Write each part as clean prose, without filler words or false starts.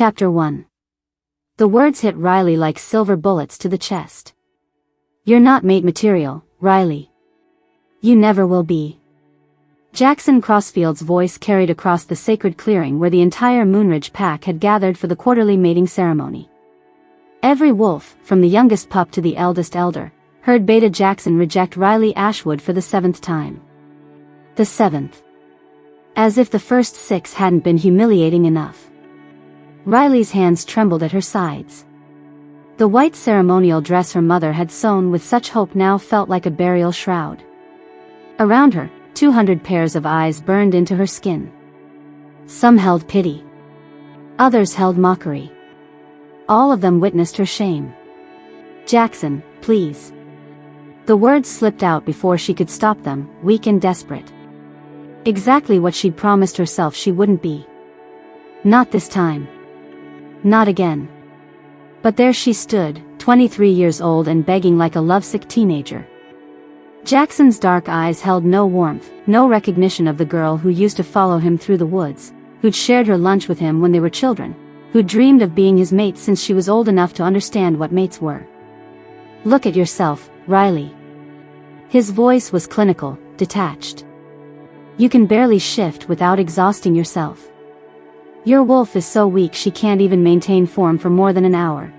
Chapter 1. The words hit Riley like silver bullets to the chest. You're not mate material, Riley. You never will be. Jackson Crossfield's voice carried across the sacred clearing where the entire Moonridge pack had gathered for the quarterly mating ceremony. Every wolf, from the youngest pup to the eldest elder, heard Beta Jackson reject Riley Ashwood for the 7th time. The 7th. As if the first 6 hadn't been humiliating enough. Riley's hands trembled at her sides. The white ceremonial dress her mother had sewn with such hope now felt like a burial shroud. Around her, 200 pairs of eyes burned into her skin. Some held pity. Others held mockery. All of them witnessed her shame. Jackson, please. The words slipped out before she could stop them, weak and desperate. Exactly what she'd promised herself she wouldn't be. Not this time. Not again. But there she stood, 23 years old and begging like a lovesick teenager. Jackson's dark eyes held no warmth, no recognition of the girl who used to follow him through the woods, who'd shared her lunch with him when they were children, who'd dreamed of being his mate since she was old enough to understand what mates were. Look at yourself, Riley. His voice was clinical, detached. You can barely shift without exhausting yourself. Your wolf is so weak she can't even maintain form for more than an hour.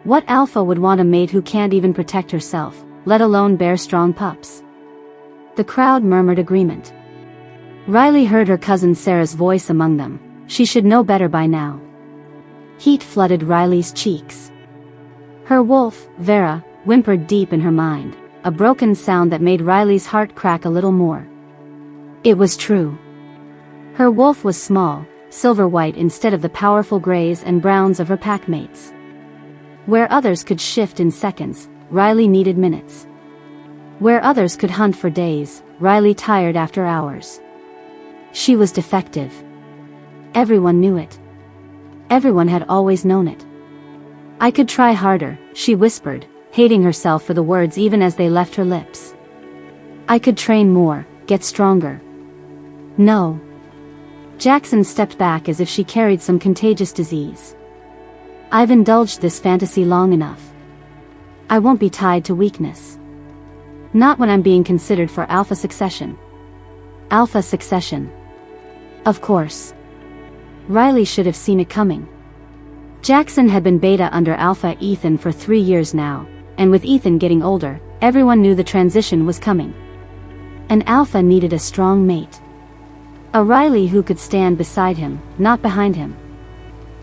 What alpha would want a mate who can't even protect herself, let alone bear strong pups? The crowd murmured agreement. Riley heard her cousin Sarah's voice among them. She should know better by now. Heat flooded Riley's cheeks. Her wolf, Vera, whimpered deep in her mind, a broken sound that made Riley's heart crack a little more. It was true. Her wolf was small, silver-white instead of the powerful grays and browns of her packmates. Where others could shift in seconds, Riley needed minutes. Where others could hunt for days, Riley tired after hours. She was defective. Everyone knew it. Everyone had always known it. I could try harder, she whispered, hating herself for the words even as they left her lips. I could train more, get stronger. No. Jackson stepped back as if she carried some contagious disease. I've indulged this fantasy long enough. I won't be tied to weakness. Not when I'm being considered for alpha succession. Alpha succession. Of course. Riley should have seen it coming. Jackson had been beta under Alpha Ethan for 3 years now, and with Ethan getting older, everyone knew the transition was coming. An alpha needed a strong mate. A Riley who could stand beside him, not behind him.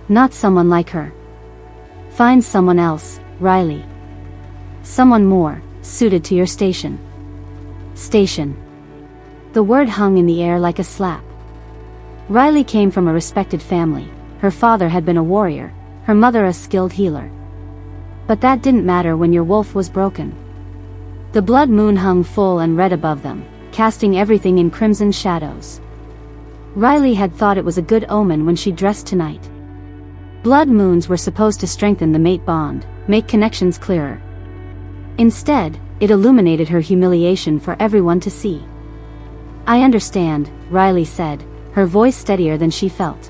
Not someone like her. Find someone else, Riley. Someone more, suited to your station. Station. The word hung in the air like a slap. Riley came from a respected family. Her father had been a warrior, her mother a skilled healer. But that didn't matter when your wolf was broken. The blood moon hung full and red above them, casting everything in crimson shadows. Riley had thought it was a good omen when she dressed tonight. Blood moons were supposed to strengthen the mate bond, make connections clearer. Instead, it illuminated her humiliation for everyone to see. I understand, Riley said, her voice steadier than she felt.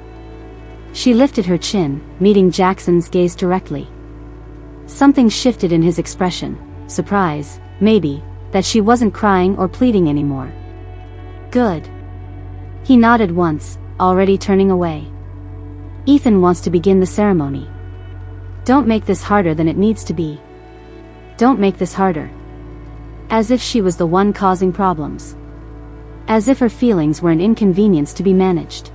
She lifted her chin, meeting Jackson's gaze directly. Something shifted in his expression, surprise, maybe, that she wasn't crying or pleading anymore. Good. He nodded once, already turning away. Ethan wants to begin the ceremony. Don't make this harder than it needs to be. Don't make this harder. As if she was the one causing problems. As if her feelings were an inconvenience to be managed.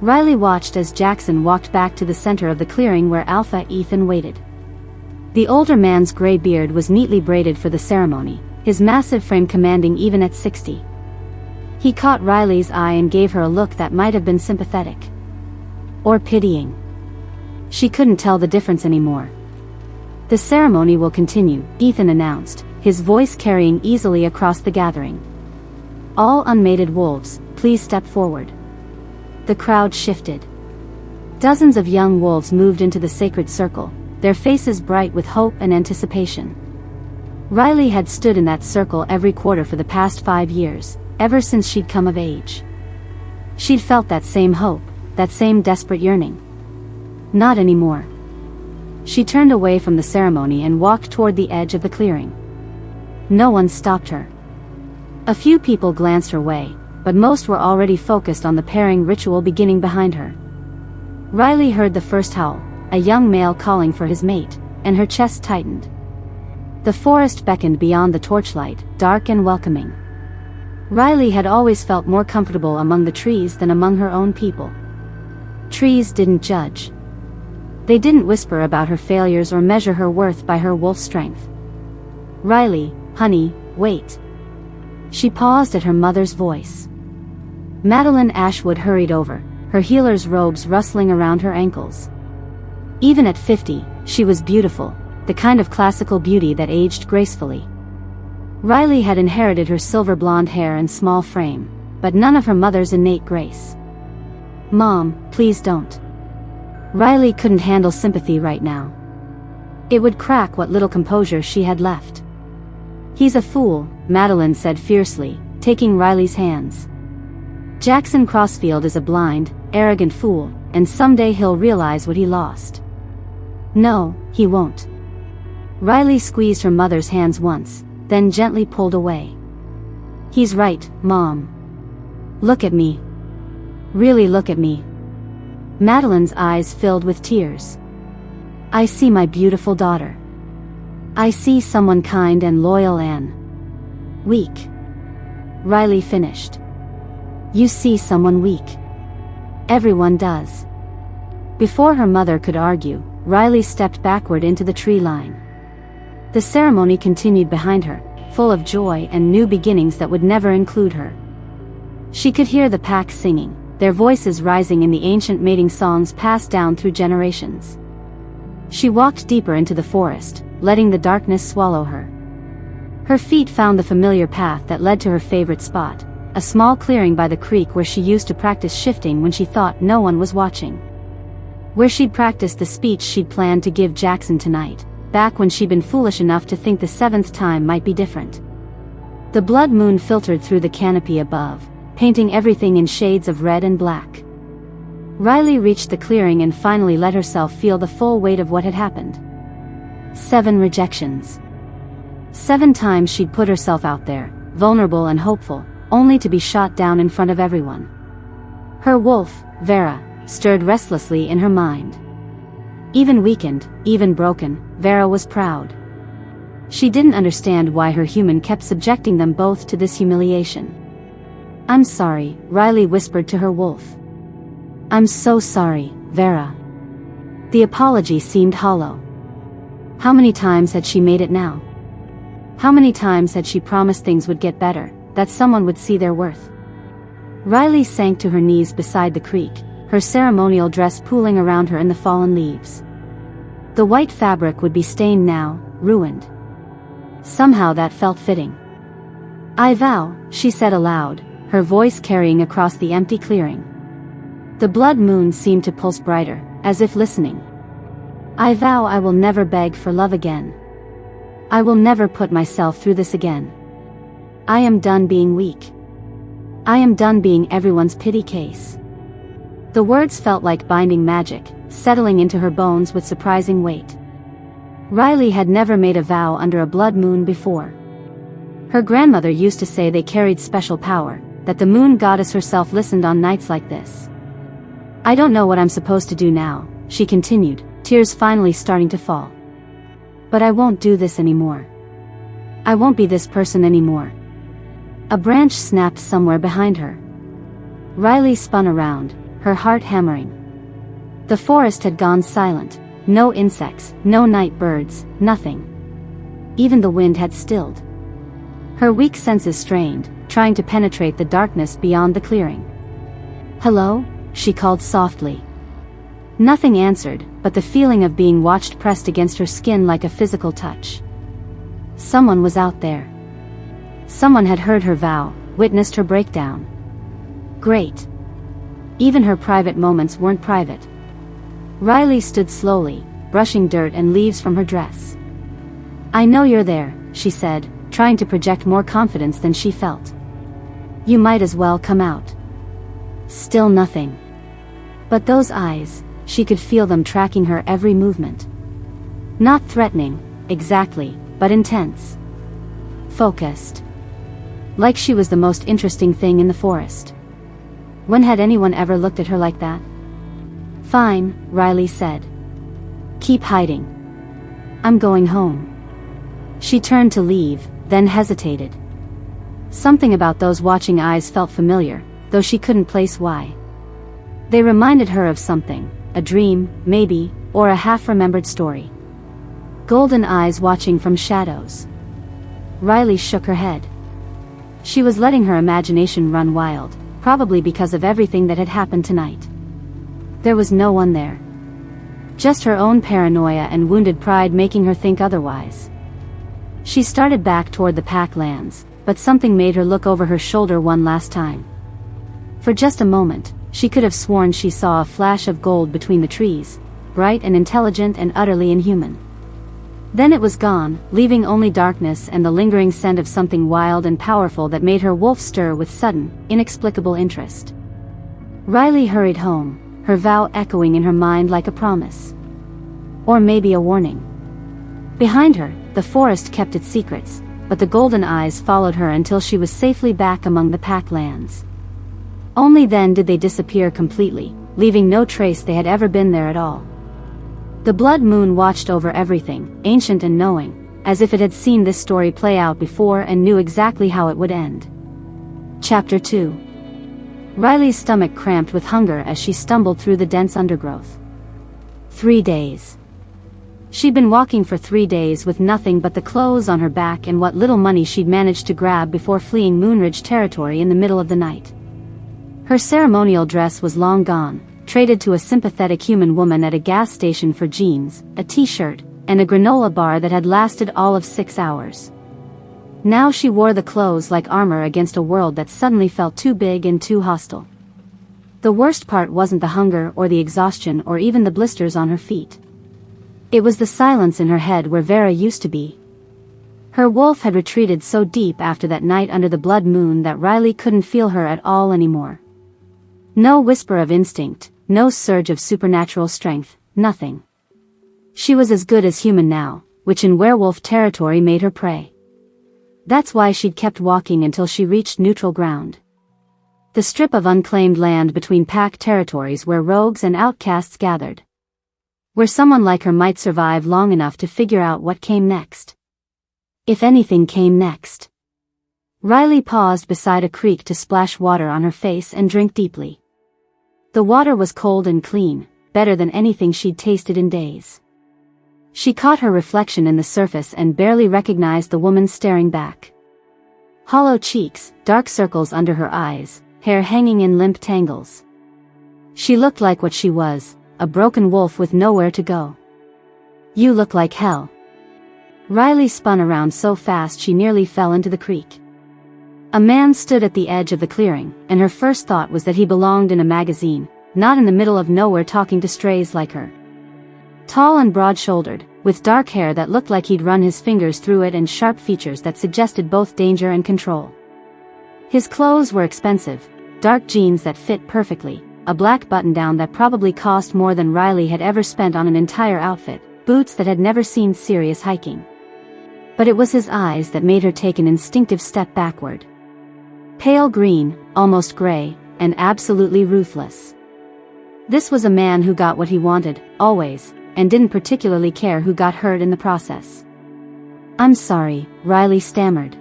Riley watched as Jackson walked back to the center of the clearing where Alpha Ethan waited. The older man's gray beard was neatly braided for the ceremony, his massive frame commanding even at 60. He caught Riley's eye and gave her a look that might have been sympathetic. Or pitying. She couldn't tell the difference anymore. The ceremony will continue, Ethan announced, his voice carrying easily across the gathering. All unmated wolves, please step forward. The crowd shifted. Dozens of young wolves moved into the sacred circle, their faces bright with hope and anticipation. Riley had stood in that circle every quarter for the past 5 years, ever since she'd come of age. She'd felt that same hope, that same desperate yearning. Not anymore. She turned away from the ceremony and walked toward the edge of the clearing. No one stopped her. A few people glanced her way, but most were already focused on the pairing ritual beginning behind her. Riley heard the first howl, a young male calling for his mate, and her chest tightened. The forest beckoned beyond the torchlight, dark and welcoming. Riley had always felt more comfortable among the trees than among her own people. Trees didn't judge. They didn't whisper about her failures or measure her worth by her wolf strength. "Riley, honey, wait." She paused at her mother's voice. Madeline Ashwood hurried over, her healer's robes rustling around her ankles. Even at 50, she was beautiful, the kind of classical beauty that aged gracefully. Riley had inherited her silver blonde hair and small frame, but none of her mother's innate grace. "Mom, please don't." Riley couldn't handle sympathy right now. It would crack what little composure she had left. "He's a fool," Madeline said fiercely, taking Riley's hands. "Jackson Crossfield is a blind, arrogant fool, and someday he'll realize what he lost." "No, he won't." Riley squeezed her mother's hands once, then gently pulled away. "He's right, Mom. Look at me. Really look at me." Madeline's eyes filled with tears. "I see my beautiful daughter. I see someone kind and loyal and weak." Riley finished. "You see someone weak. Everyone does." Before her mother could argue, Riley stepped backward into the tree line. The ceremony continued behind her, full of joy and new beginnings that would never include her. She could hear the pack singing, their voices rising in the ancient mating songs passed down through generations. She walked deeper into the forest, letting the darkness swallow her. Her feet found the familiar path that led to her favorite spot, a small clearing by the creek where she used to practice shifting when she thought no one was watching. Where she'd practiced the speech she'd planned to give Jackson tonight, back when she'd been foolish enough to think the seventh time might be different. The blood moon filtered through the canopy above, painting everything in shades of red and black. Riley reached the clearing and finally let herself feel the full weight of what had happened. 7 rejections. 7 times she'd put herself out there, vulnerable and hopeful, only to be shot down in front of everyone. Her wolf, Vera, stirred restlessly in her mind. Even weakened, even broken, Vera was proud. She didn't understand why her human kept subjecting them both to this humiliation. "I'm sorry," Riley whispered to her wolf. "I'm so sorry, Vera." The apology seemed hollow. How many times had she made it now? How many times had she promised things would get better, that someone would see their worth? Riley sank to her knees beside the creek, her ceremonial dress pooling around her in the fallen leaves. The white fabric would be stained now, ruined. Somehow that felt fitting. "I vow," she said aloud, her voice carrying across the empty clearing. The blood moon seemed to pulse brighter, as if listening. "I vow I will never beg for love again. I will never put myself through this again. I am done being weak. I am done being everyone's pity case." The words felt like binding magic, settling into her bones with surprising weight. Riley had never made a vow under a blood moon before. Her grandmother used to say they carried special power, that the moon goddess herself listened on nights like this. "I don't know what I'm supposed to do now," she continued, tears finally starting to fall. "But I won't do this anymore. I won't be this person anymore." A branch snapped somewhere behind her. Riley spun around, her heart hammering. The forest had gone silent, no insects, no night birds, nothing. Even the wind had stilled. Her weak senses strained, trying to penetrate the darkness beyond the clearing. "Hello?" she called softly. Nothing answered, but the feeling of being watched pressed against her skin like a physical touch. Someone was out there. Someone had heard her vow, witnessed her breakdown. Great. Even her private moments weren't private. Riley stood slowly, brushing dirt and leaves from her dress. "I know you're there," she said, trying to project more confidence than she felt. "You might as well come out." Still nothing. But those eyes, she could feel them tracking her every movement. Not threatening, exactly, but intense. Focused. Like she was the most interesting thing in the forest. When had anyone ever looked at her like that? "Fine," Riley said. "Keep hiding. I'm going home." She turned to leave, then hesitated. Something about those watching eyes felt familiar, though she couldn't place why. They reminded her of something, a dream, maybe, or a half-remembered story. Golden eyes watching from shadows. Riley shook her head. She was letting her imagination run wild, probably because of everything that had happened tonight. There was no one there. Just her own paranoia and wounded pride making her think otherwise. She started back toward the pack lands, but something made her look over her shoulder one last time. For just a moment, she could have sworn she saw a flash of gold between the trees, bright and intelligent and utterly inhuman. Then it was gone, leaving only darkness and the lingering scent of something wild and powerful that made her wolf stir with sudden, inexplicable interest. Riley hurried home, her vow echoing in her mind like a promise. Or maybe a warning. Behind her, the forest kept its secrets, but the golden eyes followed her until she was safely back among the pack lands. Only then did they disappear completely, leaving no trace they had ever been there at all. The blood moon watched over everything, ancient and knowing, as if it had seen this story play out before and knew exactly how it would end. Chapter 2. Riley's stomach cramped with hunger as she stumbled through the dense undergrowth. 3 days. She'd been walking for 3 days with nothing but the clothes on her back and what little money she'd managed to grab before fleeing Moonridge territory in the middle of the night. Her ceremonial dress was long gone, traded to a sympathetic human woman at a gas station for jeans, a t-shirt, and a granola bar that had lasted all of 6 hours. Now she wore the clothes like armor against a world that suddenly felt too big and too hostile. The worst part wasn't the hunger or the exhaustion or even the blisters on her feet. It was the silence in her head where Vera used to be. Her wolf had retreated so deep after that night under the blood moon that Riley couldn't feel her at all anymore. No whisper of instinct, no surge of supernatural strength, nothing. She was as good as human now, which in werewolf territory made her prey. That's why she'd kept walking until she reached neutral ground. The strip of unclaimed land between pack territories where rogues and outcasts gathered. Where someone like her might survive long enough to figure out what came next. If anything came next. Riley paused beside a creek to splash water on her face and drink deeply. The water was cold and clean, better than anything she'd tasted in days. She caught her reflection in the surface and barely recognized the woman staring back. Hollow cheeks, dark circles under her eyes, hair hanging in limp tangles. She looked like what she was, a broken wolf with nowhere to go. "You look like hell." Riley spun around so fast she nearly fell into the creek. A man stood at the edge of the clearing, and her first thought was that he belonged in a magazine, not in the middle of nowhere talking to strays like her. Tall and broad-shouldered, with dark hair that looked like he'd run his fingers through it and sharp features that suggested both danger and control. His clothes were expensive, dark jeans that fit perfectly, a black button-down that probably cost more than Riley had ever spent on an entire outfit, boots that had never seen serious hiking. But it was his eyes that made her take an instinctive step backward. Pale green, almost gray, and absolutely ruthless. This was a man who got what he wanted, always, and didn't particularly care who got hurt in the process. "I'm sorry," Riley stammered.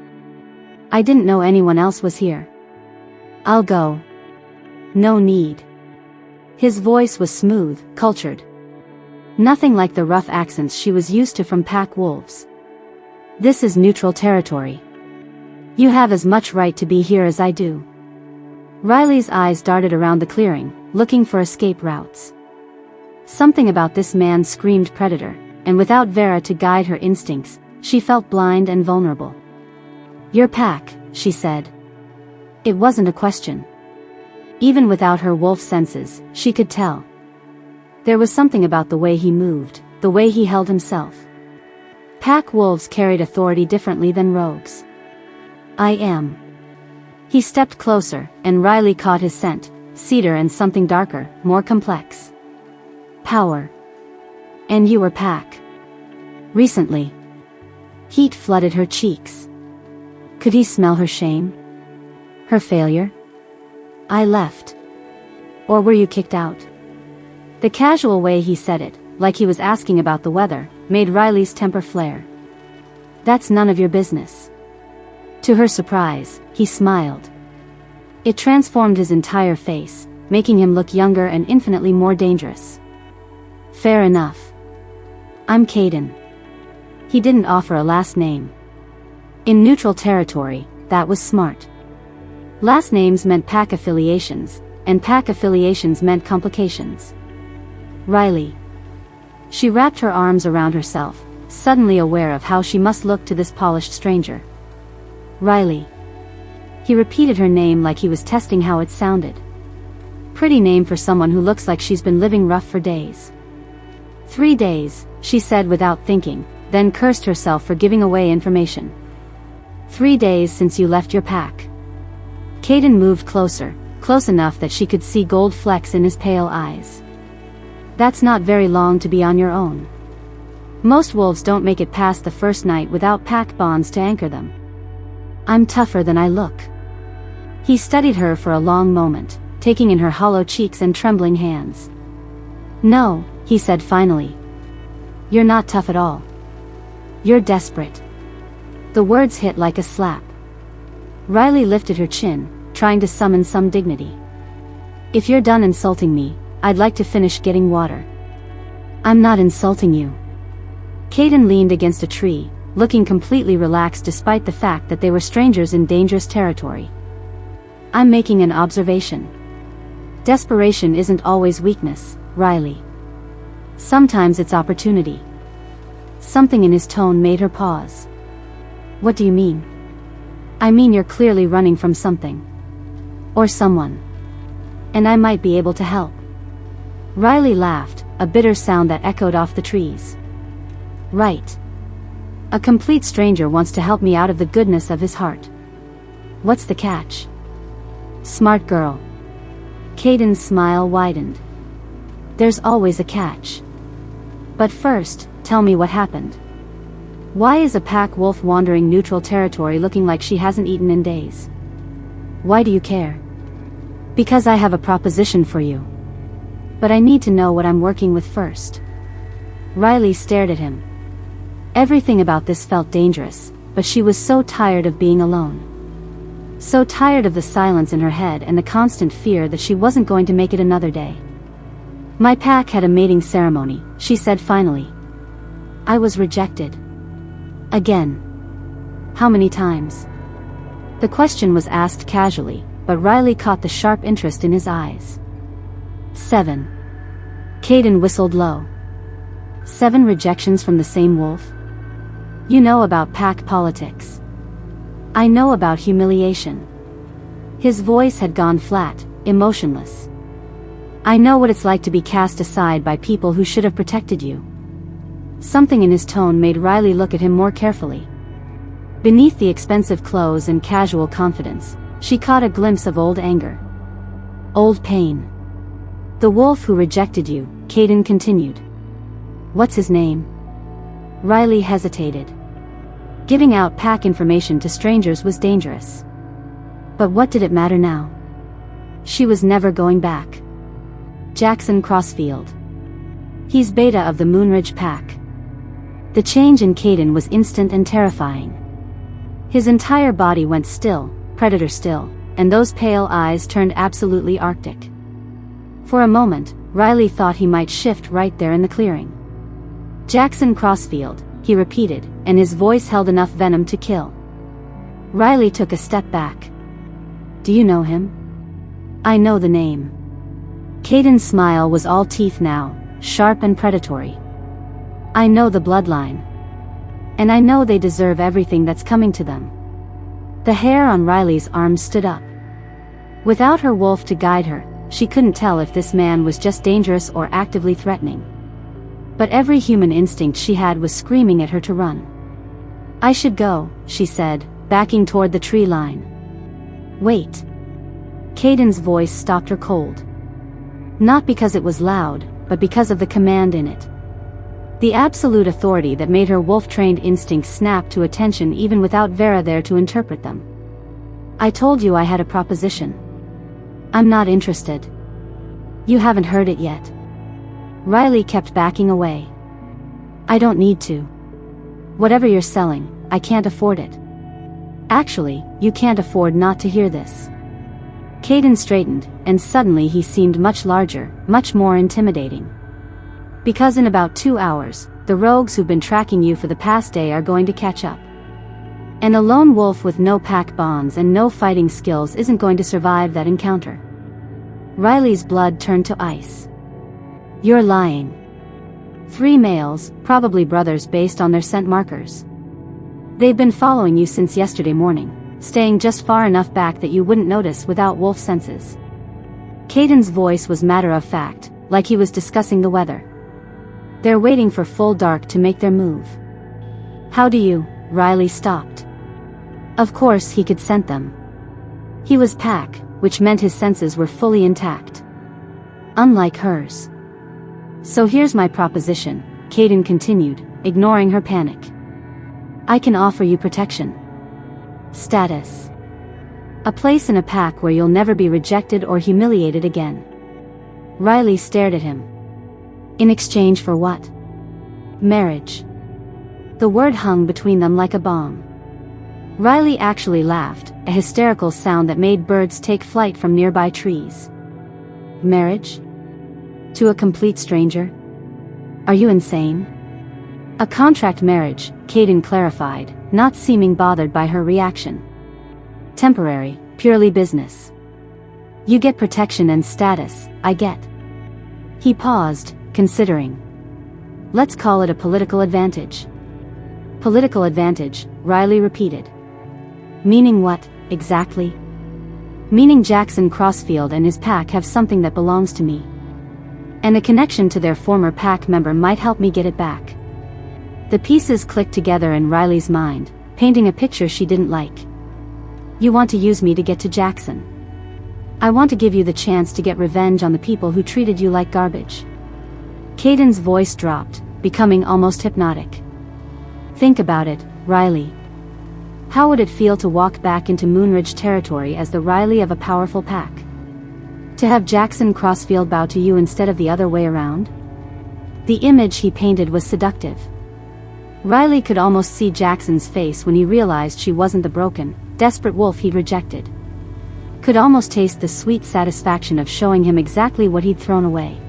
"I didn't know anyone else was here." "I'll go." "No need." His voice was smooth, cultured. Nothing like the rough accents she was used to from pack wolves. "This is neutral territory. You have as much right to be here as I do." Riley's eyes darted around the clearing, looking for escape routes. Something about this man screamed predator, and without Vera to guide her instincts, she felt blind and vulnerable. "Your pack," she said. It wasn't a question. Even without her wolf senses, she could tell. There was something about the way he moved, the way he held himself. Pack wolves carried authority differently than rogues. "I am." He stepped closer, and Riley caught his scent, cedar and something darker, more complex. Power. And you were Pack. Recently. Heat flooded her cheeks. Could he smell her shame? Her failure? I left. Or were you kicked out? The casual way he said it, like he was asking about the weather, made Riley's temper flare. That's none of your business. To her surprise, he smiled. It transformed his entire face, making him look younger and infinitely more dangerous. Fair enough. I'm Kaden. He didn't offer a last name. In neutral territory, that was smart. Last names meant Pack affiliations, and Pack affiliations meant complications. Riley. She wrapped her arms around herself, suddenly aware of how she must look to this polished stranger. Riley. He repeated her name like he was testing how it sounded. Pretty name for someone who looks like she's been living rough for days. 3 days, she said without thinking, then cursed herself for giving away information. 3 days since you left your pack. Kaden moved closer, close enough that she could see gold flecks in his pale eyes. That's not very long to be on your own. Most wolves don't make it past the first night without pack bonds to anchor them. I'm tougher than I look. He studied her for a long moment, taking in her hollow cheeks and trembling hands. No, he said finally. You're not tough at all. You're desperate. The words hit like a slap. Riley lifted her chin, trying to summon some dignity. If you're done insulting me, I'd like to finish getting water. I'm not insulting you. Kaden leaned against a tree, looking completely relaxed despite the fact that they were strangers in dangerous territory. I'm making an observation. Desperation isn't always weakness, Riley. Sometimes it's opportunity. Something in his tone made her pause. What do you mean? I mean you're clearly running from something. Or someone. And I might be able to help. Riley laughed, a bitter sound that echoed off the trees. Right. A complete stranger wants to help me out of the goodness of his heart. What's the catch? Smart girl. Kaden's smile widened. There's always a catch. But first, tell me what happened. Why is a pack wolf wandering neutral territory looking like she hasn't eaten in days? Why do you care? Because I have a proposition for you. But I need to know what I'm working with first. Riley stared at him. Everything about this felt dangerous, but she was so tired of being alone. So tired of the silence in her head and the constant fear that she wasn't going to make it another day. My pack had a mating ceremony, she said finally. I was rejected. Again. How many times? The question was asked casually, but Riley caught the sharp interest in his eyes. 7. Kaden whistled low. 7 rejections from the same wolf? You know about pack politics. I know about humiliation. His voice had gone flat, emotionless. I know what it's like to be cast aside by people who should have protected you. Something in his tone made Riley look at him more carefully. Beneath the expensive clothes and casual confidence, she caught a glimpse of old anger. Old pain. The wolf who rejected you, Kaden continued. What's his name? Riley hesitated. Giving out pack information to strangers was dangerous. But what did it matter now? She was never going back. Jackson Crossfield. He's beta of the Moonridge pack. The change in Kaden was instant and terrifying. His entire body went still, predator still, and those pale eyes turned absolutely arctic. For a moment, Riley thought he might shift right there in the clearing. Jackson Crossfield, he repeated, and his voice held enough venom to kill. Riley took a step back. Do you know him? I know the name. Kaden's smile was all teeth now, sharp and predatory. I know the bloodline. And I know they deserve everything that's coming to them. The hair on Riley's arms stood up. Without her wolf to guide her, she couldn't tell if this man was just dangerous or actively threatening. But every human instinct she had was screaming at her to run. I should go, she said, backing toward the tree line. Wait. Kaden's voice stopped her cold. Not because it was loud, but because of the command in it. The absolute authority that made her wolf-trained instincts snap to attention even without Vera there to interpret them. I told you I had a proposition. I'm not interested. You haven't heard it yet. Riley kept backing away. I don't need to. Whatever you're selling, I can't afford it. Actually, you can't afford not to hear this. Kaden straightened, and suddenly he seemed much larger, much more intimidating. Because in about 2 hours, the rogues who've been tracking you for the past day are going to catch up. And a lone wolf with no pack bonds and no fighting skills isn't going to survive that encounter. Riley's blood turned to ice. You're lying. 3 males, probably brothers based on their scent markers. They've been following you since yesterday morning, staying just far enough back that you wouldn't notice without wolf senses. Kaden's voice was matter-of-fact, like he was discussing the weather. They're waiting for full dark to make their move. How do you? Riley stopped. Of course he could scent them. He was pack, which meant his senses were fully intact. Unlike hers. So here's my proposition, Kaden continued, ignoring her panic. I can offer you protection. Status. A place in a pack where you'll never be rejected or humiliated again. Riley stared at him. In exchange for what? Marriage. The word hung between them like a bomb. Riley actually laughed, a hysterical sound that made birds take flight from nearby trees. Marriage? To a complete stranger? Are you insane? A contract marriage, Kaden clarified, not seeming bothered by her reaction. Temporary, purely business. You get protection and status, I get. He paused, considering. Let's call it a political advantage. Political advantage, Riley repeated. Meaning what, exactly? Meaning Jackson Crossfield and his pack have something that belongs to me. And a connection to their former pack member might help me get it back. The pieces clicked together in Riley's mind, painting a picture she didn't like. You want to use me to get to Jackson. I want to give you the chance to get revenge on the people who treated you like garbage. Kaden's voice dropped, becoming almost hypnotic. Think about it, Riley. How would it feel to walk back into Moonridge territory as the Riley of a powerful pack? To have Jackson Crossfield bow to you instead of the other way around? The image he painted was seductive. Riley could almost see Jackson's face when he realized she wasn't the broken, desperate wolf he'd rejected. Could almost taste the sweet satisfaction of showing him exactly what he'd thrown away.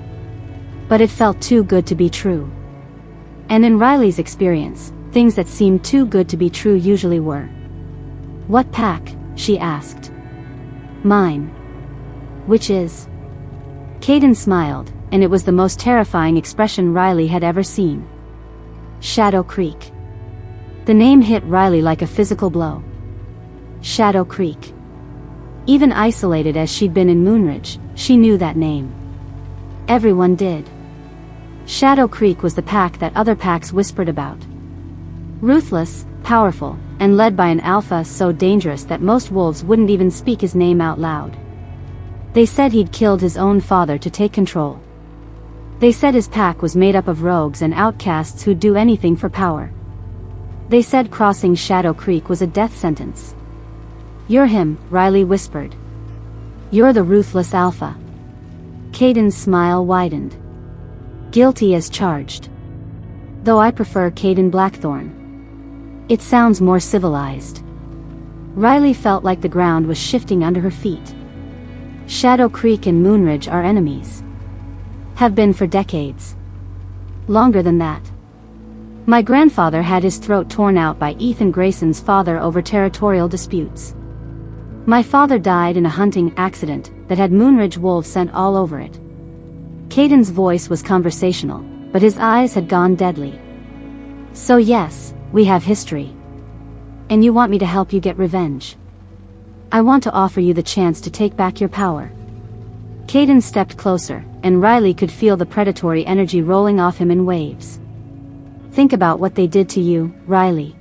But it felt too good to be true. And in Riley's experience, things that seemed too good to be true usually were. What pack? She asked. Mine. Which is? Kaden smiled, and it was the most terrifying expression Riley had ever seen. Shadow Creek. The name hit Riley like a physical blow. Shadow Creek. Even isolated as she'd been in Moonridge, she knew that name. Everyone did. Shadow Creek was the pack that other packs whispered about. Ruthless, powerful, and led by an alpha so dangerous that most wolves wouldn't even speak his name out loud. They said he'd killed his own father to take control. They said his pack was made up of rogues and outcasts who'd do anything for power. They said crossing Shadow Creek was a death sentence. You're him, Riley whispered. You're the Ruthless Alpha. Kaden's smile widened. Guilty as charged. Though I prefer Kaden Blackthorn. It sounds more civilized. Riley felt like the ground was shifting under her feet. Shadow Creek and Moonridge are enemies. Have been for decades. Longer than that. My grandfather had his throat torn out by Ethan Grayson's father over territorial disputes. My father died in a hunting accident that had Moonridge wolves sent all over it. Kaden's voice was conversational, but his eyes had gone deadly. So yes, we have history. And you want me to help you get revenge. I want to offer you the chance to take back your power. Kaden stepped closer, and Riley could feel the predatory energy rolling off him in waves. Think about what they did to you, Riley.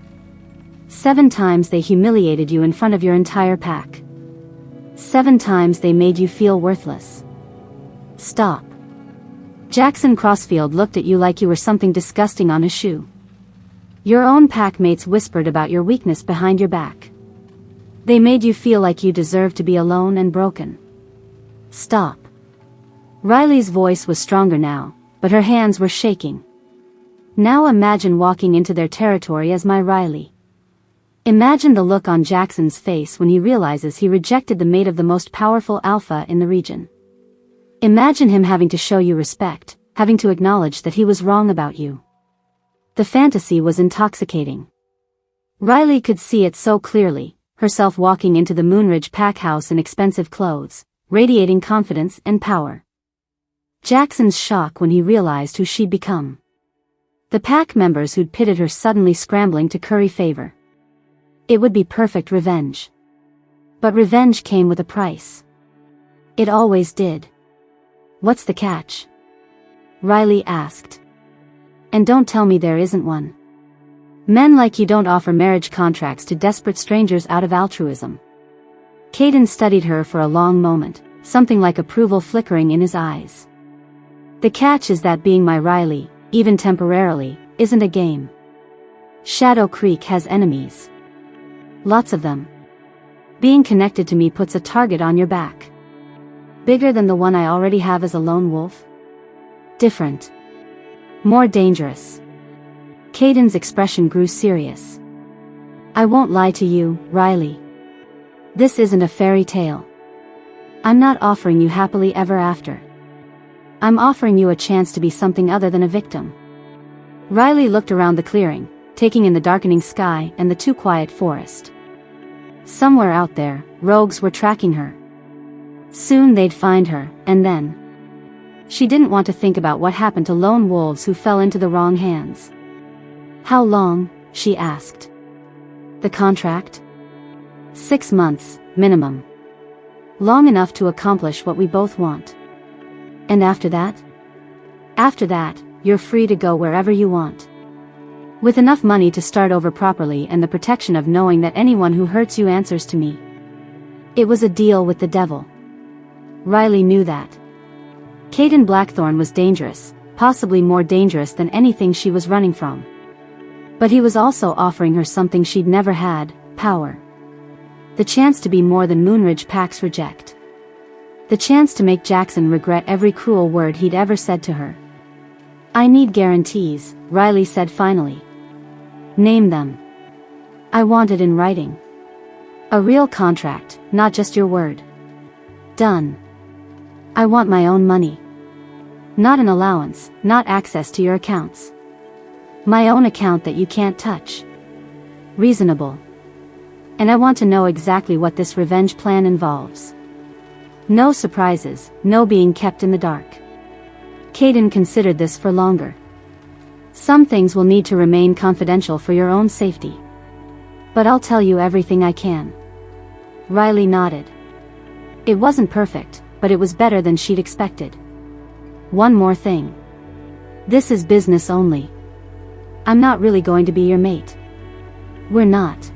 7 times they humiliated you in front of your entire pack. 7 times they made you feel worthless. Stop. Jackson Crossfield looked at you like you were something disgusting on a shoe. Your own pack mates whispered about your weakness behind your back. They made you feel like you deserved to be alone and broken. Stop. Riley's voice was stronger now, but her hands were shaking. Now imagine walking into their territory as my Riley. Imagine the look on Jackson's face when he realizes he rejected the mate of the most powerful alpha in the region. Imagine him having to show you respect, having to acknowledge that he was wrong about you. The fantasy was intoxicating. Riley could see it so clearly, herself walking into the Moonridge pack house in expensive clothes, radiating confidence and power. Jackson's shock when he realized who she'd become. The pack members who'd pitted her suddenly scrambling to curry favor. It would be perfect revenge. But revenge came with a price. It always did. What's the catch? Riley asked. And don't tell me there isn't one. Men like you don't offer marriage contracts to desperate strangers out of altruism. Kaden studied her for a long moment, something like approval flickering in his eyes. The catch is that being my Riley, even temporarily, isn't a game. Shadow Creek has enemies. Lots of them. Being connected to me puts a target on your back. Bigger than the one I already have as a lone wolf? Different. More dangerous. Kaden's expression grew serious. I won't lie to you, Riley. This isn't a fairy tale. I'm not offering you happily ever after. I'm offering you a chance to be something other than a victim. Riley looked around the clearing, taking in the darkening sky and the too quiet forest. Somewhere out there, rogues were tracking her. Soon they'd find her, and then. She didn't want to think about what happened to lone wolves who fell into the wrong hands. How long? She asked. The contract? 6 months, minimum. Long enough to accomplish what we both want. And after that? After that, you're free to go wherever you want. With enough money to start over properly and the protection of knowing that anyone who hurts you answers to me. It was a deal with the devil. Riley knew that. Kaden Blackthorn was dangerous, possibly more dangerous than anything she was running from. But he was also offering her something she'd never had, power. The chance to be more than Moonridge packs reject. The chance to make Jackson regret every cruel word he'd ever said to her. I need guarantees, Riley said finally. Name them. I want it in writing. A real contract, not just your word. Done. I want my own money. Not an allowance, not access to your accounts. My own account that you can't touch. Reasonable. And I want to know exactly what this revenge plan involves. No surprises, no being kept in the dark. Kaden considered this for longer. Some things will need to remain confidential for your own safety. But I'll tell you everything I can. Riley nodded. It wasn't perfect, but it was better than she'd expected. One more thing. This is business only. I'm not really going to be your mate. We're not.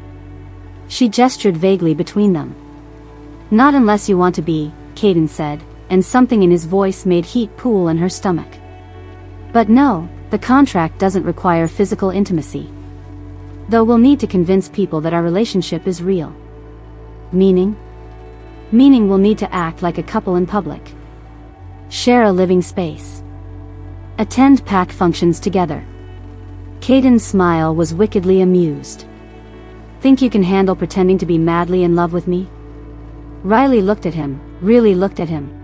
She gestured vaguely between them. Not unless you want to be, Kaden said, and something in his voice made heat pool in her stomach. But no, the contract doesn't require physical intimacy. Though we'll need to convince people that our relationship is real. Meaning? Meaning we'll need to act like a couple in public. Share a living space. Attend pack functions together. Kaden's smile was wickedly amused. Think you can handle pretending to be madly in love with me? Riley looked at him, really looked at him.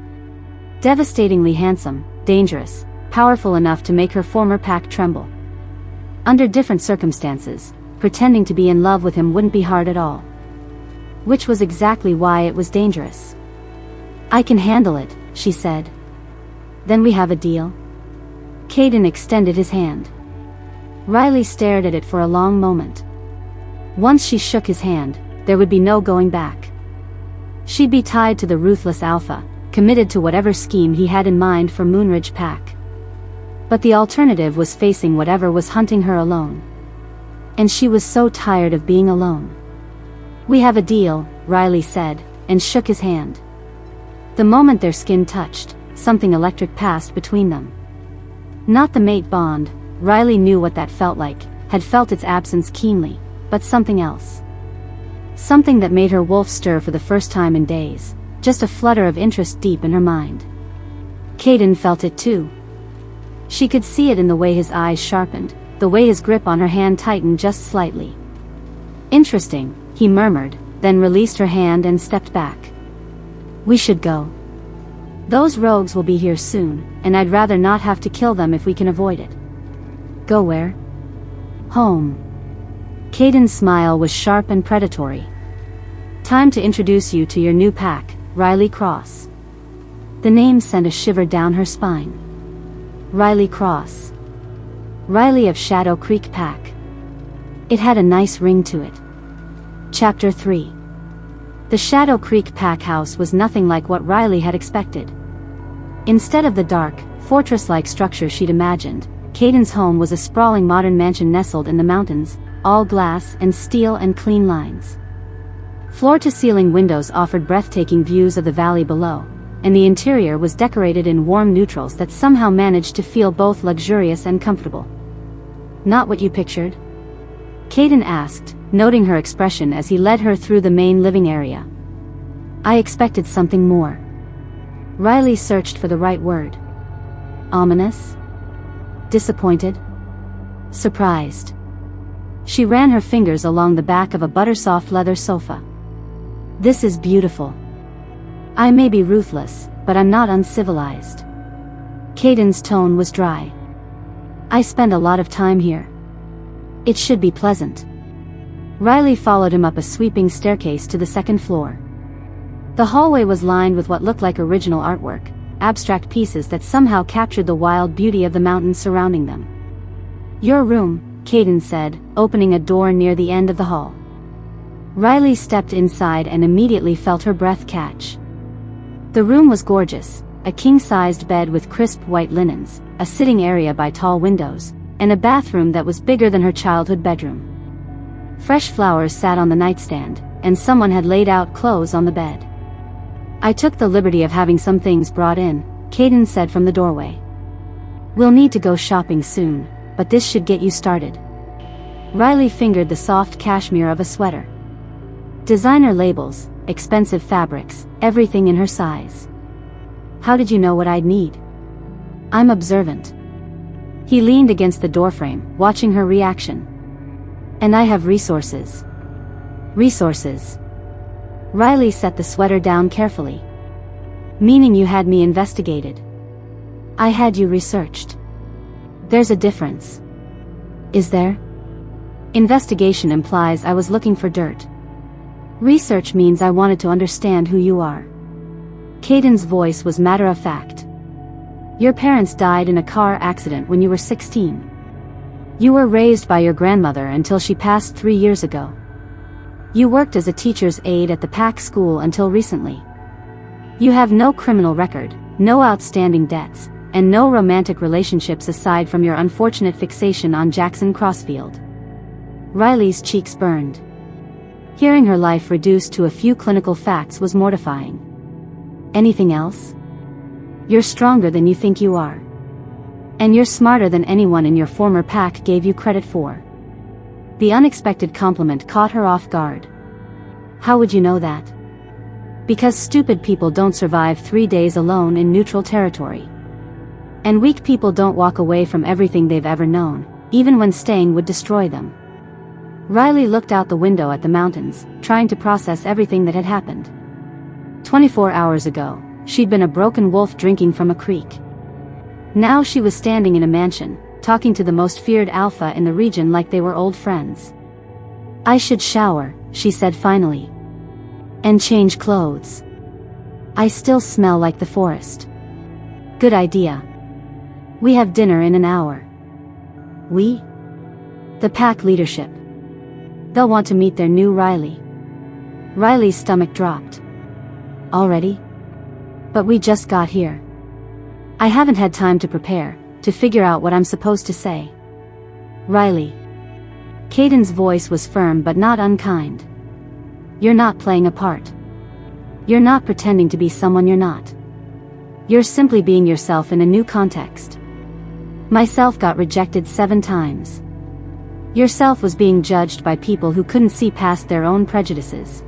Devastatingly handsome, dangerous, powerful enough to make her former pack tremble. Under different circumstances, pretending to be in love with him wouldn't be hard at all. Which was exactly why it was dangerous. I can handle it, she said. Then we have a deal? Kaden extended his hand. Riley stared at it for a long moment. Once she shook his hand, there would be no going back. She'd be tied to the Ruthless Alpha, committed to whatever scheme he had in mind for Moonridge Pack. But the alternative was facing whatever was hunting her alone. And she was so tired of being alone. We have a deal, Riley said, and shook his hand. The moment their skin touched, something electric passed between them. Not the mate bond. Riley knew what that felt like, had felt its absence keenly, but something else. Something that made her wolf stir for the first time in days, just a flutter of interest deep in her mind. Kaden felt it too. She could see it in the way his eyes sharpened, the way his grip on her hand tightened just slightly. Interesting, he murmured, then released her hand and stepped back. We should go. Those rogues will be here soon, and I'd rather not have to kill them if we can avoid it. Go where? Home. Kaden's smile was sharp and predatory. Time to introduce you to your new pack, Riley Cross. The name sent a shiver down her spine. Riley Cross. Riley of Shadow Creek Pack. It had a nice ring to it. Chapter 3. The Shadow Creek Pack house was nothing like what Riley had expected. Instead of the dark, fortress-like structure she'd imagined, Kaden's home was a sprawling modern mansion nestled in the mountains, all glass and steel and clean lines. Floor-to-ceiling windows offered breathtaking views of the valley below, and the interior was decorated in warm neutrals that somehow managed to feel both luxurious and comfortable. Not what you pictured? Kaden asked, noting her expression as he led her through the main living area. I expected something more. Riley searched for the right word. Ominous? Disappointed? Surprised? She ran her fingers along the back of a buttersoft leather sofa. This is beautiful. I may be ruthless, but I'm not uncivilized. Kaden's tone was dry. I spend a lot of time here. It should be pleasant. Riley followed him up a sweeping staircase to the second floor. The hallway was lined with what looked like original artwork, abstract pieces that somehow captured the wild beauty of the mountains surrounding them. Your room, Kaden said, opening a door near the end of the hall. Riley stepped inside and immediately felt her breath catch. The room was gorgeous, a king-sized bed with crisp white linens, a sitting area by tall windows, and a bathroom that was bigger than her childhood bedroom. Fresh flowers sat on the nightstand, and someone had laid out clothes on the bed. I took the liberty of having some things brought in, Kaden said from the doorway. We'll need to go shopping soon, but this should get you started. Riley fingered the soft cashmere of a sweater. Designer labels, expensive fabrics, everything in her size. How did you know what I'd need? I'm observant. He leaned against the doorframe, watching her reaction. And I have resources. Resources. Riley set the sweater down carefully. Meaning you had me investigated. I had you researched. There's a difference. Is there? Investigation implies I was looking for dirt. Research means I wanted to understand who you are. Kaden's voice was matter-of-fact. Your parents died in a car accident when you were 16. You were raised by your grandmother until she passed 3 years ago. You worked as a teacher's aide at the Pack school until recently. You have no criminal record, no outstanding debts, and no romantic relationships aside from your unfortunate fixation on Jackson Crossfield. Riley's cheeks burned. Hearing her life reduced to a few clinical facts was mortifying. Anything else? You're stronger than you think you are. And you're smarter than anyone in your former pack gave you credit for. The unexpected compliment caught her off guard. How would you know that? Because stupid people don't survive 3 days alone in neutral territory. And weak people don't walk away from everything they've ever known, even when staying would destroy them. Riley looked out the window at the mountains, trying to process everything that had happened. 24 hours ago, she'd been a broken wolf drinking from a creek. Now she was standing in a mansion, talking to the most feared alpha in the region like they were old friends. I should shower, she said finally. And change clothes. I still smell like the forest. Good idea. We have dinner in an hour. We? The pack leadership. They'll want to meet their new Riley. Riley's stomach dropped. Already? But we just got here. I haven't had time to prepare, to figure out what I'm supposed to say. Riley. Kaden's voice was firm but not unkind. You're not playing a part. You're not pretending to be someone you're not. You're simply being yourself in a new context. Myself got rejected 7 times. Yourself was being judged by people who couldn't see past their own prejudices.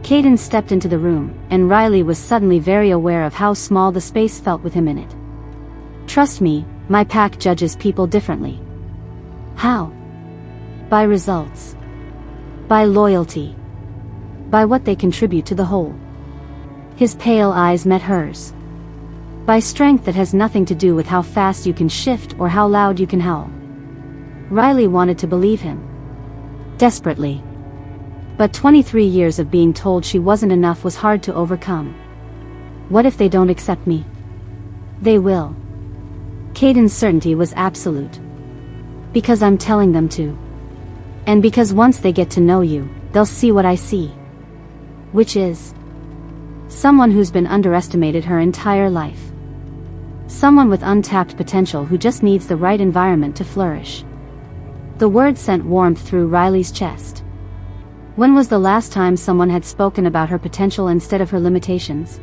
Kaden stepped into the room, and Riley was suddenly very aware of how small the space felt with him in it. Trust me, my pack judges people differently. How? By results. By loyalty. By what they contribute to the whole. His pale eyes met hers. By strength that has nothing to do with how fast you can shift or how loud you can howl. Riley wanted to believe him. Desperately. But 23 years of being told she wasn't enough was hard to overcome. What if they don't accept me? They will. Kaden's certainty was absolute. Because I'm telling them to. And because once they get to know you, they'll see what I see. Which is someone who's been underestimated her entire life. Someone with untapped potential who just needs the right environment to flourish. The word sent warmth through Riley's chest. When was the last time someone had spoken about her potential instead of her limitations?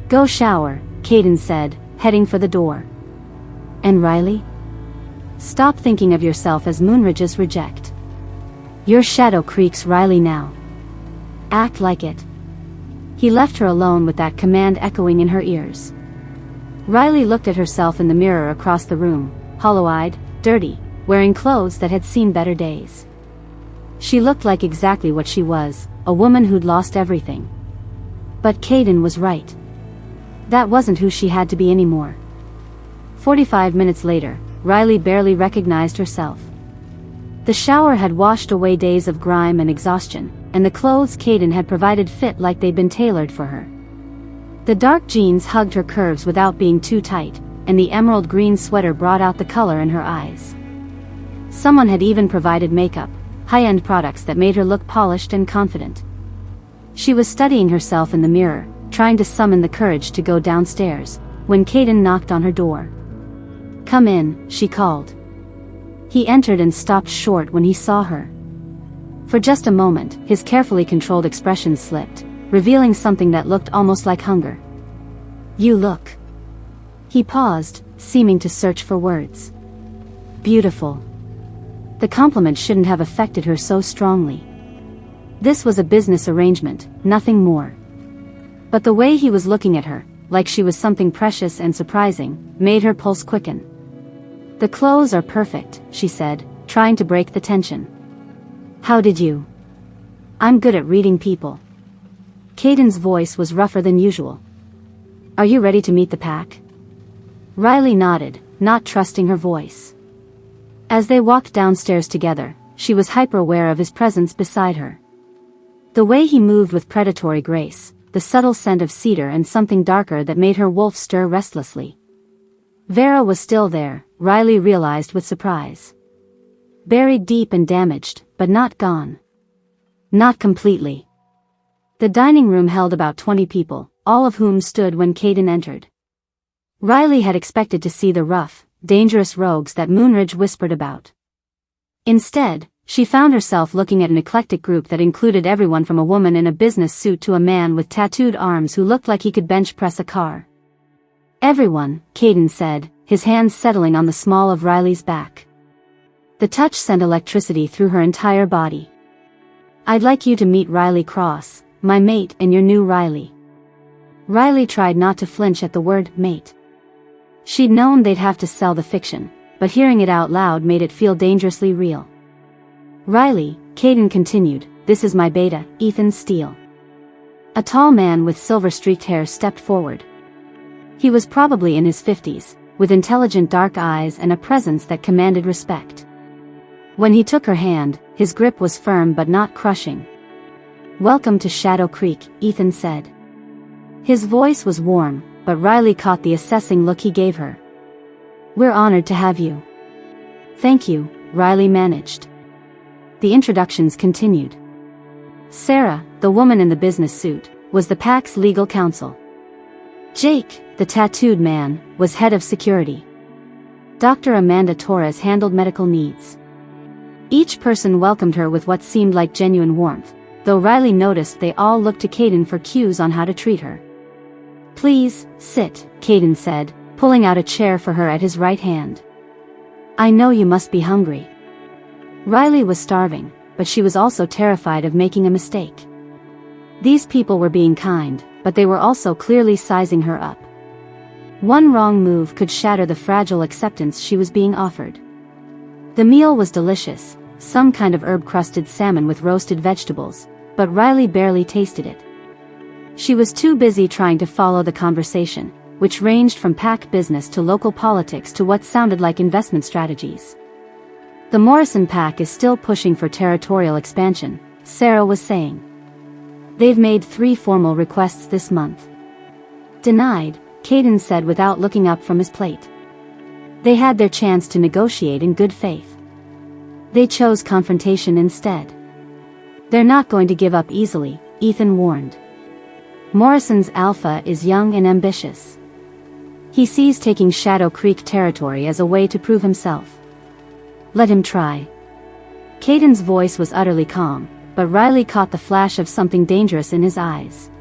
Go shower, Kaden said, heading for the door. And Riley? Stop thinking of yourself as Moonridge's reject. Your Shadow Creek's Riley now. Act like it. He left her alone with that command echoing in her ears. Riley looked at herself in the mirror across the room, hollow-eyed, dirty, wearing clothes that had seen better days. She looked like exactly what she was, a woman who'd lost everything. But Kaden was right. That wasn't who she had to be anymore. 45 minutes later, Riley barely recognized herself. The shower had washed away days of grime and exhaustion, and the clothes Kaden had provided fit like they'd been tailored for her. The dark jeans hugged her curves without being too tight, and the emerald green sweater brought out the color in her eyes. Someone had even provided makeup, high-end products that made her look polished and confident. She was studying herself in the mirror, trying to summon the courage to go downstairs, when Kaden knocked on her door. Come in, she called. He entered and stopped short when he saw her. For just a moment, his carefully controlled expression slipped, revealing something that looked almost like hunger. You look. He paused, seeming to search for words. Beautiful. The compliment shouldn't have affected her so strongly. This was a business arrangement, nothing more. But the way he was looking at her, like she was something precious and surprising, made her pulse quicken. The clothes are perfect, she said, trying to break the tension. How did you? I'm good at reading people. Kaden's voice was rougher than usual. Are you ready to meet the pack? Riley nodded, not trusting her voice. As they walked downstairs together, she was hyper-aware of his presence beside her. The way he moved with predatory grace, the subtle scent of cedar and something darker that made her wolf stir restlessly. Vera was still there, Riley realized with surprise. Buried deep and damaged, but not gone. Not completely. The dining room held about 20 people, all of whom stood when Kaden entered. Riley had expected to see the rough, dangerous rogues that Moonridge whispered about. Instead, she found herself looking at an eclectic group that included everyone from a woman in a business suit to a man with tattooed arms who looked like he could bench press a car. Everyone, Kaden said, his hands settling on the small of Riley's back. The touch sent electricity through her entire body. I'd like you to meet Riley Cross, my mate and your new Riley. Riley tried not to flinch at the word mate. She'd known they'd have to sell the fiction, but hearing it out loud made it feel dangerously real. Riley, Kaden continued, this is my beta, Ethan Steele. A tall man with silver-streaked hair stepped forward. He was probably in his 50s, with intelligent dark eyes and a presence that commanded respect. When he took her hand, his grip was firm but not crushing. Welcome to Shadow Creek, Ethan said. His voice was warm, but Riley caught the assessing look he gave her. We're honored to have you. Thank you, Riley managed. The introductions continued. Sarah, the woman in the business suit, was the pack's legal counsel. Jake, the tattooed man, was head of security. Dr. Amanda Torres handled medical needs. Each person welcomed her with what seemed like genuine warmth, though Riley noticed they all looked to Kaden for cues on how to treat her. Please, sit, Kaden said, pulling out a chair for her at his right hand. I know you must be hungry. Riley was starving, but she was also terrified of making a mistake. These people were being kind, but they were also clearly sizing her up. One wrong move could shatter the fragile acceptance she was being offered. The meal was delicious, some kind of herb-crusted salmon with roasted vegetables, but Riley barely tasted it. She was too busy trying to follow the conversation, which ranged from pack business to local politics to what sounded like investment strategies. The Morrison pack is still pushing for territorial expansion, Sarah was saying. They've made 3 formal requests this month. Denied, Kaden said without looking up from his plate. They had their chance to negotiate in good faith. They chose confrontation instead. They're not going to give up easily, Ethan warned. Morrison's Alpha is young and ambitious. He sees taking Shadow Creek territory as a way to prove himself. Let him try. Kaden's voice was utterly calm, but Riley caught the flash of something dangerous in his eyes.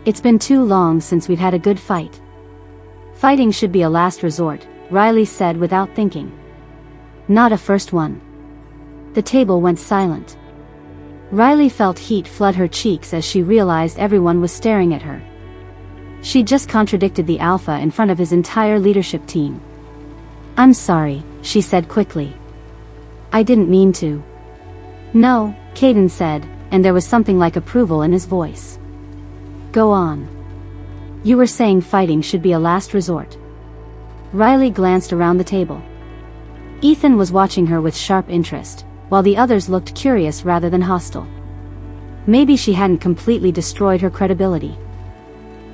It's been too long since we've had a good fight. Fighting should be a last resort, Riley said without thinking. Not a first one. The table went silent. Riley felt heat flood her cheeks as she realized everyone was staring at her. She just contradicted the Alpha in front of his entire leadership team. I'm sorry, she said quickly. I didn't mean to. No, Kaden said, and there was something like approval in his voice. Go on. You were saying fighting should be a last resort. Riley glanced around the table. Ethan was watching her with sharp interest, while the others looked curious rather than hostile. Maybe she hadn't completely destroyed her credibility.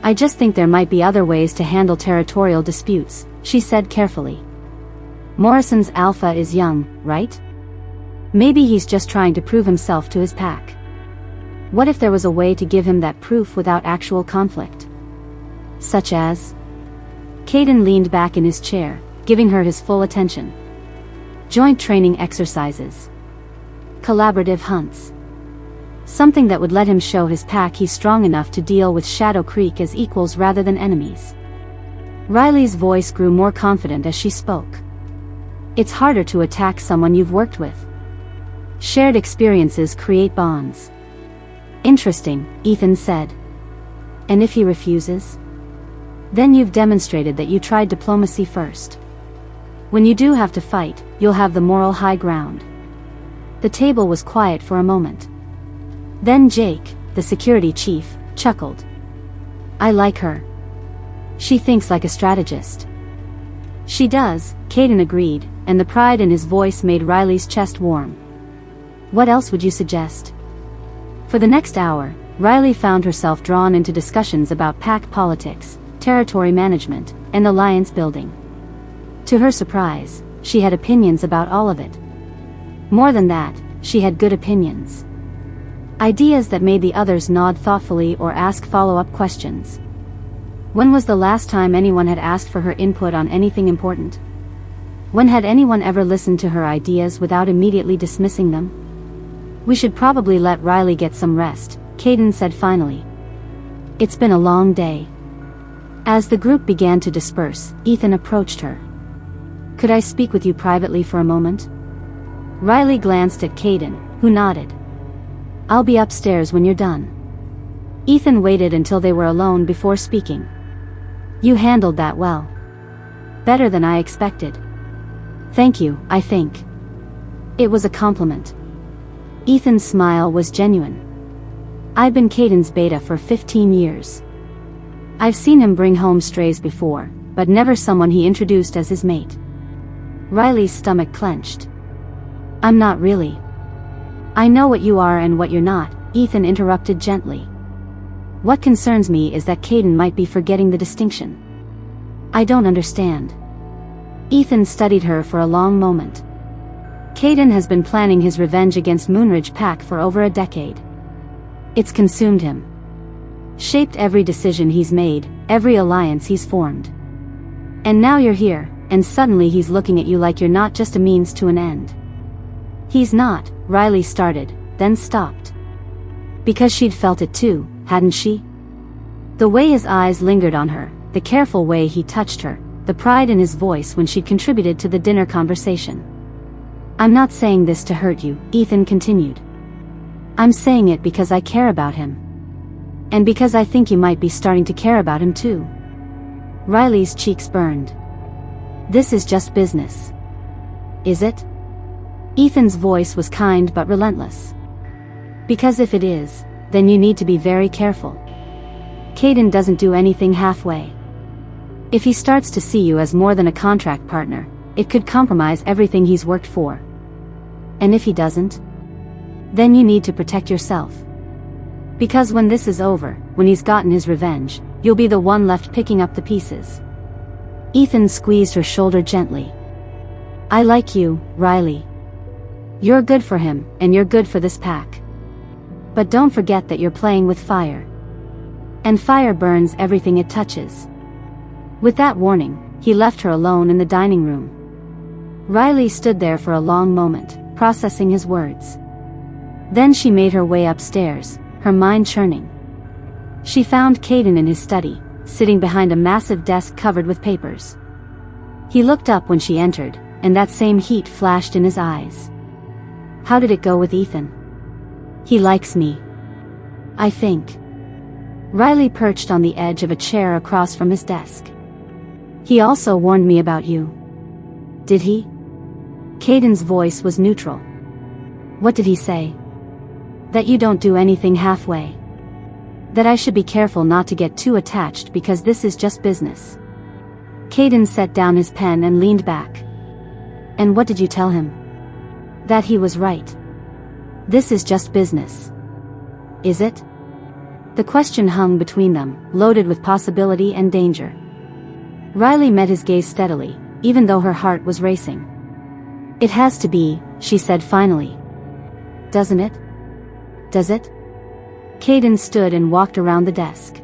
I just think there might be other ways to handle territorial disputes, she said carefully. Morrison's Alpha is young, right? Maybe he's just trying to prove himself to his pack. What if there was a way to give him that proof without actual conflict? Such as? Kaden leaned back in his chair, giving her his full attention. Joint training exercises. Collaborative hunts. Something that would let him show his pack he's strong enough to deal with Shadow Creek as equals rather than enemies. Riley's voice grew more confident as she spoke. It's harder to attack someone you've worked with. Shared experiences create bonds. Interesting, Ethan said. And if he refuses? Then you've demonstrated that you tried diplomacy first. When you do have to fight, you'll have the moral high ground. The table was quiet for a moment. Then Jake, the security chief, chuckled. I like her. She thinks like a strategist. She does, Kaden agreed, and the pride in his voice made Riley's chest warm. What else would you suggest? For the next hour, Riley found herself drawn into discussions about pack politics, territory management, and alliance building. To her surprise, she had opinions about all of it. More than that, she had good opinions. Ideas that made the others nod thoughtfully or ask follow-up questions. When was the last time anyone had asked for her input on anything important? When had anyone ever listened to her ideas without immediately dismissing them? We should probably let Riley get some rest, Kaden said finally. It's been a long day. As the group began to disperse, Ethan approached her. Could I speak with you privately for a moment? Riley glanced at Kaden, who nodded. I'll be upstairs when you're done. Ethan waited until they were alone before speaking. You handled that well. Better than I expected. Thank you, I think. It was a compliment. Ethan's smile was genuine. I've been Kaden's beta for 15 years. I've seen him bring home strays before, but never someone he introduced as his mate. Riley's stomach clenched. I'm not really. I know what you are and what you're not, Ethan interrupted gently. What concerns me is that Kaden might be forgetting the distinction. I don't understand. Ethan studied her for a long moment. Kaden has been planning his revenge against Moonridge Pack for over a decade. It's consumed him. Shaped every decision he's made, every alliance he's formed. And now you're here, and suddenly he's looking at you like you're not just a means to an end. He's not, Riley started, then stopped. Because she'd felt it too, hadn't she? The way his eyes lingered on her, the careful way he touched her, the pride in his voice when she'd contributed to the dinner conversation. "I'm not saying this to hurt you," Ethan continued. "I'm saying it because I care about him. And because I think you might be starting to care about him too." Riley's cheeks burned. "This is just business. Is it?" Ethan's voice was kind but relentless. "Because if it is, then you need to be very careful. Kaden doesn't do anything halfway. If he starts to see you as more than a contract partner, it could compromise everything he's worked for. And if he doesn't, then you need to protect yourself. Because when this is over, when he's gotten his revenge, you'll be the one left picking up the pieces." Ethan squeezed her shoulder gently. "I like you, Riley. You're good for him, and you're good for this pack. But don't forget that you're playing with fire. And fire burns everything it touches." With that warning, he left her alone in the dining room. Riley stood there for a long moment, processing his words. Then she made her way upstairs, her mind churning. She found Kaden in his study, sitting behind a massive desk covered with papers. He looked up when she entered, and that same heat flashed in his eyes. "How did it go with Ethan?" "He likes me, I think." Riley perched on the edge of a chair across from his desk. "He also warned me about you." "Did he?" Kaden's voice was neutral. "What did he say?" "That you don't do anything halfway. That I should be careful not to get too attached because this is just business." Kaden set down his pen and leaned back. "And what did you tell him?" "That he was right. This is just business." "Is it?" The question hung between them, loaded with possibility and danger. Riley met his gaze steadily, even though her heart was racing. "It has to be," she said finally. "Doesn't it?" "Does it?" Kaden stood and walked around the desk.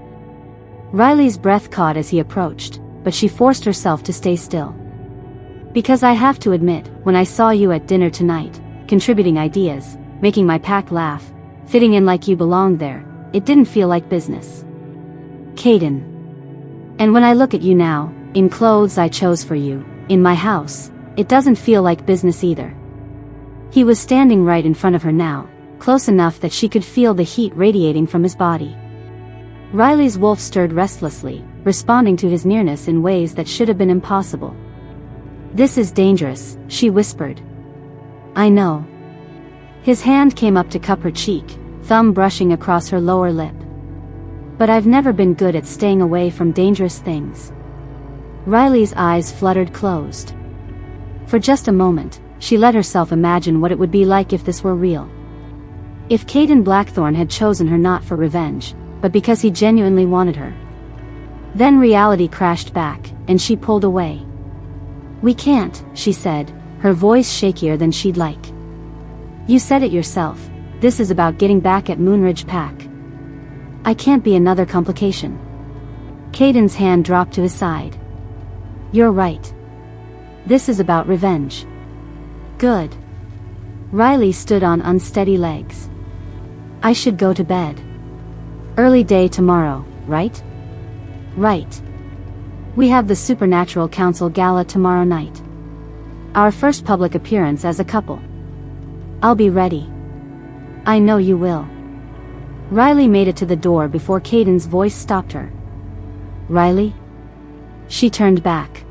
Riley's breath caught as he approached, but she forced herself to stay still. "Because I have to admit, when I saw you at dinner tonight, contributing ideas, making my pack laugh, fitting in like you belonged there, it didn't feel like business. Kaden. And when I look at you now, in clothes I chose for you, in my house, it doesn't feel like business either." He was standing right in front of her now, close enough that she could feel the heat radiating from his body. Riley's wolf stirred restlessly, responding to his nearness in ways that should have been impossible. "This is dangerous," she whispered. "I know." His hand came up to cup her cheek, thumb brushing across her lower lip. "But I've never been good at staying away from dangerous things." Riley's eyes fluttered closed. For just a moment, she let herself imagine what it would be like if this were real. If Kaden Blackthorne had chosen her not for revenge, but because he genuinely wanted her. Then reality crashed back, and she pulled away. "We can't," she said, her voice shakier than she'd like. "You said it yourself, this is about getting back at Moonridge Pack. I can't be another complication." Kaden's hand dropped to his side. "You're right. This is about revenge." "Good." Riley stood on unsteady legs. "I should go to bed. Early day tomorrow, right?" "Right. We have the Supernatural Council Gala tomorrow night. Our first public appearance as a couple. I'll be ready." "I know you will." Riley made it to the door before Kaden's voice stopped her. "Riley?" She turned back.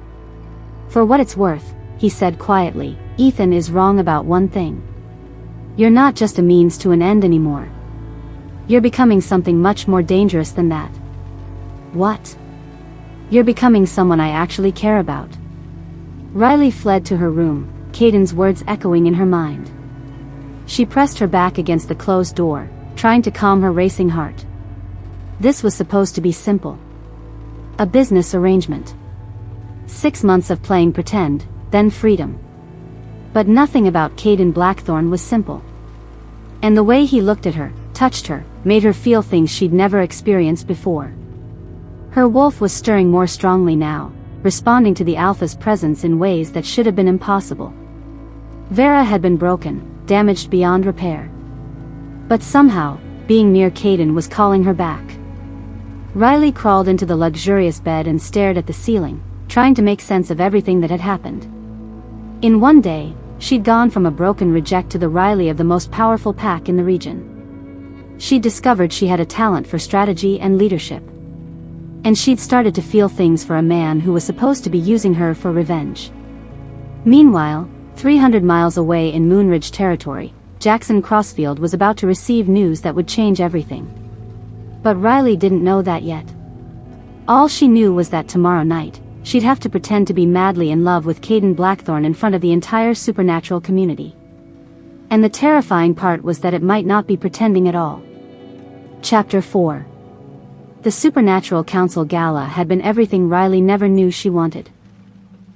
"For what it's worth," he said quietly, "Ethan is wrong about one thing. You're not just a means to an end anymore. You're becoming something much more dangerous than that." "What?" "You're becoming someone I actually care about." Riley fled to her room, Kaden's words echoing in her mind. She pressed her back against the closed door, trying to calm her racing heart. This was supposed to be simple. A business arrangement. 6 months of playing pretend, then freedom. But nothing about Kaden Blackthorne was simple. And the way he looked at her, touched her, made her feel things she'd never experienced before. Her wolf was stirring more strongly now, responding to the Alpha's presence in ways that should have been impossible. Vera had been broken, damaged beyond repair. But somehow, being near Kaden was calling her back. Riley crawled into the luxurious bed and stared at the ceiling, trying to make sense of everything that had happened. In one day, she'd gone from a broken reject to the Riley of the most powerful pack in the region. She'd discovered she had a talent for strategy and leadership. And she'd started to feel things for a man who was supposed to be using her for revenge. Meanwhile, 300 miles away in Moonridge territory, Jackson Crossfield was about to receive news that would change everything. But Riley didn't know that yet. All she knew was that tomorrow night, she'd have to pretend to be madly in love with Kaden Blackthorne in front of the entire supernatural community. And the terrifying part was that it might not be pretending at all. Chapter 4. The Supernatural Council Gala had been everything Riley never knew she wanted.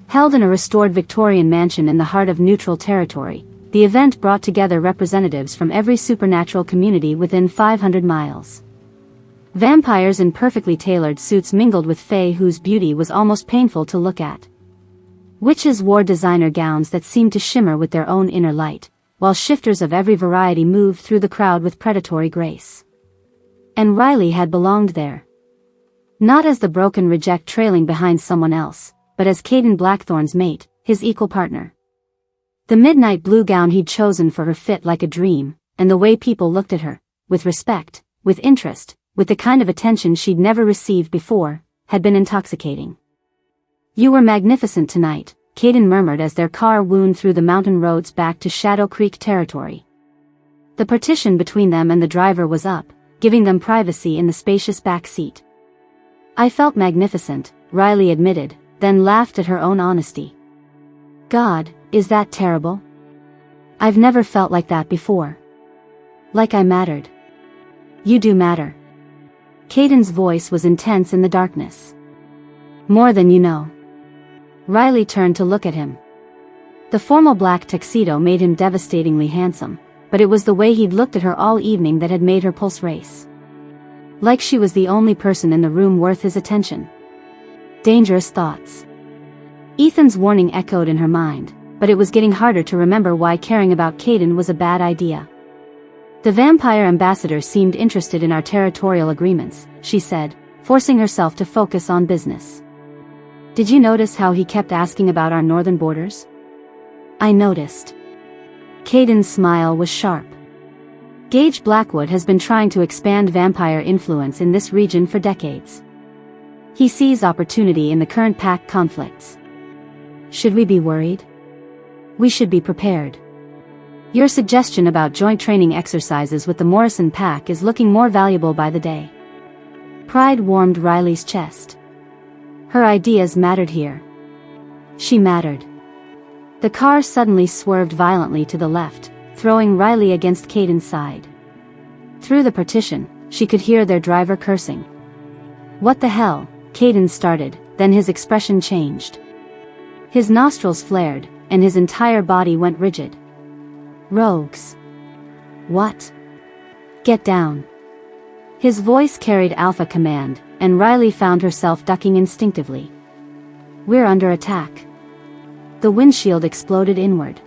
Held in a restored Victorian mansion in the heart of neutral territory, the event brought together representatives from every supernatural community within 500 miles. Vampires in perfectly tailored suits mingled with fae whose beauty was almost painful to look at. Witches wore designer gowns that seemed to shimmer with their own inner light, while shifters of every variety moved through the crowd with predatory grace. And Riley had belonged there. Not as the broken reject trailing behind someone else, but as Kaden Blackthorne's mate, his equal partner. The midnight blue gown he'd chosen for her fit like a dream, and the way people looked at her, with respect, with interest, with the kind of attention she'd never received before, had been intoxicating. "You were magnificent tonight," Kaden murmured as their car wound through the mountain roads back to Shadow Creek territory. The partition between them and the driver was up, giving them privacy in the spacious back seat. "I felt magnificent," Riley admitted, then laughed at her own honesty. "God, is that terrible? I've never felt like that before. Like I mattered." "You do matter." Kaden's voice was intense in the darkness. "More than you know." Riley turned to look at him. The formal black tuxedo made him devastatingly handsome, but it was the way he'd looked at her all evening that had made her pulse race. Like she was the only person in the room worth his attention. Dangerous thoughts. Ethan's warning echoed in her mind, but it was getting harder to remember why caring about Kaden was a bad idea. "The vampire ambassador seemed interested in our territorial agreements," she said, forcing herself to focus on business. "Did you notice how he kept asking about our northern borders?" "I noticed." Kaden's smile was sharp. Gage Blackwood has been trying to expand vampire influence in this region for decades. He sees opportunity in the current pack conflicts. Should we be worried? We should be prepared. Your suggestion about joint training exercises with the Morrison pack is looking more valuable by the day. Pride warmed Riley's chest. Her ideas mattered here. She mattered. The car suddenly swerved violently to the left, throwing Riley against Kaden's side. Through the partition, she could hear their driver cursing. "What the hell?" Kaden started, then his expression changed. His nostrils flared, and his entire body went rigid. "Rogues." "What?" "Get down." His voice carried alpha command, and Riley found herself ducking instinctively. "We're under attack." The windshield exploded inward.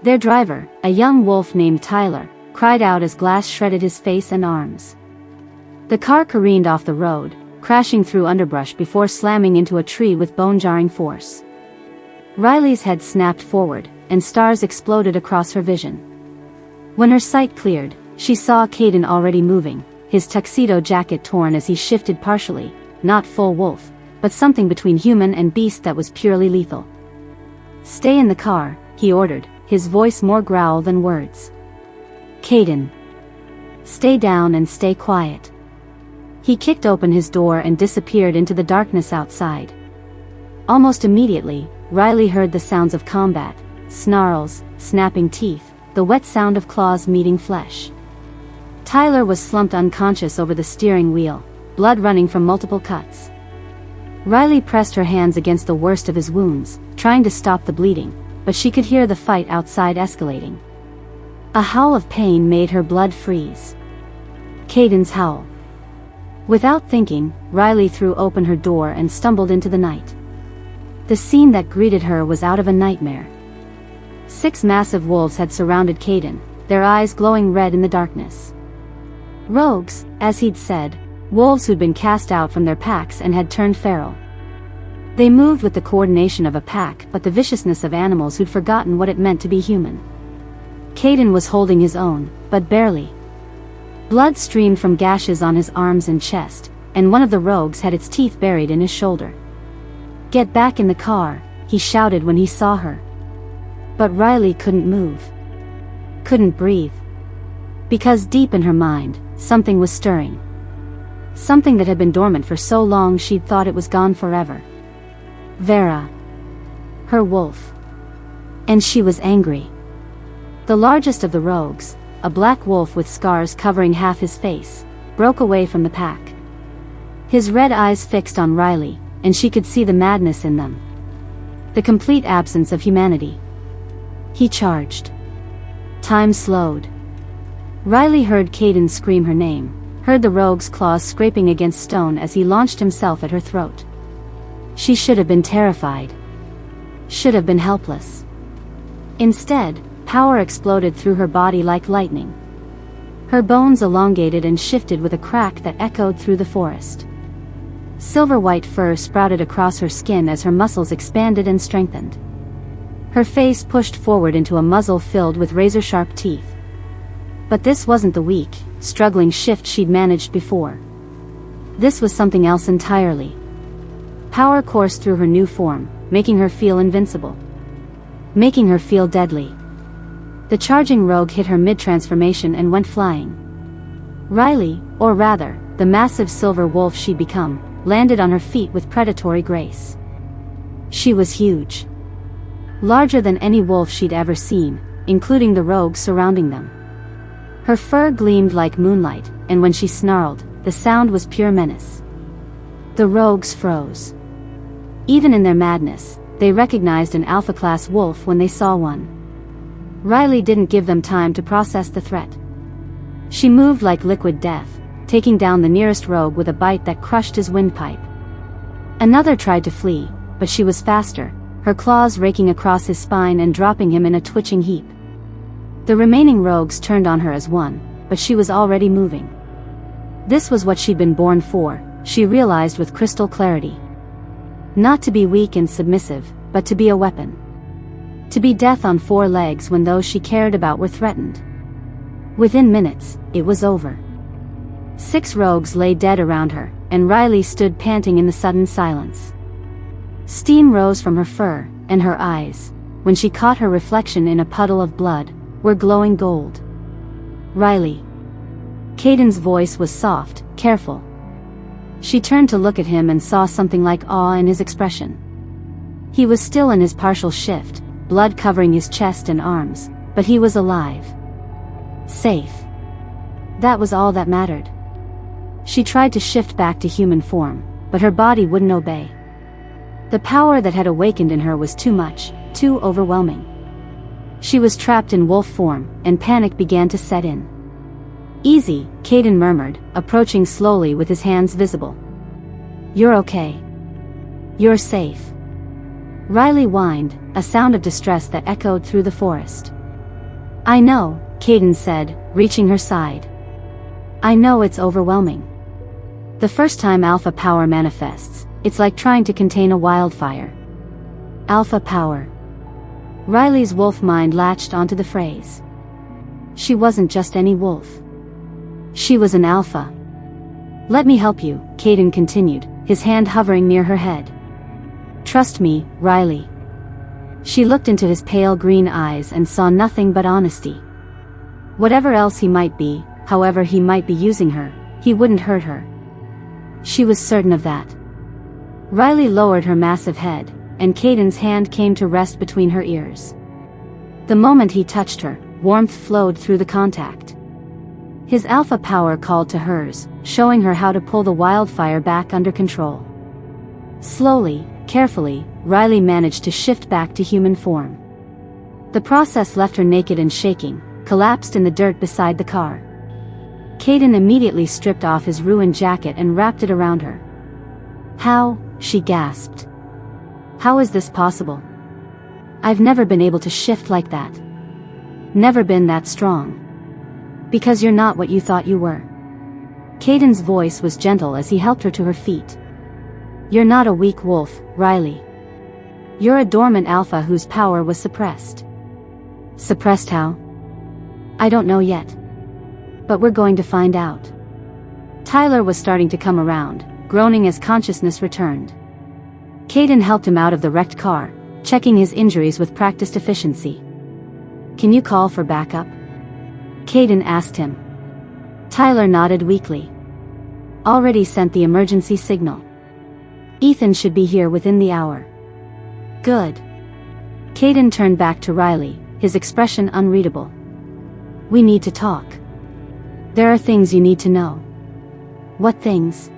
Their driver, a young wolf named Tyler, cried out as glass shredded his face and arms. The car careened off the road, crashing through underbrush before slamming into a tree with bone-jarring force. Riley's head snapped forward, and stars exploded across her vision. When her sight cleared, she saw Kaden already moving, his tuxedo jacket torn as he shifted partially, not full wolf, but something between human and beast that was purely lethal. "Stay in the car," he ordered, his voice more growl than words. "Kaden. Stay down and stay quiet." He kicked open his door and disappeared into the darkness outside. Almost immediately, Riley heard the sounds of combat, snarls, snapping teeth, the wet sound of claws meeting flesh. Tyler was slumped unconscious over the steering wheel, blood running from multiple cuts. Riley pressed her hands against the worst of his wounds, trying to stop the bleeding, but she could hear the fight outside escalating. A howl of pain made her blood freeze. Kaden's howl. Without thinking, Riley threw open her door and stumbled into the night. The scene that greeted her was out of a nightmare. 6 massive wolves had surrounded Kaden, their eyes glowing red in the darkness. Rogues, as he'd said, wolves who'd been cast out from their packs and had turned feral. They moved with the coordination of a pack but the viciousness of animals who'd forgotten what it meant to be human. Kaden was holding his own, but barely. Blood streamed from gashes on his arms and chest, and one of the rogues had its teeth buried in his shoulder. "Get back in the car," he shouted when he saw her. But Riley couldn't move. Couldn't breathe. Because deep in her mind, something was stirring. Something that had been dormant for so long she'd thought it was gone forever. Vera. Her wolf. And she was angry. The largest of the rogues, a black wolf with scars covering half his face, broke away from the pack. His red eyes fixed on Riley, and she could see the madness in them. The complete absence of humanity. He charged. Time slowed. Riley heard Kaden scream her name, heard the rogue's claws scraping against stone as he launched himself at her throat. She should have been terrified. Should have been helpless. Instead, power exploded through her body like lightning. Her bones elongated and shifted with a crack that echoed through the forest. Silver-white fur sprouted across her skin as her muscles expanded and strengthened. Her face pushed forward into a muzzle filled with razor-sharp teeth. But this wasn't the weak, struggling shift she'd managed before. This was something else entirely. Power coursed through her new form, making her feel invincible. Making her feel deadly. The charging rogue hit her mid-transformation and went flying. Riley, or rather, the massive silver wolf she'd become, landed on her feet with predatory grace. She was huge. Larger than any wolf she'd ever seen, including the rogues surrounding them. Her fur gleamed like moonlight, and when she snarled, the sound was pure menace. The rogues froze. Even in their madness, they recognized an alpha-class wolf when they saw one. Riley didn't give them time to process the threat. She moved like liquid death, taking down the nearest rogue with a bite that crushed his windpipe. Another tried to flee, but she was faster, her claws raking across his spine and dropping him in a twitching heap. The remaining rogues turned on her as one, but she was already moving. This was what she'd been born for, she realized with crystal clarity. Not to be weak and submissive, but to be a weapon. To be death on four legs when those she cared about were threatened. Within minutes, it was over. 6 rogues lay dead around her, and Riley stood panting in the sudden silence. Steam rose from her fur, and her eyes, when she caught her reflection in a puddle of blood, were glowing gold. Riley. Kaden's voice was soft, careful. She turned to look at him and saw something like awe in his expression. He was still in his partial shift, blood covering his chest and arms, but he was alive. Safe. That was all that mattered. She tried to shift back to human form, but her body wouldn't obey. The power that had awakened in her was too much, too overwhelming. She was trapped in wolf form, and panic began to set in. "Easy," Kaden murmured, approaching slowly with his hands visible. "You're okay. You're safe." Riley whined, a sound of distress that echoed through the forest. "I know," Kaden said, reaching her side. "I know it's overwhelming. The first time alpha power manifests, it's like trying to contain a wildfire. Alpha power." Riley's wolf mind latched onto the phrase. She wasn't just any wolf. She was an alpha. "Let me help you," Kaden continued, his hand hovering near her head. "Trust me, Riley." She looked into his pale green eyes and saw nothing but honesty. Whatever else he might be, however he might be using her, he wouldn't hurt her. She was certain of that. Riley lowered her massive head, and Kaden's hand came to rest between her ears. The moment he touched her, warmth flowed through the contact. His alpha power called to hers, showing her how to pull the wildfire back under control. Slowly, carefully, Riley managed to shift back to human form. The process left her naked and shaking, collapsed in the dirt beside the car. Kaden immediately stripped off his ruined jacket and wrapped it around her. "How?" she gasped. "How is this possible? I've never been able to shift like that. Never been that strong." "Because you're not what you thought you were." Kaden's voice was gentle as he helped her to her feet. You're not a weak wolf, Riley. You're a dormant alpha whose power was suppressed. Suppressed how? I don't know yet. But we're going to find out. Tyler was starting to come around, groaning as consciousness returned. Kaden helped him out of the wrecked car, checking his injuries with practiced efficiency. Can you call for backup? Kaden asked him. Tyler nodded weakly. Already sent the emergency signal. Ethan should be here within the hour. Good. Kaden turned back to Riley, his expression unreadable. We need to talk. There are things you need to know. What things?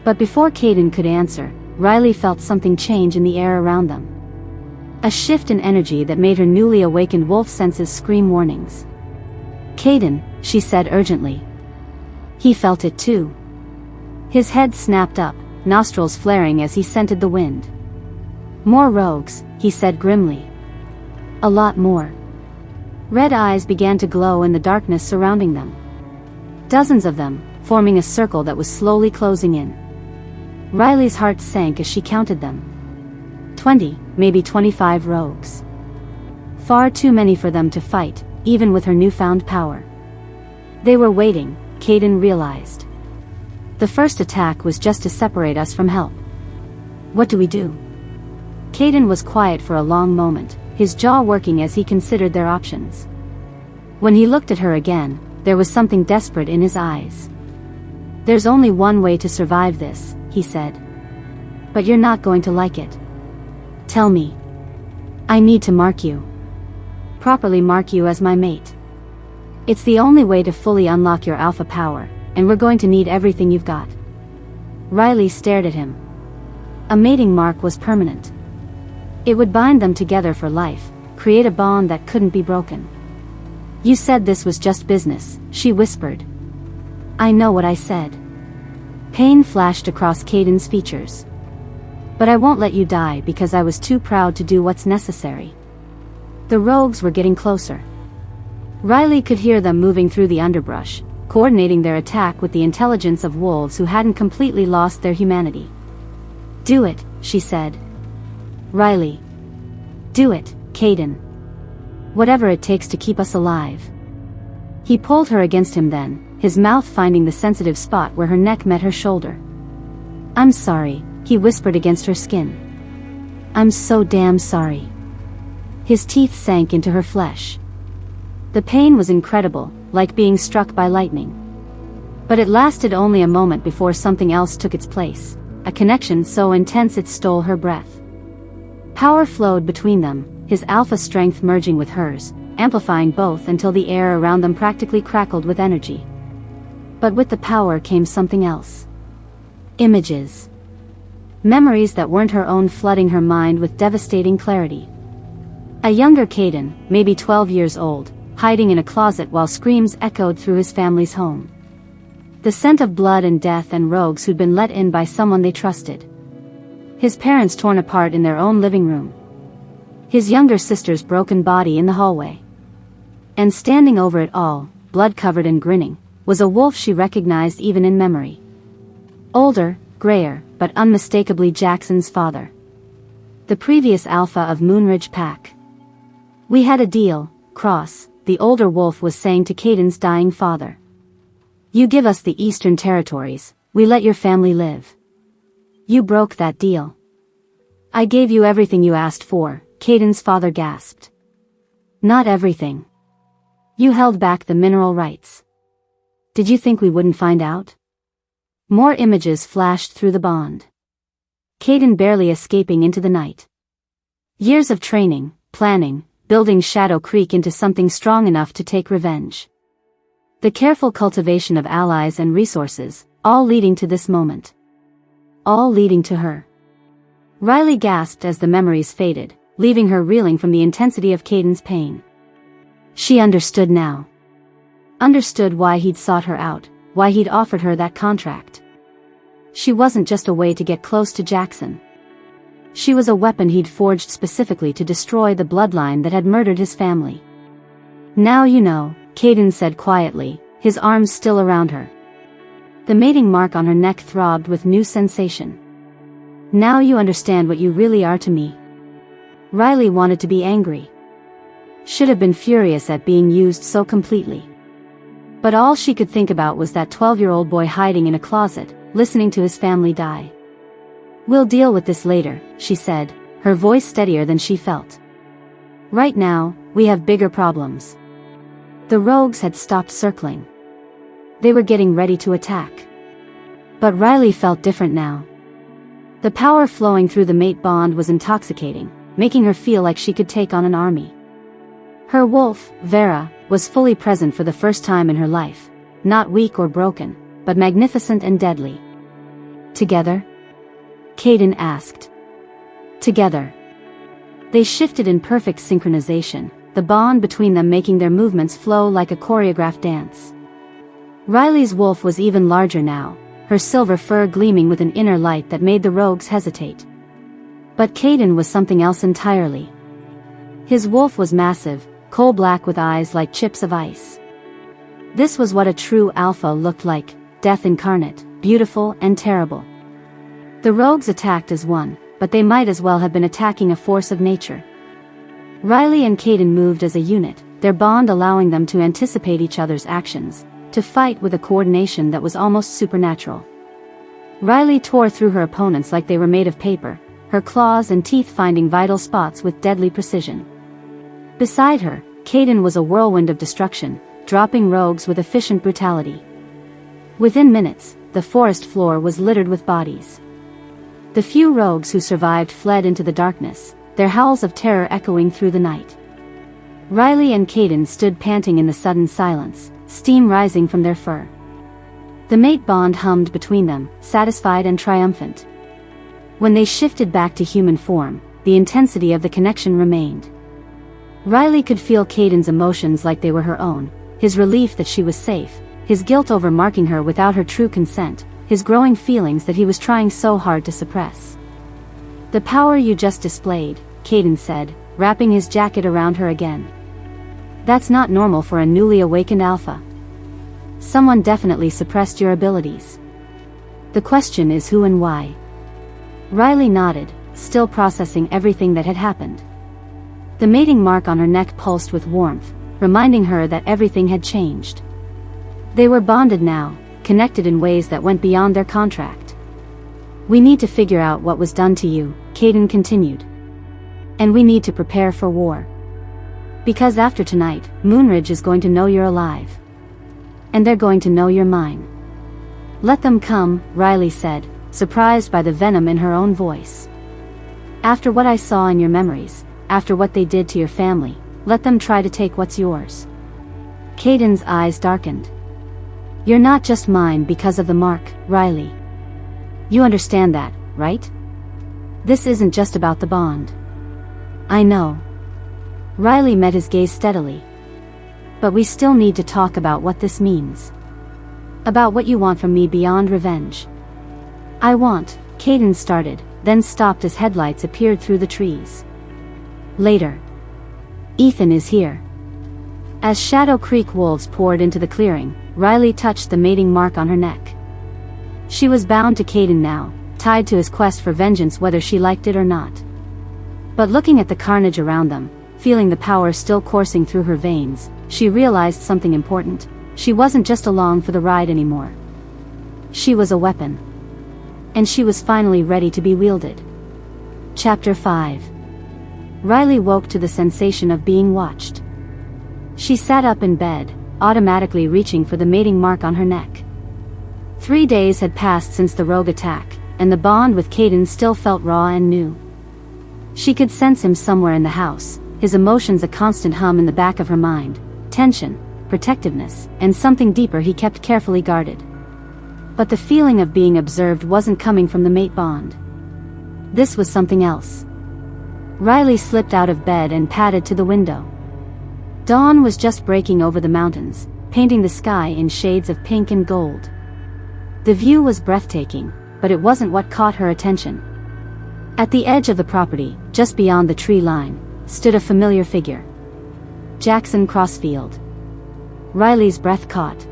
But before Kaden could answer, Riley felt something change in the air around them. A shift in energy that made her newly awakened wolf senses scream warnings. Kaden, she said urgently. He felt it too. His head snapped up, nostrils flaring as he scented the wind. More rogues, he said grimly. A lot more. Red eyes began to glow in the darkness surrounding them. Dozens of them, forming a circle that was slowly closing in. Riley's heart sank as she counted them. 20, maybe 25 rogues. Far too many for them to fight, even with her newfound power. They were waiting, Kaden realized. The first attack was just to separate us from help. What do we do? Kaden was quiet for a long moment, his jaw working as he considered their options. When he looked at her again, there was something desperate in his eyes. There's only one way to survive this, he said. But you're not going to like it. Tell me. I need to mark you. Properly mark you as my mate. It's the only way to fully unlock your alpha power, and we're going to need everything you've got. Riley stared at him. A mating mark was permanent. It would bind them together for life, create a bond that couldn't be broken. You said this was just business, she whispered. I know what I said. Pain flashed across Kaden's features. But I won't let you die because I was too proud to do what's necessary. The rogues were getting closer. Riley could hear them moving through the underbrush, coordinating their attack with the intelligence of wolves who hadn't completely lost their humanity. Do it, she said. Riley. Do it, Kaden. Whatever it takes to keep us alive. He pulled her against him then, his mouth finding the sensitive spot where her neck met her shoulder. I'm sorry, he whispered against her skin. I'm so damn sorry. His teeth sank into her flesh. The pain was incredible, like being struck by lightning. But it lasted only a moment before something else took its place, a connection so intense it stole her breath. Power flowed between them, his alpha strength merging with hers, amplifying both until the air around them practically crackled with energy. But with the power came something else. Images. Memories that weren't her own flooding her mind with devastating clarity. A younger Kaden, maybe 12 years old, hiding in a closet while screams echoed through his family's home. The scent of blood and death and rogues who'd been let in by someone they trusted. His parents torn apart in their own living room. His younger sister's broken body in the hallway. And standing over it all, blood-covered and grinning, was a wolf she recognized even in memory. Older, grayer, but unmistakably Jackson's father. The previous alpha of Moonridge Pack. We had a deal, Cross, the older wolf was saying to Kaden's dying father. You give us the Eastern Territories, we let your family live. You broke that deal. I gave you everything you asked for, Kaden's father gasped. Not everything. You held back the mineral rights. Did you think we wouldn't find out? More images flashed through the bond. Kaden barely escaping into the night. Years of training, planning, building Shadow Creek into something strong enough to take revenge. The careful cultivation of allies and resources, all leading to this moment. All leading to her. Riley gasped as the memories faded, leaving her reeling from the intensity of Kaden's pain. She understood now. Understood why he'd sought her out, why he'd offered her that contract. She wasn't just a way to get close to Jackson. She was a weapon he'd forged specifically to destroy the bloodline that had murdered his family. Now you know, Kaden said quietly, his arms still around her. The mating mark on her neck throbbed with new sensation. Now you understand what you really are to me. Riley wanted to be angry. Should have been furious at being used so completely. But all she could think about was that 12-year-old boy hiding in a closet, listening to his family die. We'll deal with this later, she said, her voice steadier than she felt. Right now, we have bigger problems. The rogues had stopped circling. They were getting ready to attack. But Riley felt different now. The power flowing through the mate bond was intoxicating, making her feel like she could take on an army. Her wolf, Vera, was fully present for the first time in her life, not weak or broken, but magnificent and deadly. Together? Kaden asked. Together. They shifted in perfect synchronization, the bond between them making their movements flow like a choreographed dance. Riley's wolf was even larger now, her silver fur gleaming with an inner light that made the rogues hesitate. But Kaden was something else entirely. His wolf was massive, coal-black with eyes like chips of ice. This was what a true alpha looked like, death incarnate, beautiful and terrible. The rogues attacked as one, but they might as well have been attacking a force of nature. Riley and Kaden moved as a unit, their bond allowing them to anticipate each other's actions, to fight with a coordination that was almost supernatural. Riley tore through her opponents like they were made of paper, her claws and teeth finding vital spots with deadly precision. Beside her, Kaden was a whirlwind of destruction, dropping rogues with efficient brutality. Within minutes, the forest floor was littered with bodies. The few rogues who survived fled into the darkness, their howls of terror echoing through the night. Riley and Kaden stood panting in the sudden silence, steam rising from their fur. The mate bond hummed between them, satisfied and triumphant. When they shifted back to human form, the intensity of the connection remained. Riley could feel Kaden's emotions like they were her own, his relief that she was safe, his guilt over marking her without her true consent, his growing feelings that he was trying so hard to suppress. The power you just displayed, Kaden said, wrapping his jacket around her again. That's not normal for a newly awakened alpha. Someone definitely suppressed your abilities. The question is who and why. Riley nodded, still processing everything that had happened. The mating mark on her neck pulsed with warmth, reminding her that everything had changed. They were bonded now, connected in ways that went beyond their contract. We need to figure out what was done to you, Kaden continued. And we need to prepare for war. Because after tonight, Moonridge is going to know you're alive. And they're going to know you're mine. Let them come, Riley said, surprised by the venom in her own voice. After what I saw in your memories, after what they did to your family, let them try to take what's yours. Kaden's eyes darkened. You're not just mine because of the mark, Riley. You understand that, right? This isn't just about the bond. I know. Riley met his gaze steadily. But we still need to talk about what this means. About what you want from me beyond revenge. I want, Kaden started, then stopped as headlights appeared through the trees. Later. Ethan is here. As Shadow Creek wolves poured into the clearing, Riley touched the mating mark on her neck. She was bound to Kaden now, tied to his quest for vengeance whether she liked it or not. But looking at the carnage around them, feeling the power still coursing through her veins, she realized something important. She wasn't just along for the ride anymore. She was a weapon. And she was finally ready to be wielded. Chapter 5. Riley woke to the sensation of being watched. She sat up in bed, automatically reaching for the mating mark on her neck. 3 days had passed since the rogue attack, and the bond with Kaden still felt raw and new. She could sense him somewhere in the house, his emotions a constant hum in the back of her mind, tension, protectiveness, and something deeper he kept carefully guarded. But the feeling of being observed wasn't coming from the mate bond. This was something else. Riley slipped out of bed and padded to the window. Dawn was just breaking over the mountains, painting the sky in shades of pink and gold. The view was breathtaking, but it wasn't what caught her attention. At the edge of the property, just beyond the tree line, stood a familiar figure. Jackson Crossfield. Riley's breath caught.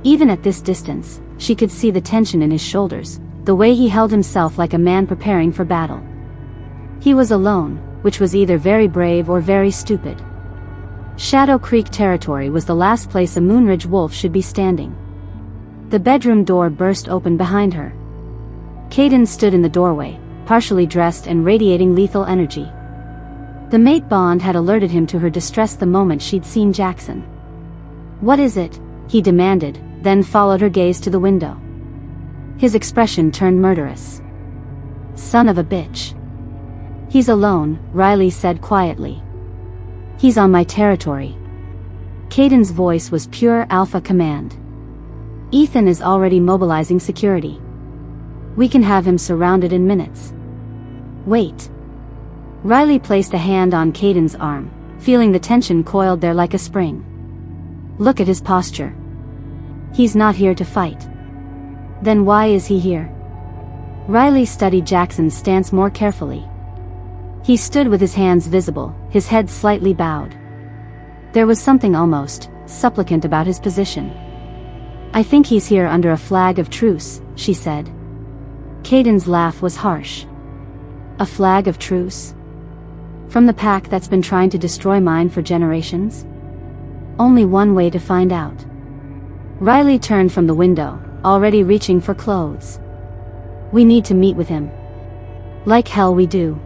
Even at this distance, she could see the tension in his shoulders, the way he held himself like a man preparing for battle. He was alone, which was either very brave or very stupid. Shadow Creek territory was the last place a Moonridge wolf should be standing. The bedroom door burst open behind her. Kaden stood in the doorway, partially dressed and radiating lethal energy. The mate bond had alerted him to her distress the moment she'd seen Jackson. "What is it?" he demanded, then followed her gaze to the window. His expression turned murderous. "Son of a bitch." "He's alone," Riley said quietly. "He's on my territory." Kaden's voice was pure alpha command. "Ethan is already mobilizing security. We can have him surrounded in minutes." "Wait." Riley placed a hand on Kaden's arm, feeling the tension coiled there like a spring. "Look at his posture. He's not here to fight. Then why is he here?" Riley studied Jackson's stance more carefully. He stood with his hands visible, his head slightly bowed. There was something almost supplicant about his position. "I think he's here under a flag of truce," she said. Kaden's laugh was harsh. "A flag of truce? From the pack that's been trying to destroy mine for generations? Only one way to find out." Riley turned from the window, already reaching for clothes. "We need to meet with him." "Like hell we do."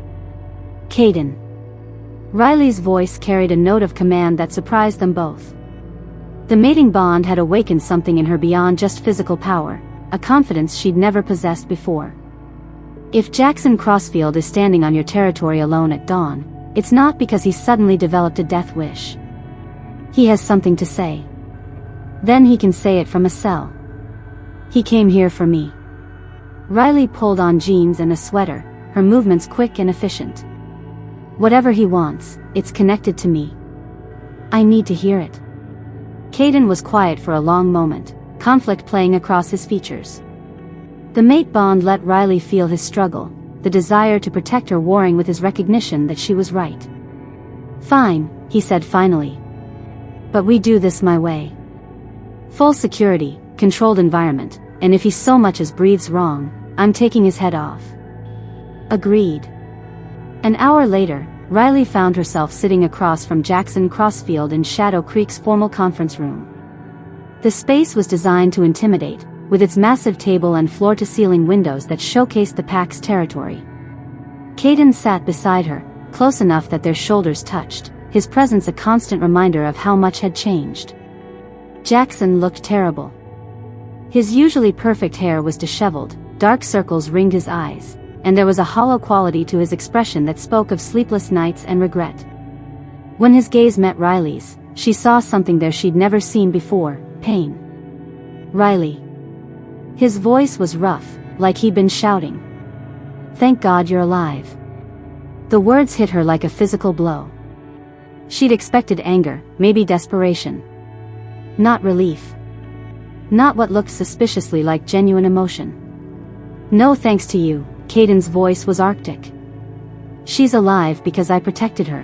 "Kaden." Riley's voice carried a note of command that surprised them both. The mating bond had awakened something in her beyond just physical power, a confidence she'd never possessed before. If Jackson Crossfield is standing on your territory alone at dawn, it's not because he's suddenly developed a death wish. He has something to say. Then he can say it from a cell. "He came here for me." Riley pulled on jeans and a sweater, her movements quick and efficient. "Whatever he wants, it's connected to me. I need to hear it." Kaden was quiet for a long moment, conflict playing across his features. The mate bond let Riley feel his struggle, the desire to protect her warring with his recognition that she was right. "Fine," he said finally. "But we do this my way. Full security, controlled environment, and if he so much as breathes wrong, I'm taking his head off." Agreed. An hour later, Riley found herself sitting across from Jackson Crossfield in Shadow Creek's formal conference room. The space was designed to intimidate, with its massive table and floor-to-ceiling windows that showcased the pack's territory. Kaden sat beside her, close enough that their shoulders touched, his presence a constant reminder of how much had changed. Jackson looked terrible. His usually perfect hair was disheveled, dark circles ringed his eyes, and there was a hollow quality to his expression that spoke of sleepless nights and regret. When his gaze met Riley's, she saw something there she'd never seen before: pain. "Riley." His voice was rough, like he'd been shouting. "Thank God you're alive." The words hit her like a physical blow. She'd expected anger, maybe desperation. Not relief. Not what looked suspiciously like genuine emotion. "No thanks to you." Kaden's voice was arctic. "She's alive because I protected her.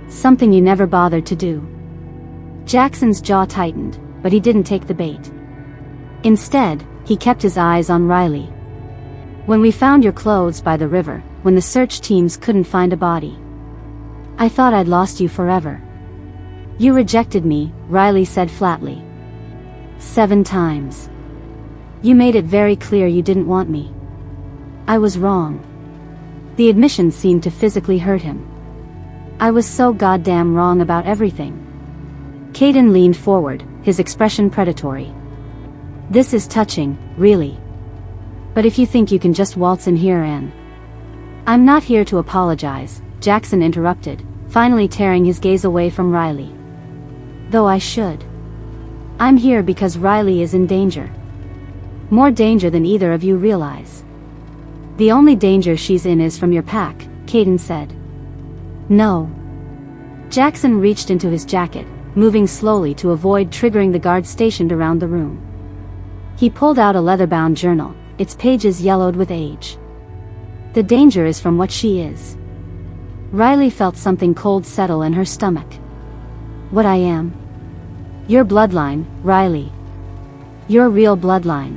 Something you never bothered to do." Jackson's jaw tightened, but he didn't take the bait. Instead, he kept his eyes on Riley. "When we found your clothes by the river, when the search teams couldn't find a body, I thought I'd lost you forever." "You rejected me," Riley said flatly. 7 times. "You made it very clear you didn't want me." "I was wrong." The admission seemed to physically hurt him. "I was so goddamn wrong about everything." Kaden leaned forward, his expression predatory. "This is touching, really. But if you think you can just waltz in here and—" "I'm not here to apologize," Jackson interrupted, finally tearing his gaze away from Riley. "Though I should. I'm here because Riley is in danger. More danger than either of you realize." "The only danger she's in is from your pack," Kaden said. "No." Jackson reached into his jacket, moving slowly to avoid triggering the guard stationed around the room. He pulled out a leather-bound journal, its pages yellowed with age. "The danger is from what she is." Riley felt something cold settle in her stomach. "What I am?" "Your bloodline, Riley. Your real bloodline."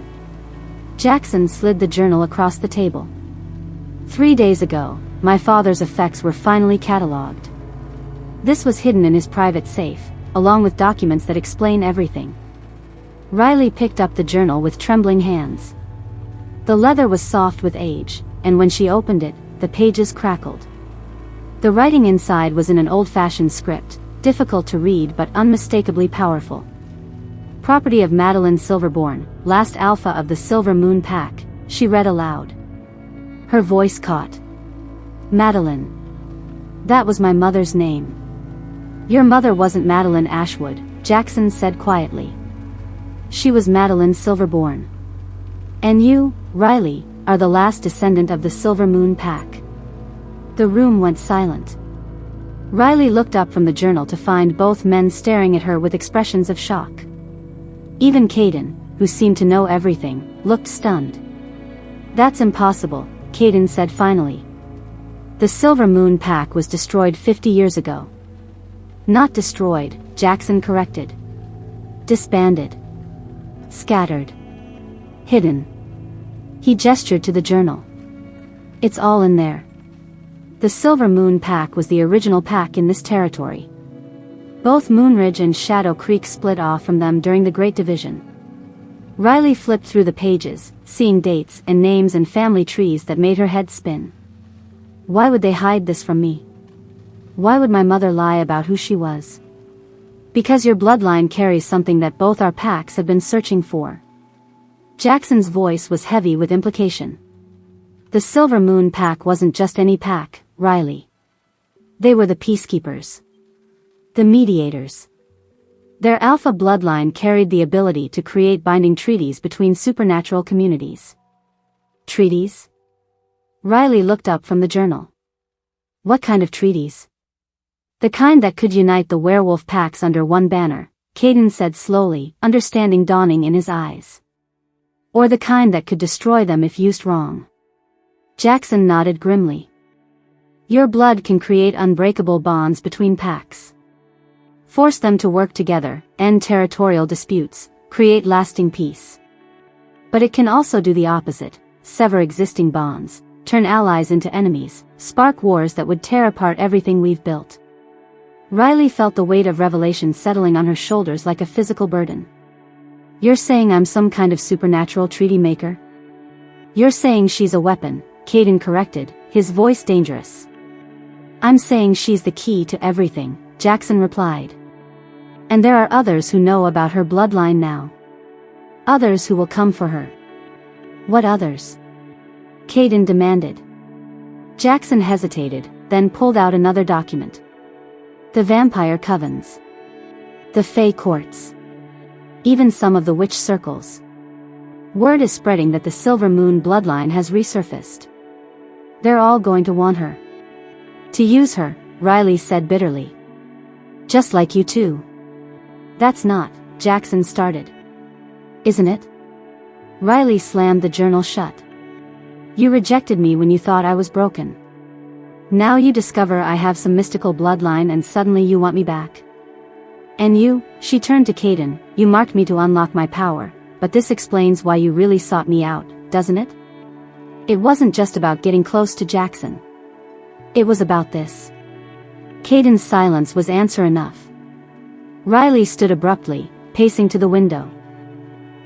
Jackson slid the journal across the table. 3 days ago, my father's effects were finally catalogued. This was hidden in his private safe, along with documents that explain everything. Riley picked up the journal with trembling hands. The leather was soft with age, and when she opened it, the pages crackled. The writing inside was in an old-fashioned script, difficult to read but unmistakably powerful. Property of Meline Silverborn, last alpha of the Silver Moon Pack, she read aloud. Her voice caught. Meline. That was my mother's name. Your mother wasn't Meline Ashwood, Jackson said quietly. She was Meline Silverborn. And you, Riley, are the last descendant of the Silver Moon Pack. The room went silent. Riley looked up from the journal to find both men staring at her with expressions of shock. Even Kaden, who seemed to know everything, looked stunned. That's impossible, Kaden said finally. The Silver Moon Pack was destroyed 50 years ago. Not destroyed, Jackson corrected. Disbanded. Scattered. Hidden. He gestured to the journal. It's all in there. The Silver Moon Pack was the original pack in this territory. Both Moonridge and Shadow Creek split off from them during the Great Division. Riley flipped through the pages, seeing dates and names and family trees that made her head spin. Why would they hide this from me? Why would my mother lie about who she was? Because your bloodline carries something that both our packs have been searching for. Jackson's voice was heavy with implication. The Silver Moon Pack wasn't just any pack, Riley. They were the peacekeepers. The mediators. Their alpha bloodline carried the ability to create binding treaties between supernatural communities. Treaties? Riley looked up from the journal. What kind of treaties? The kind that could unite the werewolf packs under one banner, Kaden said slowly, understanding dawning in his eyes. Or the kind that could destroy them if used wrong. Jackson nodded grimly. Your blood can create unbreakable bonds between packs. Force them to work together, end territorial disputes, create lasting peace. But it can also do the opposite, sever existing bonds, turn allies into enemies, spark wars that would tear apart everything we've built. Riley felt the weight of revelation settling on her shoulders like a physical burden. You're saying I'm some kind of supernatural treaty maker? You're saying she's a weapon, Kaden corrected, his voice dangerous. I'm saying she's the key to everything, Jackson replied. And there are others who know about her bloodline now. Others who will come for her. What others? Kaden demanded. Jackson hesitated, then pulled out another document. The vampire covens. The Fey courts. Even some of the witch circles. Word is spreading that the Silver Moon bloodline has resurfaced. They're all going to want her. To use her, Riley said bitterly. Just like you too. That's not, Jackson started. Isn't it? Riley slammed the journal shut. You rejected me when you thought I was broken. Now you discover I have some mystical bloodline and suddenly you want me back. And you, she turned to Kaden, you marked me to unlock my power, but this explains why you really sought me out, doesn't it? It wasn't just about getting close to Jackson. It was about this. Kaden's silence was answer enough. Riley stood abruptly, pacing to the window.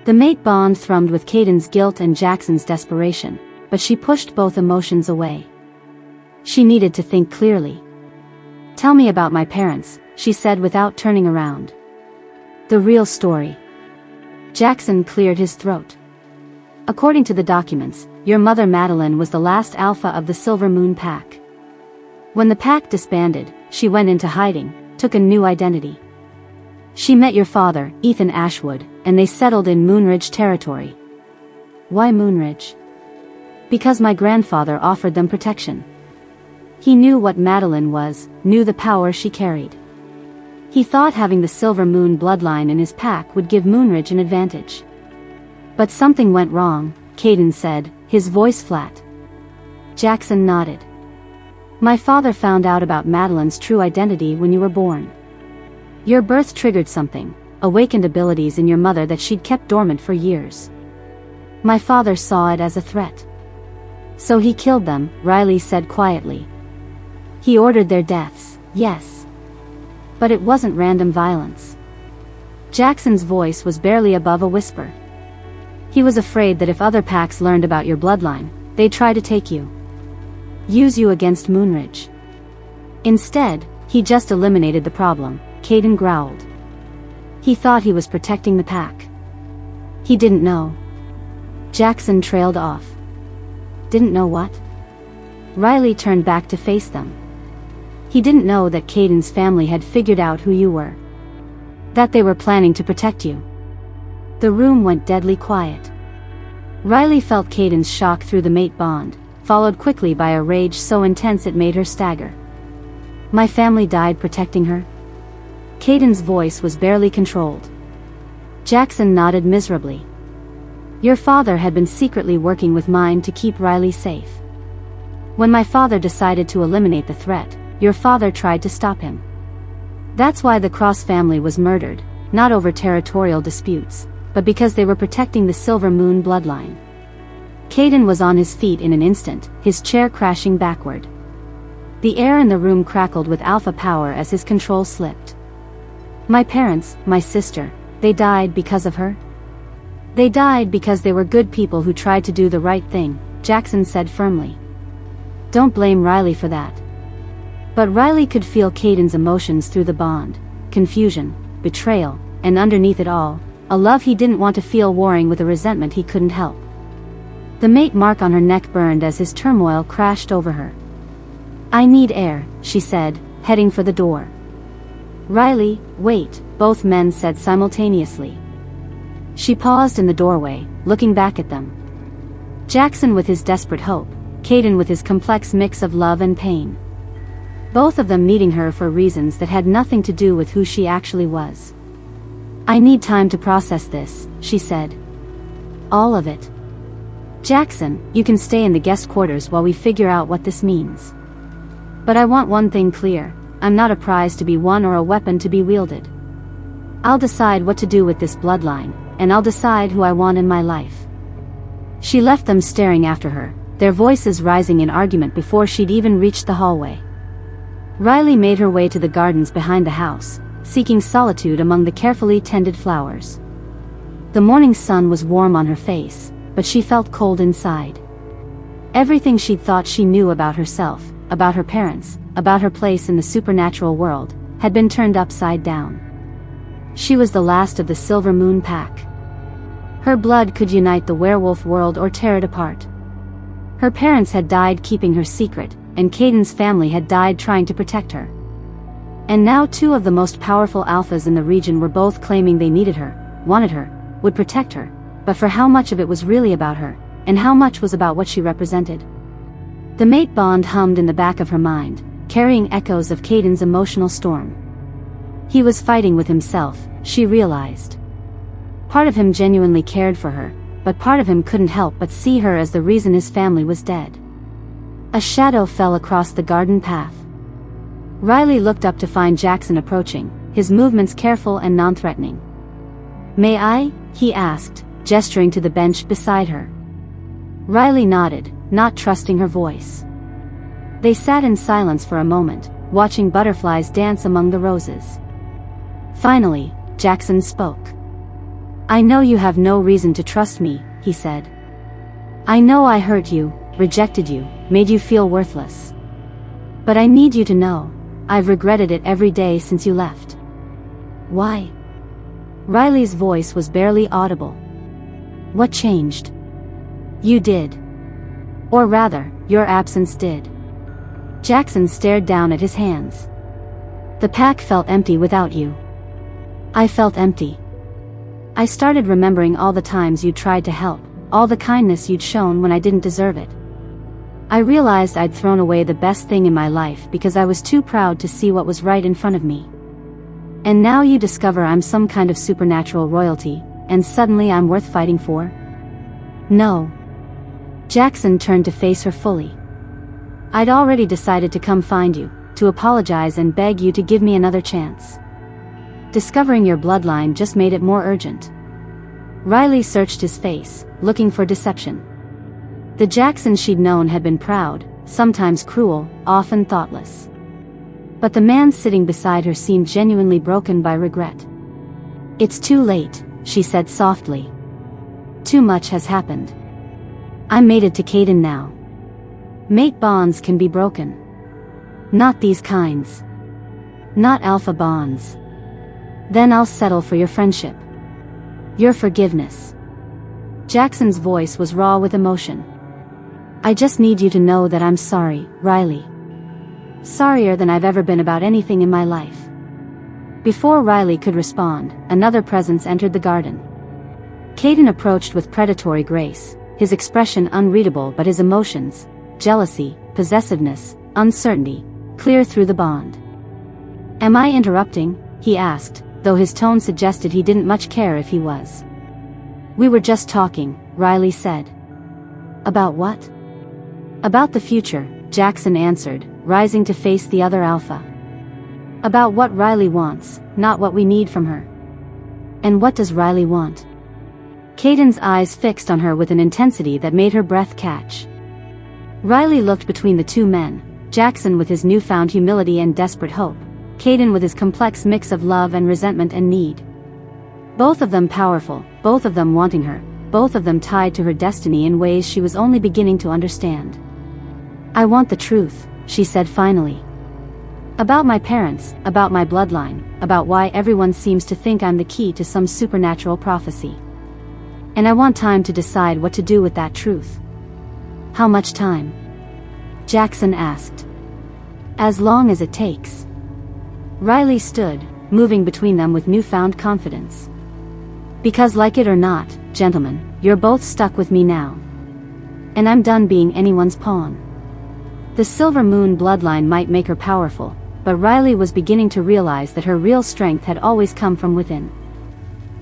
The mate bond thrummed with Kaden's guilt and Jackson's desperation, but she pushed both emotions away. She needed to think clearly. Tell me about my parents, she said without turning around. The real story. Jackson cleared his throat. According to the documents, your mother Meline was the last alpha of the Silver Moon Pack. When the pack disbanded, she went into hiding, took a new identity. She met your father, Ethan Ashwood, and they settled in Moonridge territory. Why Moonridge? Because my grandfather offered them protection. He knew what Meline was, knew the power she carried. He thought having the Silver Moon bloodline in his pack would give Moonridge an advantage. But something went wrong, Kaden said, his voice flat. Jackson nodded. My father found out about Medeline's true identity when you were born. Your birth triggered something, awakened abilities in your mother that she'd kept dormant for years. My father saw it as a threat. So he killed them, Riley said quietly. He ordered their deaths, yes. But it wasn't random violence. Jackson's voice was barely above a whisper. He was afraid that if other packs learned about your bloodline, they'd try to take you. Use you against Moonridge. Instead, he just eliminated the problem, Kaden growled. He thought he was protecting the pack. He didn't know. Jackson trailed off. Didn't know what? Riley turned back to face them. He didn't know that Kaden's family had figured out who you were. That they were planning to protect you. The room went deadly quiet. Riley felt Kaden's shock through the mate bond, followed quickly by a rage so intense it made her stagger. My family died protecting her? Kaden's voice was barely controlled. Jackson nodded miserably. Your father had been secretly working with mine to keep Riley safe. When my father decided to eliminate the threat, your father tried to stop him. That's why the Cross family was murdered, not over territorial disputes, but because they were protecting the Silver Moon bloodline. Kaden was on his feet in an instant, his chair crashing backward. The air in the room crackled with alpha power as his control slipped. My parents, my sister, they died because of her? They died because they were good people who tried to do the right thing, Jackson said firmly. Don't blame Riley for that. But Riley could feel Kaden's emotions through the bond, confusion, betrayal, and underneath it all, a love he didn't want to feel warring with a resentment he couldn't help. The mate mark on her neck burned as his turmoil crashed over her. I need air, she said, heading for the door. Riley, wait, both men said simultaneously. She paused in the doorway, looking back at them. Jackson with his desperate hope, Kaden with his complex mix of love and pain. Both of them needing her for reasons that had nothing to do with who she actually was. I need time to process this, she said. All of it. Jackson, you can stay in the guest quarters while we figure out what this means. But I want one thing clear, I'm not a prize to be won or a weapon to be wielded. I'll decide what to do with this bloodline, and I'll decide who I want in my life. She left them staring after her, their voices rising in argument before she'd even reached the hallway. Riley made her way to the gardens behind the house, seeking solitude among the carefully tended flowers. The morning sun was warm on her face, but she felt cold inside. Everything she'd thought she knew about herself, about her parents, about her place in the supernatural world, had been turned upside down. She was the last of the Silver Moon pack. Her blood could unite the werewolf world or tear it apart. Her parents had died keeping her secret, and Kaden's family had died trying to protect her. And now two of the most powerful alphas in the region were both claiming they needed her, wanted her, would protect her, but for how much of it was really about her, and how much was about what she represented? The mate bond hummed in the back of her mind, carrying echoes of Kaden's emotional storm. He was fighting with himself, she realized. Part of him genuinely cared for her, but part of him couldn't help but see her as the reason his family was dead. A shadow fell across the garden path. Riley looked up to find Jackson approaching, his movements careful and non-threatening. May I? He asked, gesturing to the bench beside her. Riley nodded, not trusting her voice. They sat in silence for a moment, watching butterflies dance among the roses. Finally, Jackson spoke. I know you have no reason to trust me, he said. I know I hurt you, rejected you, made you feel worthless. But I need you to know, I've regretted it every day since you left. Why? Riley's voice was barely audible. What changed? You did. Or rather, your absence did. Jackson stared down at his hands. The pack felt empty without you. I felt empty. I started remembering all the times you'd tried to help, all the kindness you'd shown when I didn't deserve it. I realized I'd thrown away the best thing in my life because I was too proud to see what was right in front of me. And now you discover I'm some kind of supernatural royalty, and suddenly I'm worth fighting for? No. Jackson turned to face her fully. I'd already decided to come find you, to apologize and beg you to give me another chance. Discovering your bloodline just made it more urgent. Riley searched his face, looking for deception. The Jackson she'd known had been proud, sometimes cruel, often thoughtless. But the man sitting beside her seemed genuinely broken by regret. "It's too late," she said softly. "Too much has happened. I'm mated to Kaden now. Mate bonds can be broken. Not these kinds. Not alpha bonds. Then I'll settle for your friendship. Your forgiveness." Jackson's voice was raw with emotion. "I just need you to know that I'm sorry, Riley. Sorrier than I've ever been about anything in my life." Before Riley could respond, another presence entered the garden. Kaden approached with predatory grace, his expression unreadable but his emotions, jealousy, possessiveness, uncertainty, clear through the bond. "Am I interrupting?" he asked, though his tone suggested he didn't much care if he was. "We were just talking," Riley said. "About what?" "About the future," Jackson answered, rising to face the other alpha. "About what Riley wants, not what we need from her." "And what does Riley want?" Kaden's eyes fixed on her with an intensity that made her breath catch. Riley looked between the two men, Jackson with his newfound humility and desperate hope, Kaden with his complex mix of love and resentment and need. Both of them powerful, both of them wanting her, both of them tied to her destiny in ways she was only beginning to understand. "I want the truth," she said finally. "About my parents, about my bloodline, about why everyone seems to think I'm the key to some supernatural prophecy. And I want time to decide what to do with that truth." "How much time?" Jackson asked. "As long as it takes." Riley stood, moving between them with newfound confidence. "Because like it or not, gentlemen, you're both stuck with me now. And I'm done being anyone's pawn." The Silver Moon bloodline might make her powerful, but Riley was beginning to realize that her real strength had always come from within.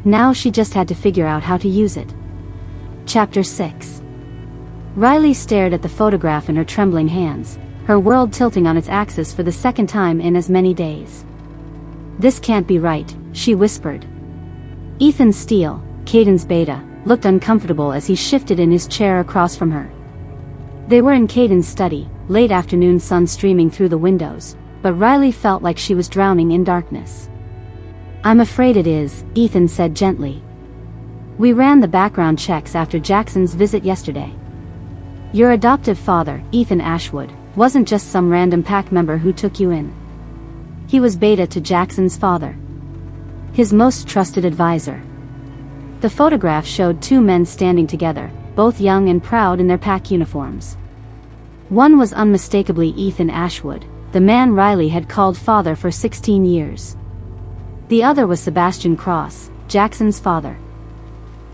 Now she just had to figure out how to use it. Chapter 6. Riley stared at the photograph in her trembling hands, her world tilting on its axis for the second time in as many days. "This can't be right," she whispered. Ethan Steele, Kaden's beta, looked uncomfortable as he shifted in his chair across from her. They were in Kaden's study, late afternoon sun streaming through the windows, but Riley felt like she was drowning in darkness. "I'm afraid it is," Ethan said gently. "We ran the background checks after Jackson's visit yesterday. Your adoptive father, Ethan Ashwood, wasn't just some random pack member who took you in. He was beta to Jackson's father. His most trusted advisor." The photograph showed two men standing together, both young and proud in their pack uniforms. One was unmistakably Ethan Ashwood, the man Riley had called father for 16 years. The other was Sebastian Cross, Jackson's father.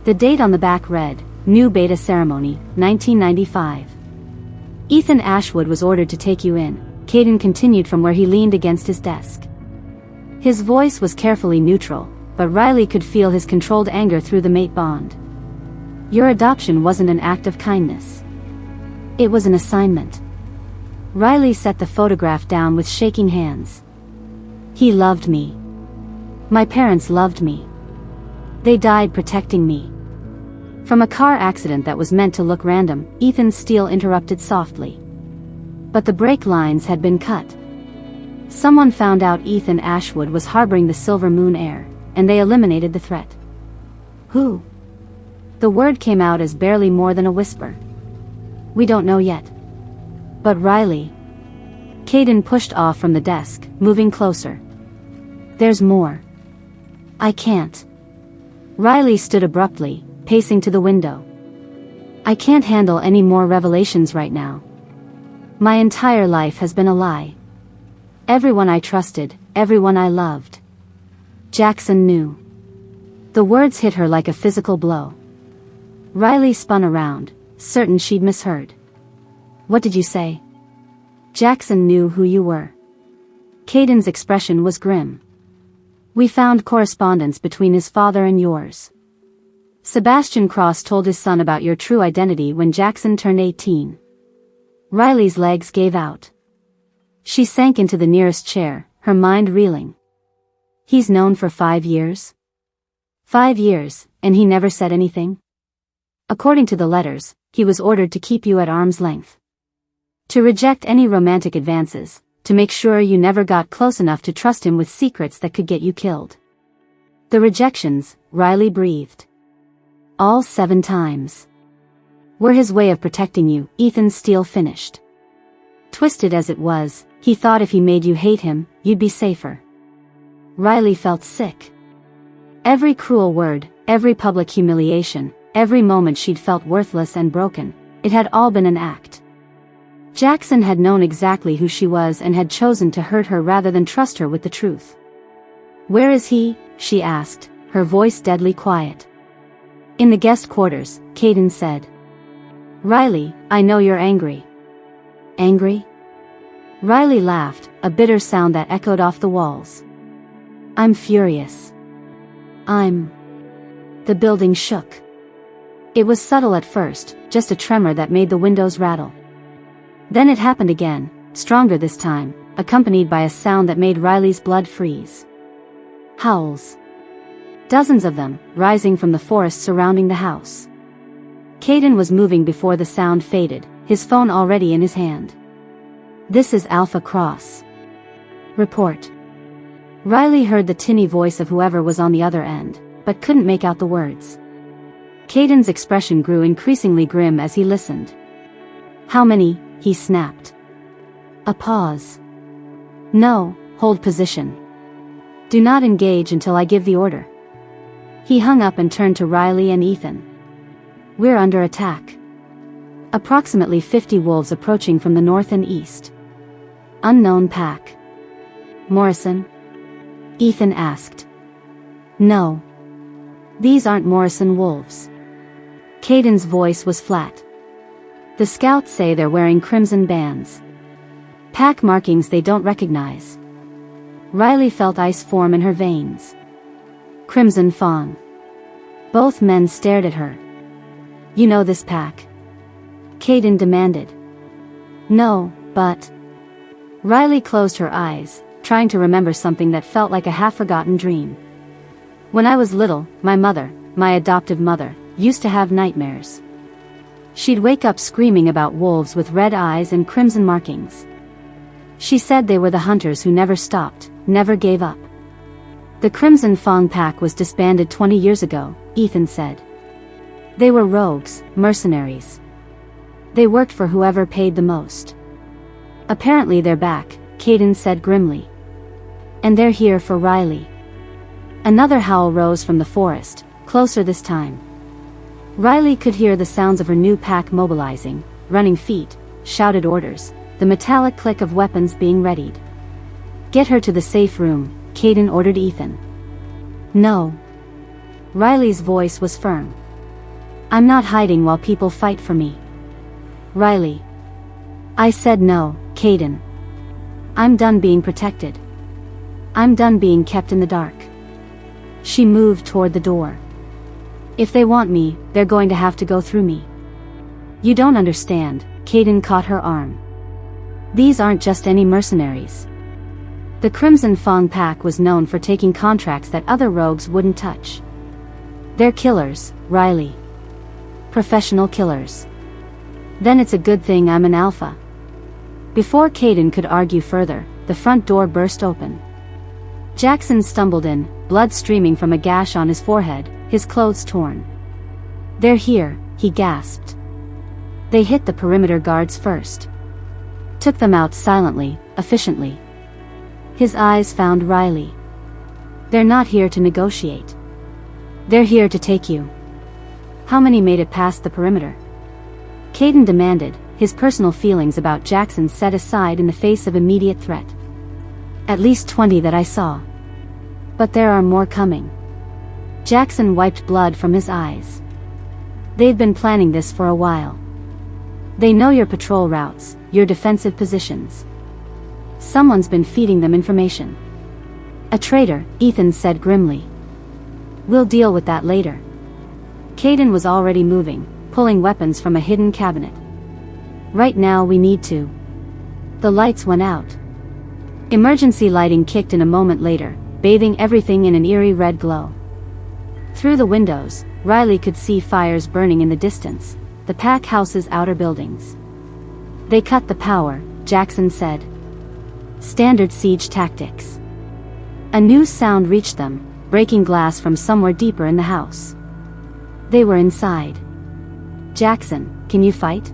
The date on the back read, "New Beta Ceremony, 1995. "Ethan Ashwood was ordered to take you in," Kaden continued from where he leaned against his desk. His voice was carefully neutral, but Riley could feel his controlled anger through the mate bond. "Your adoption wasn't an act of kindness. It was an assignment." Riley set the photograph down with shaking hands. "He loved me. My parents loved me. They died protecting me." From a car accident that was meant to look random, Ethan Steele interrupted softly. But the brake lines had been cut. Someone found out Ethan Ashwood was harboring the Silver Moon heir, and they eliminated the threat. "Who?" The word came out as barely more than a whisper. "We don't know yet." "But Riley..." Kaden pushed off from the desk, moving closer. "There's more. I can't." Riley stood abruptly, pacing to the window. "I can't handle any more revelations right now. My entire life has been a lie. Everyone I trusted, everyone I loved. Jackson knew." The words hit her like a physical blow. Riley spun around, certain she'd misheard. "What did you say?" "Jackson knew who you were." Kaden's expression was grim. "We found correspondence between his father and yours. Sebastian Cross told his son about your true identity when Jackson turned 18. Riley's legs gave out. She sank into the nearest chair, her mind reeling. "He's known for 5 years?" 5 years, and he never said anything? According to the letters, he was ordered to keep you at arm's length. To reject any romantic advances, to make sure you never got close enough to trust him with secrets that could get you killed. The rejections, Riley breathed. All 7 times. Were his way of protecting you, Ethan's steel finished. Twisted as it was, he thought if he made you hate him, you'd be safer. Riley felt sick. Every cruel word, every public humiliation, every moment she'd felt worthless and broken, it had all been an act. Jackson had known exactly who she was and had chosen to hurt her rather than trust her with the truth. "Where is he?" she asked, her voice deadly quiet. "In the guest quarters," Kaden said. "Riley, I know you're angry." "Angry?" Riley laughed, a bitter sound that echoed off the walls. "I'm furious. The building shook. It was subtle at first, just a tremor that made the windows rattle. Then it happened again, stronger this time, accompanied by a sound that made Riley's blood freeze. Howls. Dozens of them, rising from the forest surrounding the house. Kaden was moving before the sound faded, his phone already in his hand. "This is Alpha Cross. Report." Riley heard the tinny voice of whoever was on the other end, but couldn't make out the words. Kaden's expression grew increasingly grim as he listened. "How many?" he snapped. A pause. "No, hold position. Do not engage until I give the order." He hung up and turned to Riley and Ethan. "We're under attack. Approximately 50 wolves approaching from the north and east. Unknown pack." "Morrison?" Ethan asked. "No. These aren't Morrison wolves." Kaden's voice was flat. "The scouts say they're wearing crimson bands. Pack markings they don't recognize." Riley felt ice form in her veins. "Crimson Fong." Both men stared at her. "You know this pack?" Kaden demanded. "No, but..." Riley closed her eyes, trying to remember something that felt like a half-forgotten dream. "When I was little, my mother, my adoptive mother, used to have nightmares. She'd wake up screaming about wolves with red eyes and crimson markings. She said they were the hunters who never stopped, never gave up. The Crimson Fong pack was disbanded 20 years ago," Ethan said. "They were rogues, mercenaries. They worked for whoever paid the most. Apparently they're back," Kaden said grimly. "And they're here for Riley." Another howl rose from the forest, closer this time. Riley could hear the sounds of her new pack mobilizing, running feet, shouted orders, the metallic click of weapons being readied. "Get her to the safe room," Kaden ordered Ethan. "No." Riley's voice was firm. "I'm not hiding while people fight for me." "Riley." "I said no, Kaden. I'm done being protected. I'm done being kept in the dark." She moved toward the door. "If they want me, they're going to have to go through me." "You don't understand," Kaden caught her arm. "These aren't just any mercenaries. The Crimson Fong pack was known for taking contracts that other rogues wouldn't touch. They're killers, Riley. Professional killers. Then it's a good thing I'm an alpha." Before Kaden could argue further, the front door burst open. Jackson stumbled in, blood streaming from a gash on his forehead, his clothes torn. "They're here," he gasped. "They hit the perimeter guards first. Took them out silently, efficiently." His eyes found Riley. "They're not here to negotiate. They're here to take you." "How many made it past the perimeter?" Kaden demanded, his personal feelings about Jackson set aside in the face of immediate threat. "At least 20 that I saw. But there are more coming." Jackson wiped blood from his eyes. "They've been planning this for a while. They know your patrol routes, your defensive positions. Someone's been feeding them information." "A traitor," Ethan said grimly. "We'll deal with that later." Kaden was already moving, pulling weapons from a hidden cabinet. "Right now we need to." The lights went out. Emergency lighting kicked in a moment later, bathing everything in an eerie red glow. Through the windows, Riley could see fires burning in the distance, the pack house's outer buildings. They cut the power, Jackson said. Standard siege tactics. A new sound reached them, breaking glass from somewhere deeper in the house. They were inside. Jackson, can you fight?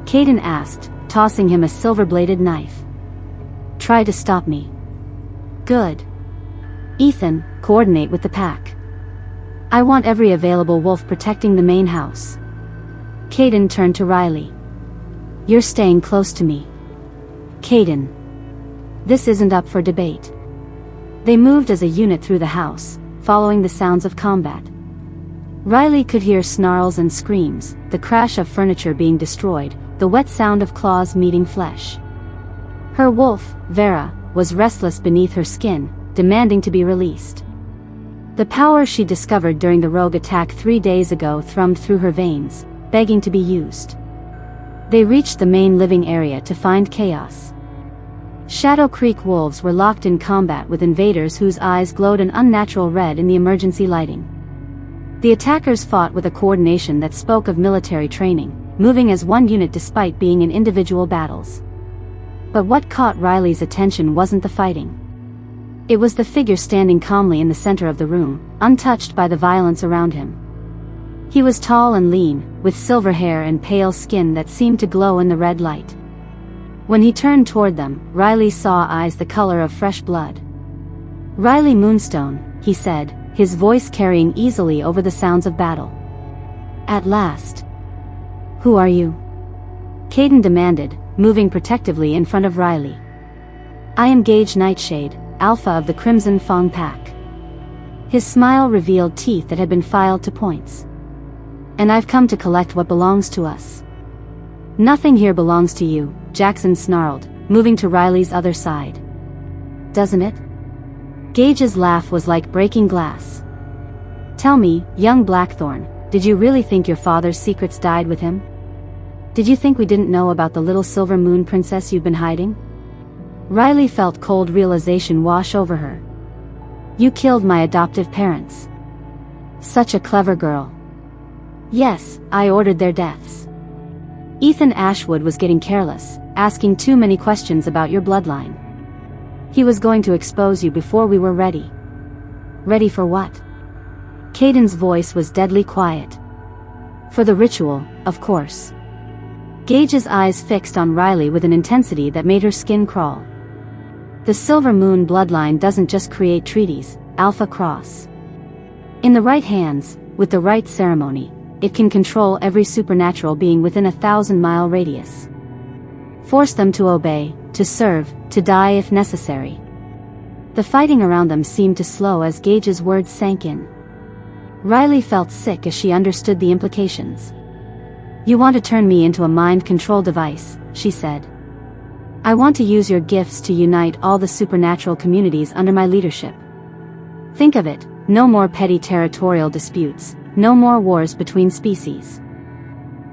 Kaden asked, tossing him a silver-bladed knife. Try to stop me. Good. Ethan, coordinate with the pack. I want every available wolf protecting the main house. Kaden turned to Riley. You're staying close to me. Kaden. This isn't up for debate. They moved as a unit through the house, following the sounds of combat. Riley could hear snarls and screams, the crash of furniture being destroyed, the wet sound of claws meeting flesh. Her wolf, Vera, was restless beneath her skin, demanding to be released. The power she discovered during the rogue attack 3 days ago thrummed through her veins, begging to be used. They reached the main living area to find chaos. Shadow Creek wolves were locked in combat with invaders whose eyes glowed an unnatural red in the emergency lighting. The attackers fought with a coordination that spoke of military training, moving as one unit despite being in individual battles. But what caught Riley's attention wasn't the fighting. It was the figure standing calmly in the center of the room, untouched by the violence around him. He was tall and lean, with silver hair and pale skin that seemed to glow in the red light. When he turned toward them, Riley saw eyes the color of fresh blood. Riley Moonstone, he said, his voice carrying easily over the sounds of battle. At last. Who are you? Kaden demanded, moving protectively in front of Riley. I am Gage Nightshade, Alpha of the Crimson Fong Pack. His smile revealed teeth that had been filed to points. And I've come to collect what belongs to us. Nothing here belongs to you, Jackson snarled, moving to Riley's other side. Doesn't it? Gage's laugh was like breaking glass. Tell me, young Blackthorn, did you really think your father's secrets died with him? Did you think we didn't know about the little silver moon princess you've been hiding? Riley felt cold realization wash over her. You killed my adoptive parents. Such a clever girl. Yes, I ordered their deaths. Ethan Ashwood was getting careless, asking too many questions about your bloodline. He was going to expose you before we were ready. Ready for what? Kaden's voice was deadly quiet. For the ritual, of course. Gage's eyes fixed on Riley with an intensity that made her skin crawl. The Silver Moon bloodline doesn't just create treaties, Alpha Cross. In the right hands, with the right ceremony, it can control every supernatural being within a 1,000-mile radius. Force them to obey, to serve, to die if necessary. The fighting around them seemed to slow as Gage's words sank in. Riley felt sick as she understood the implications. You want to turn me into a mind control device, she said. I want to use your gifts to unite all the supernatural communities under my leadership. Think of it, no more petty territorial disputes, no more wars between species.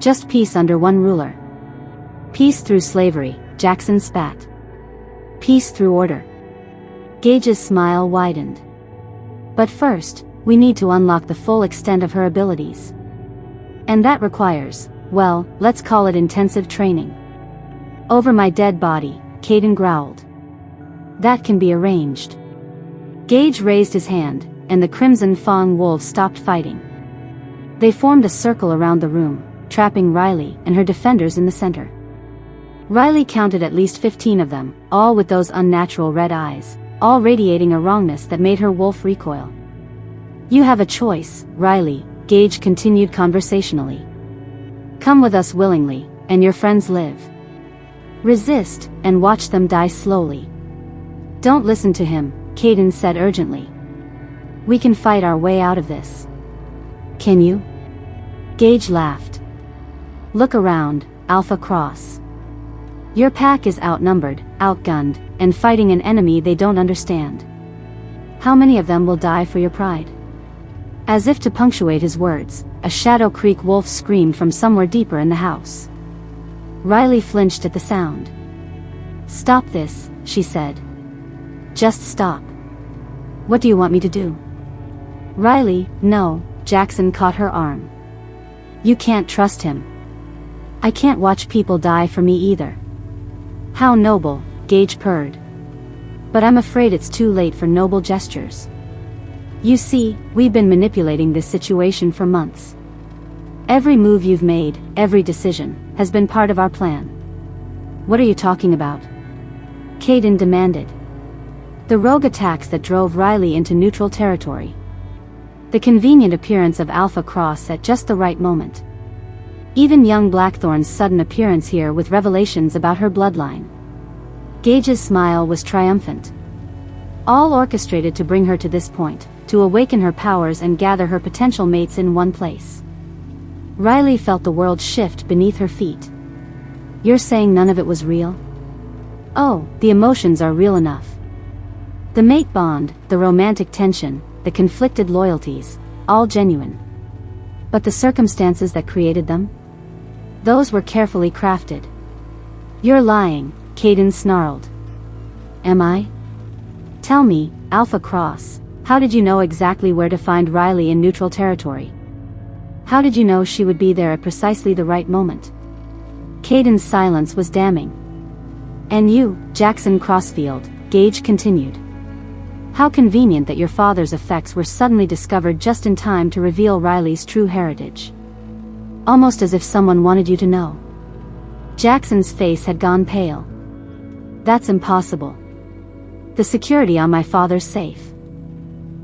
Just peace under one ruler. Peace through slavery, Jackson spat. Peace through order. Gage's smile widened. But first, we need to unlock the full extent of her abilities. And that requires, well, let's call it intensive training. Over my dead body, Kaden growled. That can be arranged. Gage raised his hand, and the Crimson Fong wolves stopped fighting. They formed a circle around the room, trapping Riley and her defenders in the center. Riley counted at least 15 of them, all with those unnatural red eyes, all radiating a wrongness that made her wolf recoil. You have a choice, Riley, Gage continued conversationally. Come with us willingly, and your friends live. Resist, and watch them die slowly. Don't listen to him, Kaden said urgently. We can fight our way out of this. Can you? Gage laughed. Look around, Alpha Cross. Your pack is outnumbered, outgunned, and fighting an enemy they don't understand. How many of them will die for your pride? As if to punctuate his words, a Shadow Creek wolf screamed from somewhere deeper in the house. Riley flinched at the sound. Stop this, she said. Just stop. What do you want me to do? Riley, no, Jackson caught her arm. You can't trust him. I can't watch people die for me either. How noble, Gage purred. But I'm afraid it's too late for noble gestures. You see, we've been manipulating this situation for months. Every move you've made, every decision, has been part of our plan. What are you talking about? Kaden demanded. The rogue attacks that drove Riley into neutral territory. The convenient appearance of Alpha Cross at just the right moment. Even young Blackthorn's sudden appearance here with revelations about her bloodline. Gage's smile was triumphant. All orchestrated to bring her to this point, to awaken her powers and gather her potential mates in one place. Riley felt the world shift beneath her feet. You're saying none of it was real? Oh, the emotions are real enough. The mate bond, the romantic tension, the conflicted loyalties, all genuine. But the circumstances that created them? Those were carefully crafted. You're lying, Kaden snarled. Am I? Tell me, Alpha Cross, how did you know exactly where to find Riley in neutral territory? How did you know she would be there at precisely the right moment? Kaden's silence was damning. And you, Jackson Crossfield, Gage continued. How convenient that your father's effects were suddenly discovered just in time to reveal Riley's true heritage. Almost as if someone wanted you to know. Jackson's face had gone pale. That's impossible. The security on my father's safe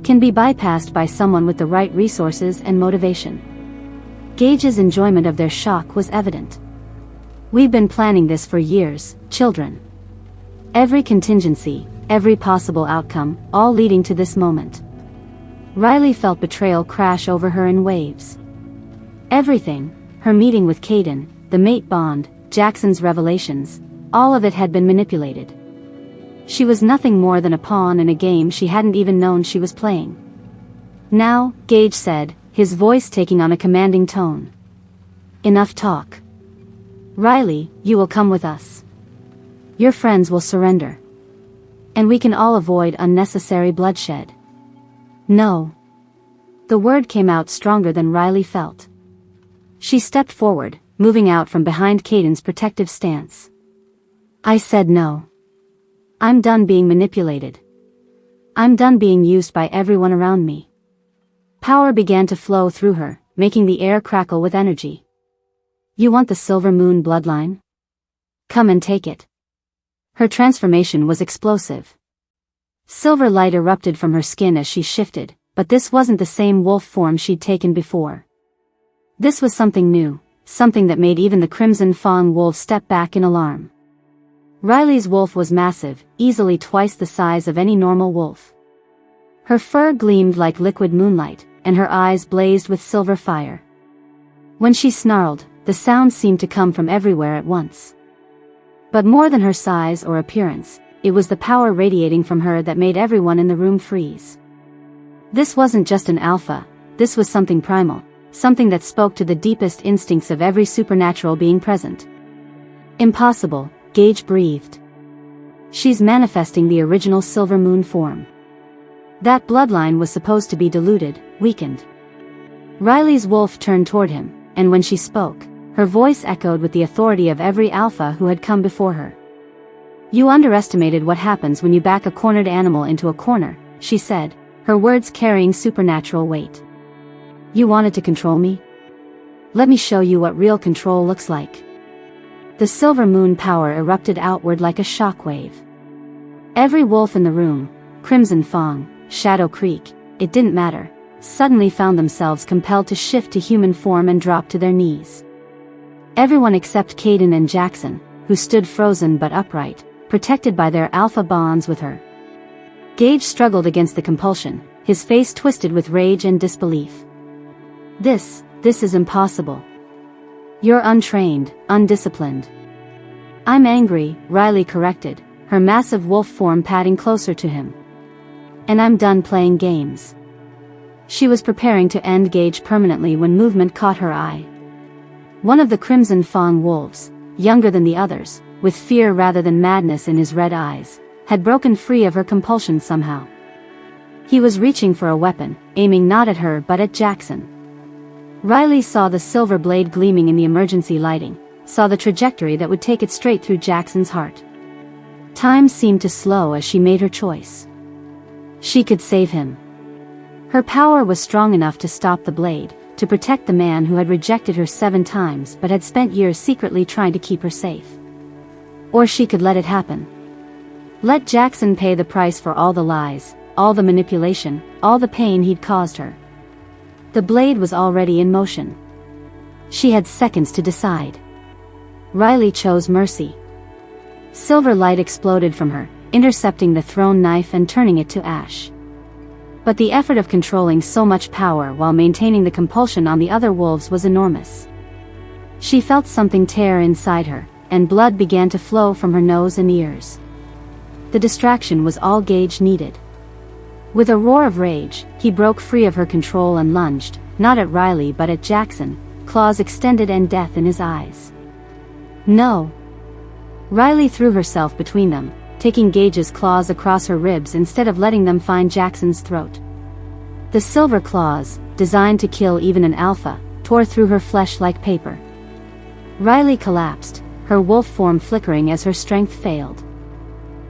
can be bypassed by someone with the right resources and motivation. Gage's enjoyment of their shock was evident. We've been planning this for years, children. Every contingency, every possible outcome, all leading to this moment. Riley felt betrayal crash over her in waves. Everything, her meeting with Kaden, the mate bond, Jackson's revelations, all of it had been manipulated. She was nothing more than a pawn in a game she hadn't even known she was playing. Now, Gage said, his voice taking on a commanding tone. Enough talk. Riley, you will come with us. Your friends will surrender. And we can all avoid unnecessary bloodshed. No. The word came out stronger than Riley felt. She stepped forward, moving out from behind Kaden's protective stance. I said no. I'm done being manipulated. I'm done being used by everyone around me. Power began to flow through her, making the air crackle with energy. You want the Silver Moon bloodline? Come and take it. Her transformation was explosive. Silver light erupted from her skin as she shifted, but this wasn't the same wolf form she'd taken before. This was something new, something that made even the Crimson Fong wolf step back in alarm. Riley's wolf was massive, easily twice the size of any normal wolf. Her fur gleamed like liquid moonlight, and her eyes blazed with silver fire. When she snarled, the sound seemed to come from everywhere at once. But more than her size or appearance, it was the power radiating from her that made everyone in the room freeze. This wasn't just an alpha, this was something primal, something that spoke to the deepest instincts of every supernatural being present. Impossible, Gage breathed. She's manifesting the original Silver Moon form. That bloodline was supposed to be diluted, weakened. Riley's wolf turned toward him, and when she spoke, her voice echoed with the authority of every alpha who had come before her. You underestimated what happens when you back a cornered animal into a corner, she said, her words carrying supernatural weight. You wanted to control me? Let me show you what real control looks like. The Silver Moon power erupted outward like a shockwave. Every wolf in the room, Crimson Fong, Shadow Creek, it didn't matter, suddenly found themselves compelled to shift to human form and drop to their knees. Everyone except Kaden and Jackson, who stood frozen but upright, protected by their alpha bonds with her. Gage struggled against the compulsion, his face twisted with rage and disbelief. This is impossible. You're untrained, undisciplined. I'm angry, Riley corrected, her massive wolf form padding closer to him. And I'm done playing games. She was preparing to end Gage permanently when movement caught her eye. One of the Crimson Fong wolves, younger than the others, with fear rather than madness in his red eyes, had broken free of her compulsion somehow. He was reaching for a weapon, aiming not at her but at Jackson. Riley saw the silver blade gleaming in the emergency lighting, saw the trajectory that would take it straight through Jackson's heart. Time seemed to slow as she made her choice. She could save him. Her power was strong enough to stop the blade, to protect the man who had rejected her 7 times but had spent years secretly trying to keep her safe. Or she could let it happen. Let Jackson pay the price for all the lies, all the manipulation, all the pain he'd caused her. The blade was already in motion. She had seconds to decide. Riley chose mercy. Silver light exploded from her, intercepting the thrown knife and turning it to ash. But the effort of controlling so much power while maintaining the compulsion on the other wolves was enormous. She felt something tear inside her, and blood began to flow from her nose and ears. The distraction was all Gage needed. With a roar of rage, he broke free of her control and lunged, not at Riley but at Jackson, claws extended and death in his eyes. No! Riley threw herself between them, taking Gage's claws across her ribs instead of letting them find Jackson's throat. The silver claws, designed to kill even an alpha, tore through her flesh like paper. Riley collapsed, her wolf form flickering as her strength failed.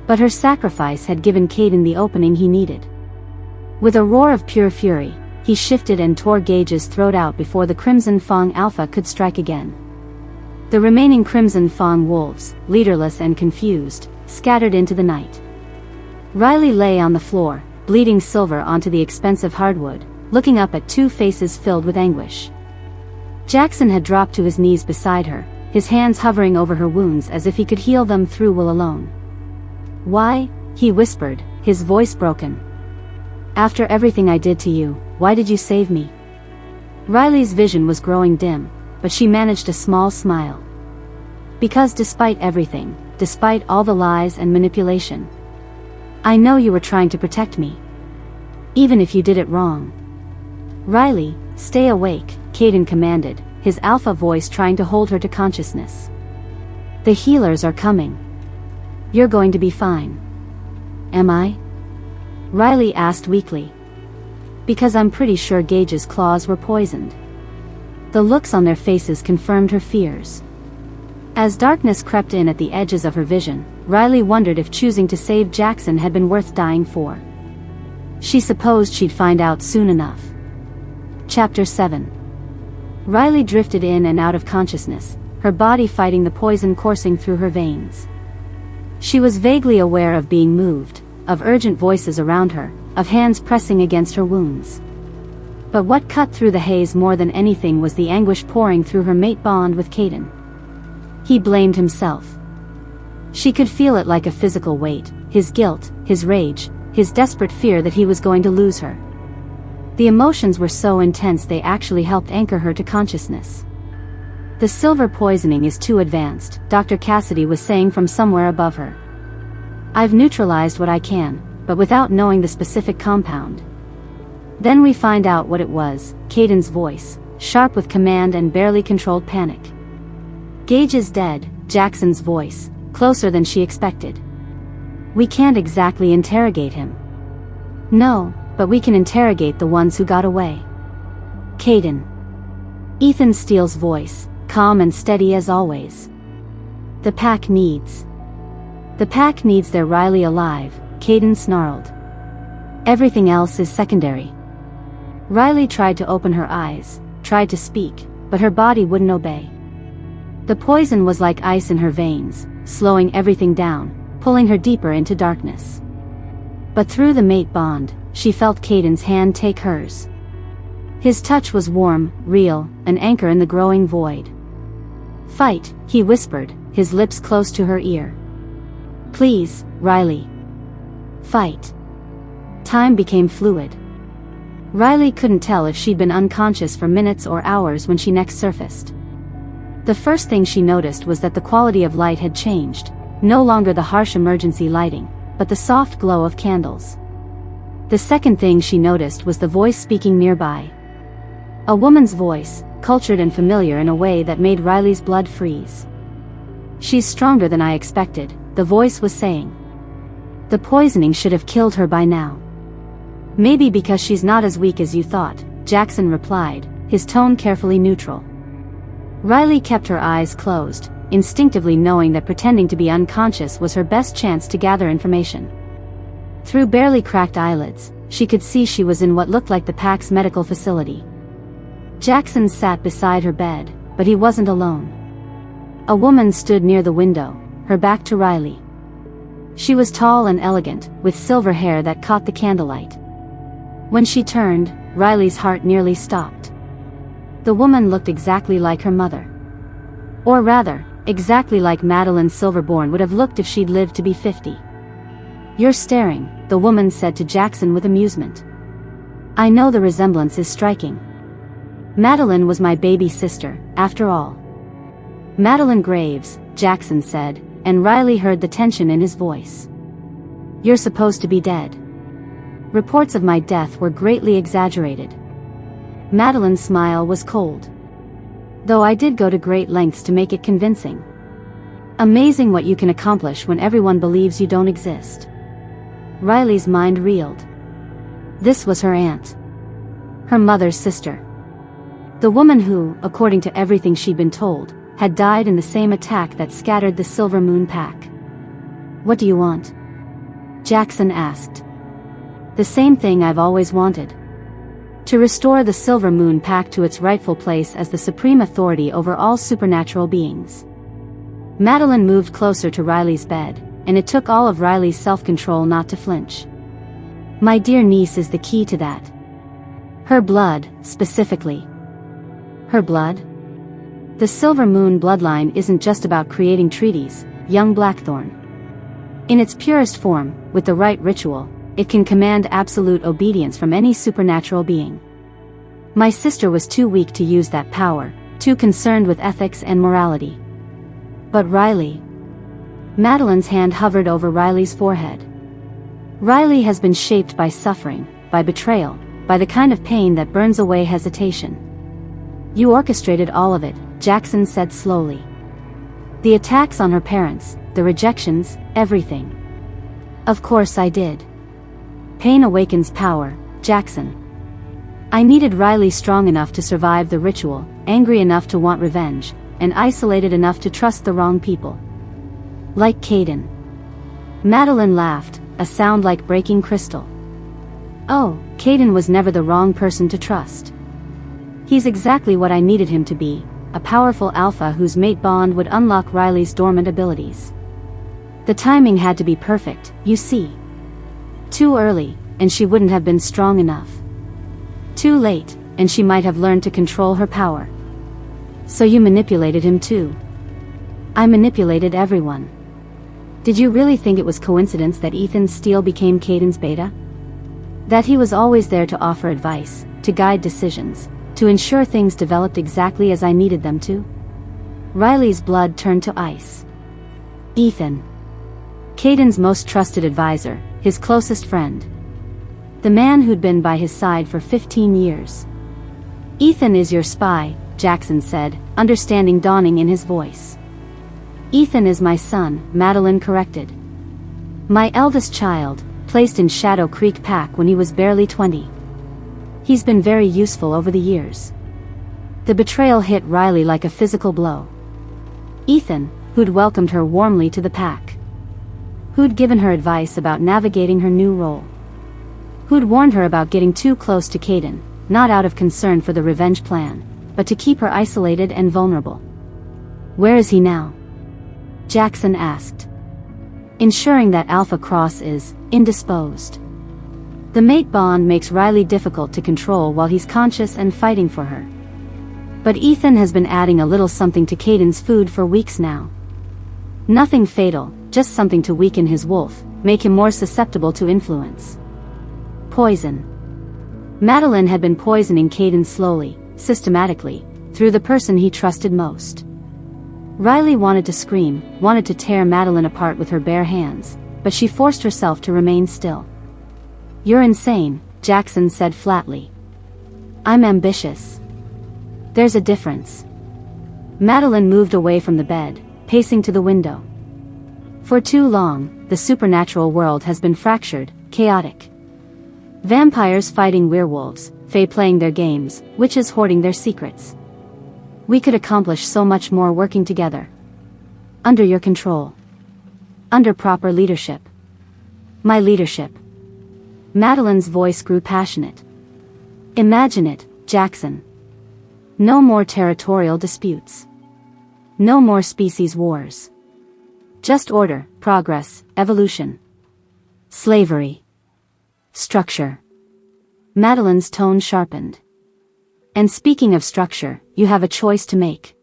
But her sacrifice had given Kaden the opening he needed. With a roar of pure fury, he shifted and tore Gage's throat out before the Crimson Fong Alpha could strike again. The remaining Crimson Fong wolves, leaderless and confused, scattered into the night. Riley lay on the floor, bleeding silver onto the expensive hardwood, looking up at 2 faces filled with anguish. Jackson had dropped to his knees beside her, his hands hovering over her wounds as if he could heal them through will alone. "Why?" he whispered, his voice broken. "After everything I did to you, why did you save me?" Riley's vision was growing dim, but she managed a small smile. "Because despite everything, despite all the lies and manipulation, I know you were trying to protect me. Even if you did it wrong." "Riley, stay awake," Kaden commanded, his alpha voice trying to hold her to consciousness. "The healers are coming. You're going to be fine." "Am I?" Riley asked weakly. "Because I'm pretty sure Gage's claws were poisoned." The looks on their faces confirmed her fears. As darkness crept in at the edges of her vision, Riley wondered if choosing to save Jackson had been worth dying for. She supposed she'd find out soon enough. Chapter 7. Riley drifted in and out of consciousness, her body fighting the poison coursing through her veins. She was vaguely aware of being moved, of urgent voices around her, of hands pressing against her wounds. But what cut through the haze more than anything was the anguish pouring through her mate bond with Kaden. He blamed himself. She could feel it like a physical weight, his guilt, his rage, his desperate fear that he was going to lose her. The emotions were so intense they actually helped anchor her to consciousness. "The silver poisoning is too advanced," Dr. Cassidy was saying from somewhere above her. "I've neutralized what I can, but without knowing the specific compound." "Then we find out what it was," Kaden's voice, sharp with command and barely controlled panic. "Gage is dead," Jackson's voice, closer than she expected. "We can't exactly interrogate him." "No, but we can interrogate the ones who got away." "Kaden." Ethan Steele's voice, calm and steady as always. "The pack needs their Riley alive," Kaden snarled. "Everything else is secondary." Riley tried to open her eyes, tried to speak, but her body wouldn't obey. The poison was like ice in her veins, slowing everything down, pulling her deeper into darkness. But through the mate bond, she felt Kaden's hand take hers. His touch was warm, real, an anchor in the growing void. "Fight," he whispered, his lips close to her ear. "Please, Riley. Fight." Time became fluid. Riley couldn't tell if she'd been unconscious for minutes or hours when she next surfaced. The first thing she noticed was that the quality of light had changed, no longer the harsh emergency lighting, but the soft glow of candles. The second thing she noticed was the voice speaking nearby. A woman's voice, cultured and familiar in a way that made Riley's blood freeze. "She's stronger than I expected," the voice was saying. "The poisoning should have killed her by now." Maybe because she's not as weak as you thought, Jackson replied, his tone carefully neutral. Riley kept her eyes closed, instinctively knowing that pretending to be unconscious was her best chance to gather information. Through barely cracked eyelids, she could see she was in what looked like the pack's medical facility. Jackson sat beside her bed, but he wasn't alone. A woman stood near the window, her back to Riley. She was tall and elegant, with silver hair that caught the candlelight. When she turned, Riley's heart nearly stopped. The woman looked exactly like her mother. Or rather, exactly like Meline Silverborn would have looked if she'd lived to be 50. "You're staring," the woman said to Jackson with amusement. "I know the resemblance is striking. Meline was my baby sister, after all." "Meline Graves," Jackson said, and Riley heard the tension in his voice. "You're supposed to be dead." Reports of my death were greatly exaggerated. Medeline's smile was cold. "Though I did go to great lengths to make it convincing. Amazing what you can accomplish when everyone believes you don't exist." Riley's mind reeled. This was her aunt. Her mother's sister. The woman who, according to everything she'd been told, had died in the same attack that scattered the Silver Moon pack. "What do you want?" Jackson asked. "The same thing I've always wanted. To restore the Silver Moon pack to its rightful place as the supreme authority over all supernatural beings." Meline moved closer to Riley's bed, and it took all of Riley's self-control not to flinch. "My dear niece is the key to that. Her blood, specifically." "Her blood?" "The Silver Moon bloodline isn't just about creating treaties, young Blackthorn. In its purest form, with the right ritual, it can command absolute obedience from any supernatural being. My sister was too weak to use that power, too concerned with ethics and morality." "But Riley..." Medeline's hand hovered over Riley's forehead. "Riley has been shaped by suffering, by betrayal, by the kind of pain that burns away hesitation. You orchestrated all of it," Jackson said slowly. "The attacks on her parents, the rejections, everything." "Of course I did. Pain awakens power, Jackson. I needed Riley strong enough to survive the ritual, angry enough to want revenge, and isolated enough to trust the wrong people. Like Kaden." Meline laughed, a sound like breaking crystal. "Oh, Kaden was never the wrong person to trust. He's exactly what I needed him to be, a powerful alpha whose mate bond would unlock Riley's dormant abilities. The timing had to be perfect, you see. Too early, and she wouldn't have been strong enough. Too late, and she might have learned to control her power. So you manipulated him too." "I manipulated everyone." "Did you really think it was coincidence that Ethan Steele became Kaden's beta? That he was always there to offer advice, to guide decisions, to ensure things developed exactly as I needed them to?" Riley's blood turned to ice. "Ethan. Kaden's most trusted advisor, his closest friend. The man who'd been by his side for 15 years. Ethan is your spy," Jackson said, understanding dawning in his voice. "Ethan is my son," Meline corrected. "My eldest child, placed in Shadow Creek Pack when he was barely 20. He's been very useful over the years." The betrayal hit Riley like a physical blow. Ethan, who'd welcomed her warmly to the pack. Who'd given her advice about navigating her new role. Who'd warned her about getting too close to Kaden, not out of concern for the revenge plan, but to keep her isolated and vulnerable. "Where is he now?" Jackson asked. "Ensuring that Alpha Cross is indisposed. The mate bond makes Riley difficult to control while he's conscious and fighting for her. But Ethan has been adding a little something to Kaden's food for weeks now. Nothing fatal, just something to weaken his wolf, make him more susceptible to influence. Poison." Meline had been poisoning Kaden slowly, systematically, through the person he trusted most. Riley wanted to scream, wanted to tear Meline apart with her bare hands, but she forced herself to remain still. "You're insane," Jackson said flatly. "I'm ambitious. There's a difference." Meline moved away from the bed, pacing to the window. "For too long, the supernatural world has been fractured, chaotic. Vampires fighting werewolves, fae playing their games, witches hoarding their secrets. We could accomplish so much more working together. Under your control. Under proper leadership. My leadership. Madeline's voice grew passionate. Imagine it, Jackson. No more territorial disputes. No more species wars. Just order, progress, evolution. Slavery. Structure. Madeline's tone sharpened. And speaking of structure, you have a choice to make.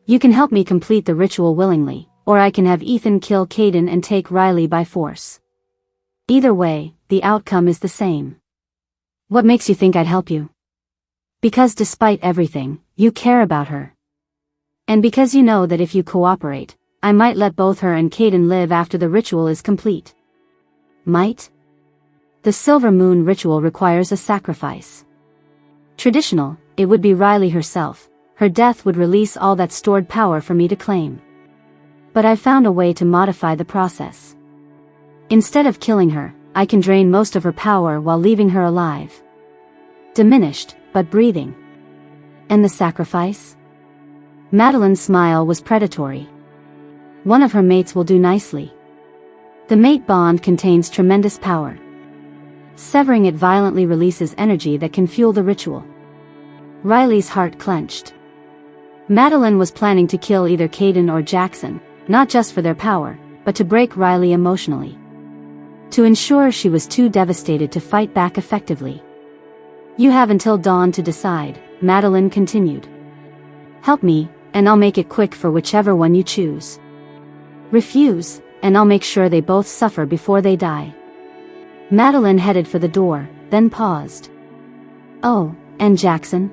You can help me complete the ritual willingly, or I can have Ethan kill Kaden and take Riley by force. Either way, the outcome is the same. What makes you think I'd help you? Because despite everything, you care about her. And because you know that if you cooperate, I might let both her and Kaden live after the ritual is complete. Might? The Silver Moon ritual requires a sacrifice. Traditional, it would be Riley herself. Her death would release all that stored power for me to claim. But I've found a way to modify the process. Instead of killing her, I can drain most of her power while leaving her alive. Diminished, but breathing. And the sacrifice? Madeline's smile was predatory. One of her mates will do nicely. The mate bond contains tremendous power. Severing it violently releases energy that can fuel the ritual. Riley's heart clenched. Madeline was planning to kill either Kaden or Jackson, not just for their power, but to break Riley emotionally. To ensure she was too devastated to fight back effectively. You have until dawn to decide, Madeline continued. Help me, and I'll make it quick for whichever one you choose. Refuse, and I'll make sure they both suffer before they die. Madeline headed for the door, then paused. Oh, and Jackson?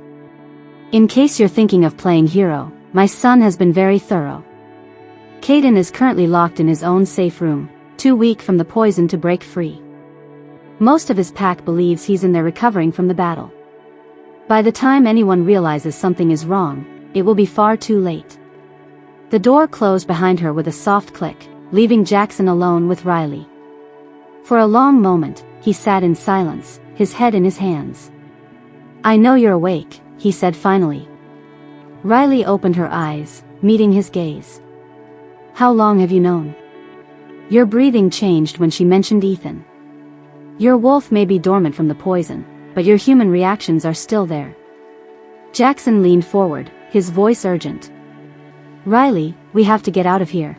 In case you're thinking of playing hero, my son has been very thorough. Kaden is currently locked in his own safe room, too weak from the poison to break free. Most of his pack believes he's in there recovering from the battle. By the time anyone realizes something is wrong, it will be far too late. The door closed behind her with a soft click, leaving Jackson alone with Riley. For a long moment, he sat in silence, his head in his hands. I know you're awake, he said finally. Riley opened her eyes, meeting his gaze. How long have you known? Your breathing changed when she mentioned Ethan. Your wolf may be dormant from the poison, but your human reactions are still there. Jackson leaned forward, his voice urgent. Riley, we have to get out of here.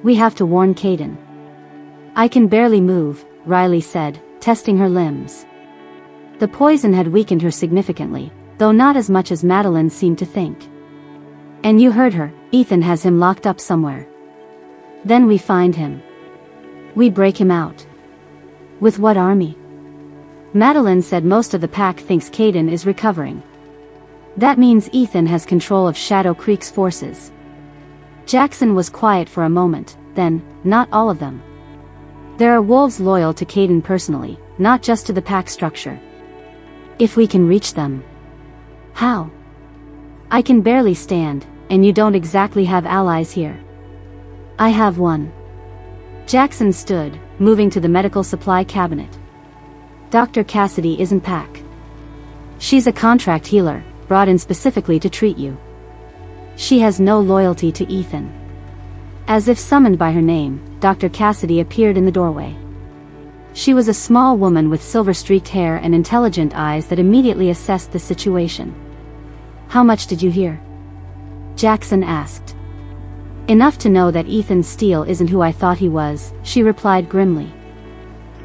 We have to warn Kaden. I can barely move, Riley said, testing her limbs. The poison had weakened her significantly, though not as much as Madeline seemed to think. And you heard her, Ethan has him locked up somewhere. Then we find him. We break him out. With what army? Madeline said most of the pack thinks Kaden is recovering. That means Ethan has control of Shadow Creek's forces. Jackson was quiet for a moment, then, not all of them. There are wolves loyal to Kaden personally, not just to the pack structure. If we can reach them. How? I can barely stand, and you don't exactly have allies here. I have one. Jackson stood, moving to the medical supply cabinet. Dr. Cassidy isn't pack. She's a contract healer, brought in specifically to treat you. She has no loyalty to Ethan. As if summoned by her name, Dr. Cassidy appeared in the doorway. She was a small woman with silver-streaked hair and intelligent eyes that immediately assessed the situation. How much did you hear? Jackson asked. Enough to know that Ethan Steele isn't who I thought he was, she replied grimly.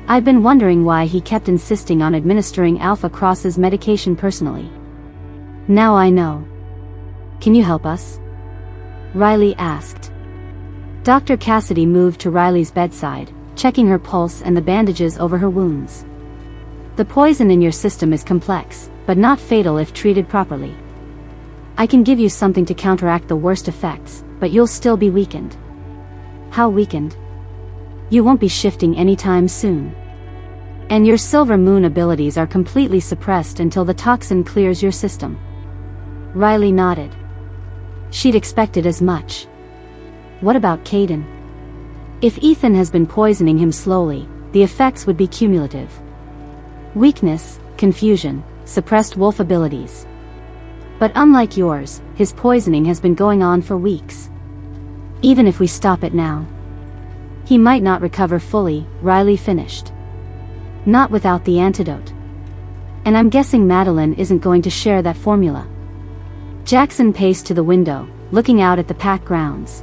I've been wondering why he kept insisting on administering Alpha Cross's medication personally. Now I know. Can you help us? Riley asked. Dr. Cassidy moved to Riley's bedside, checking her pulse and the bandages over her wounds. The poison in your system is complex, but not fatal if treated properly. I can give you something to counteract the worst effects, but you'll still be weakened. How weakened? You won't be shifting anytime soon. And your Silver Moon abilities are completely suppressed until the toxin clears your system. Riley nodded. She'd expected as much. What about Kaden? If Ethan has been poisoning him slowly, the effects would be cumulative. Weakness, confusion, suppressed wolf abilities. But unlike yours, his poisoning has been going on for weeks. Even if we stop it now, he might not recover fully, Riley finished. Not without the antidote. And I'm guessing Meline isn't going to share that formula. Jackson paced to the window, looking out at the pack grounds.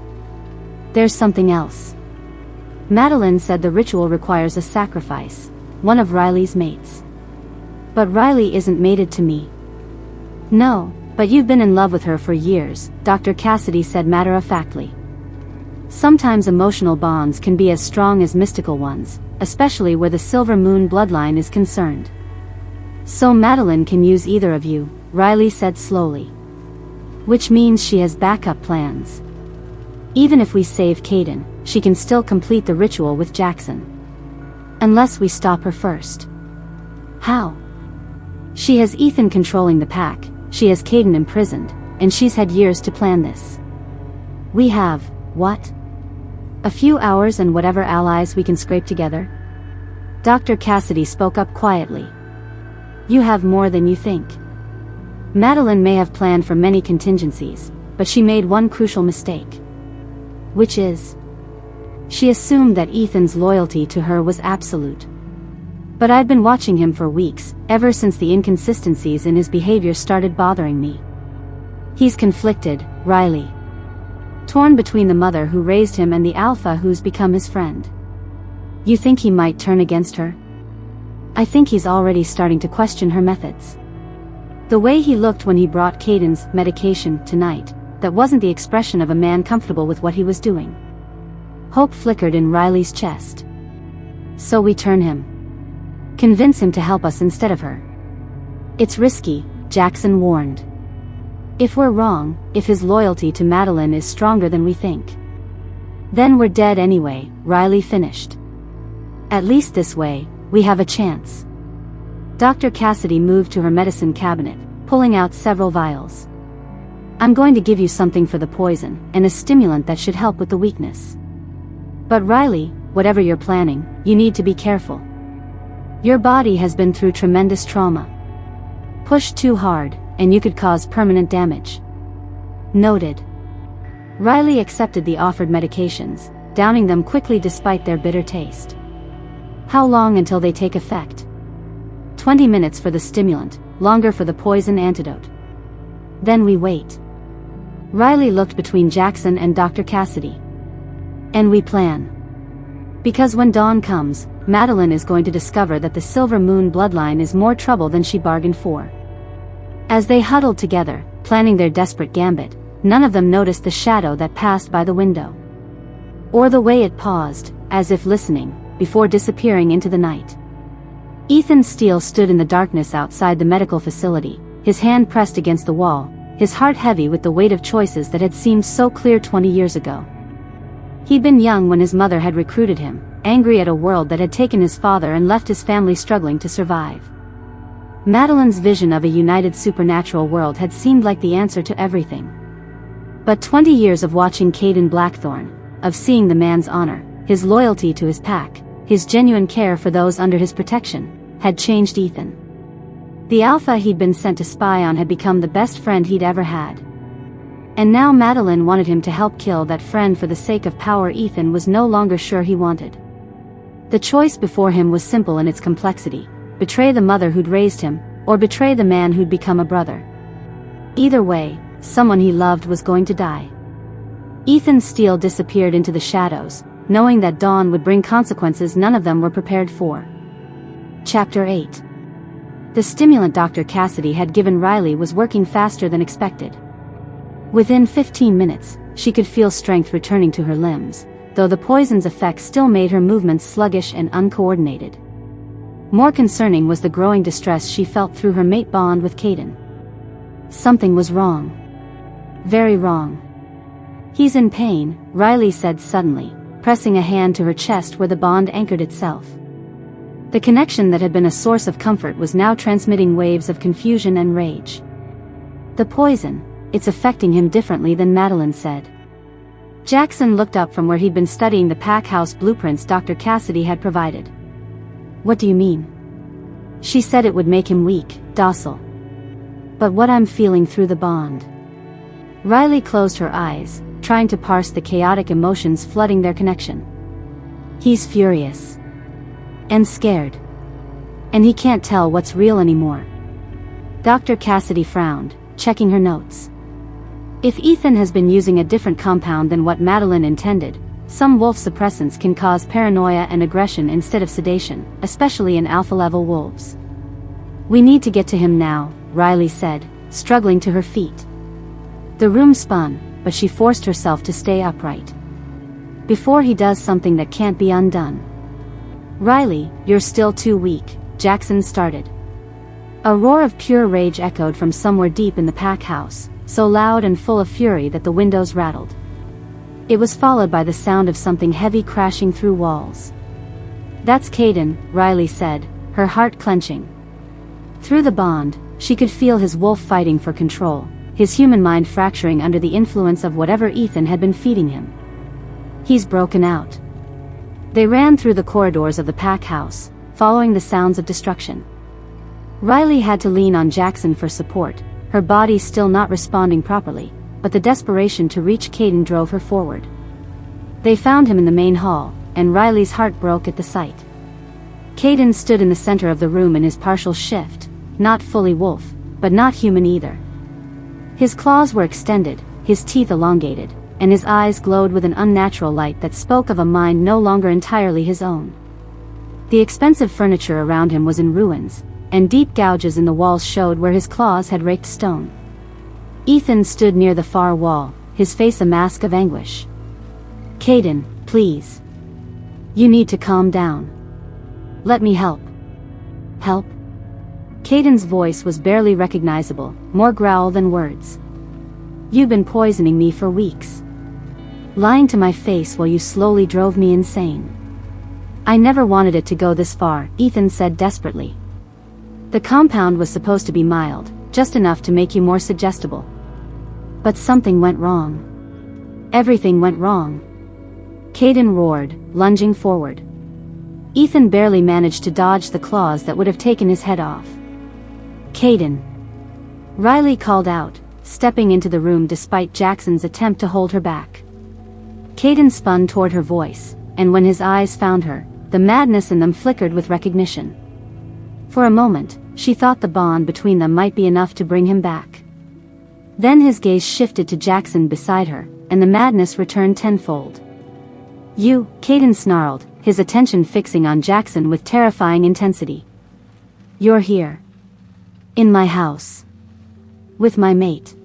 There's something else. Meline said the ritual requires a sacrifice, one of Riley's mates. But Riley isn't mated to me. No, but you've been in love with her for years, Dr. Cassidy said matter-of-factly. Sometimes emotional bonds can be as strong as mystical ones, especially where the Silver Moon bloodline is concerned. So Meline can use either of you, Riley said slowly. Which means she has backup plans. Even if we save Kaden, she can still complete the ritual with Jackson. Unless we stop her first. How? She has Ethan controlling the pack, she has Kaden imprisoned, and she's had years to plan this. We have, what? A few hours and whatever allies we can scrape together? Dr. Cassidy spoke up quietly. You have more than you think. Meline may have planned for many contingencies, but she made one crucial mistake. Which is? She assumed that Ethan's loyalty to her was absolute. But I've been watching him for weeks, ever since the inconsistencies in his behavior started bothering me. He's conflicted, Riley. Torn between the mother who raised him and the alpha who's become his friend. You think he might turn against her? I think he's already starting to question her methods. The way he looked when he brought Kaden's medication tonight, that wasn't the expression of a man comfortable with what he was doing. Hope flickered in Riley's chest. So we turn him. Convince him to help us instead of her. It's risky, Jackson warned. If we're wrong, if his loyalty to Meline is stronger than we think, then we're dead anyway, Riley finished. At least this way, we have a chance. Dr. Cassidy moved to her medicine cabinet, pulling out several vials. I'm going to give you something for the poison, and a stimulant that should help with the weakness. But Riley, whatever you're planning, you need to be careful. Your body has been through tremendous trauma. Push too hard, and you could cause permanent damage. Noted. Riley accepted the offered medications, downing them quickly despite their bitter taste. How long until they take effect? 20 minutes for the stimulant, longer for the poison antidote. Then we wait. Riley looked between Jackson and Dr. Cassidy. And we plan. Because when dawn comes, Meline is going to discover that the Silver Moon bloodline is more trouble than she bargained for. As they huddled together, planning their desperate gambit, none of them noticed the shadow that passed by the window. Or the way it paused, as if listening, before disappearing into the night. Ethan Steele stood in the darkness outside the medical facility, his hand pressed against the wall, his heart heavy with the weight of choices that had seemed so clear 20 years ago. He'd been young when his mother had recruited him, angry at a world that had taken his father and left his family struggling to survive. Meline's vision of a united supernatural world had seemed like the answer to everything. But 20 years of watching Kaden Blackthorne, of seeing the man's honor, his loyalty to his pack, his genuine care for those under his protection, had changed Ethan. The alpha he'd been sent to spy on had become the best friend he'd ever had. And now Meline wanted him to help kill that friend for the sake of power Ethan was no longer sure he wanted. The choice before him was simple in its complexity: betray the mother who'd raised him, or betray the man who'd become a brother. Either way, someone he loved was going to die. Ethan Steele disappeared into the shadows, knowing that dawn would bring consequences none of them were prepared for. Chapter 8. The stimulant Dr. Cassidy had given Riley was working faster than expected. Within 15 minutes, she could feel strength returning to her limbs, though the poison's effect still made her movements sluggish and uncoordinated. More concerning was the growing distress she felt through her mate bond with Kaden. Something was wrong. Very wrong. He's in pain, Riley said suddenly, pressing a hand to her chest where the bond anchored itself. The connection that had been a source of comfort was now transmitting waves of confusion and rage. The poison, it's affecting him differently than Meline said. Jackson looked up from where he'd been studying the pack house blueprints Dr. Cassidy had provided. What do you mean? She said it would make him weak, docile. But what I'm feeling through the bond. Riley closed her eyes, trying to parse the chaotic emotions flooding their connection. He's furious. And scared. And he can't tell what's real anymore. Dr. Cassidy frowned, checking her notes. If Ethan has been using a different compound than what Meline intended, some wolf suppressants can cause paranoia and aggression instead of sedation, especially in alpha-level wolves. We need to get to him now, Riley said, struggling to her feet. The room spun, but she forced herself to stay upright. Before he does something that can't be undone. Riley, you're still too weak, Jackson started. A roar of pure rage echoed from somewhere deep in the pack house, so loud and full of fury that the windows rattled. It was followed by the sound of something heavy crashing through walls. That's Kaden, Riley said, her heart clenching. Through the bond, she could feel his wolf fighting for control, his human mind fracturing under the influence of whatever Ethan had been feeding him. He's broken out. They ran through the corridors of the pack house, following the sounds of destruction. Riley had to lean on Jackson for support, her body still not responding properly, but the desperation to reach Kaden drove her forward. They found him in the main hall, and Riley's heart broke at the sight. Kaden stood in the center of the room in his partial shift, not fully wolf, but not human either. His claws were extended, his teeth elongated, and his eyes glowed with an unnatural light that spoke of a mind no longer entirely his own. The expensive furniture around him was in ruins, and deep gouges in the walls showed where his claws had raked stone. Ethan stood near the far wall, his face a mask of anguish. Kaden, please. You need to calm down. Let me help. Help? Kaden's voice was barely recognizable, more growl than words. You've been poisoning me for weeks. Lying to my face while you slowly drove me insane. I never wanted it to go this far, Ethan said desperately. The compound was supposed to be mild, just enough to make you more suggestible. But something went wrong. Everything went wrong. Kaden roared, lunging forward. Ethan barely managed to dodge the claws that would have taken his head off. Kaden. Riley called out, stepping into the room despite Jackson's attempt to hold her back. Kaden spun toward her voice, and when his eyes found her, the madness in them flickered with recognition. For a moment, she thought the bond between them might be enough to bring him back. Then his gaze shifted to Jackson beside her, and the madness returned tenfold. You, Kaden snarled, his attention fixing on Jackson with terrifying intensity. You're here. In my house. With my mate.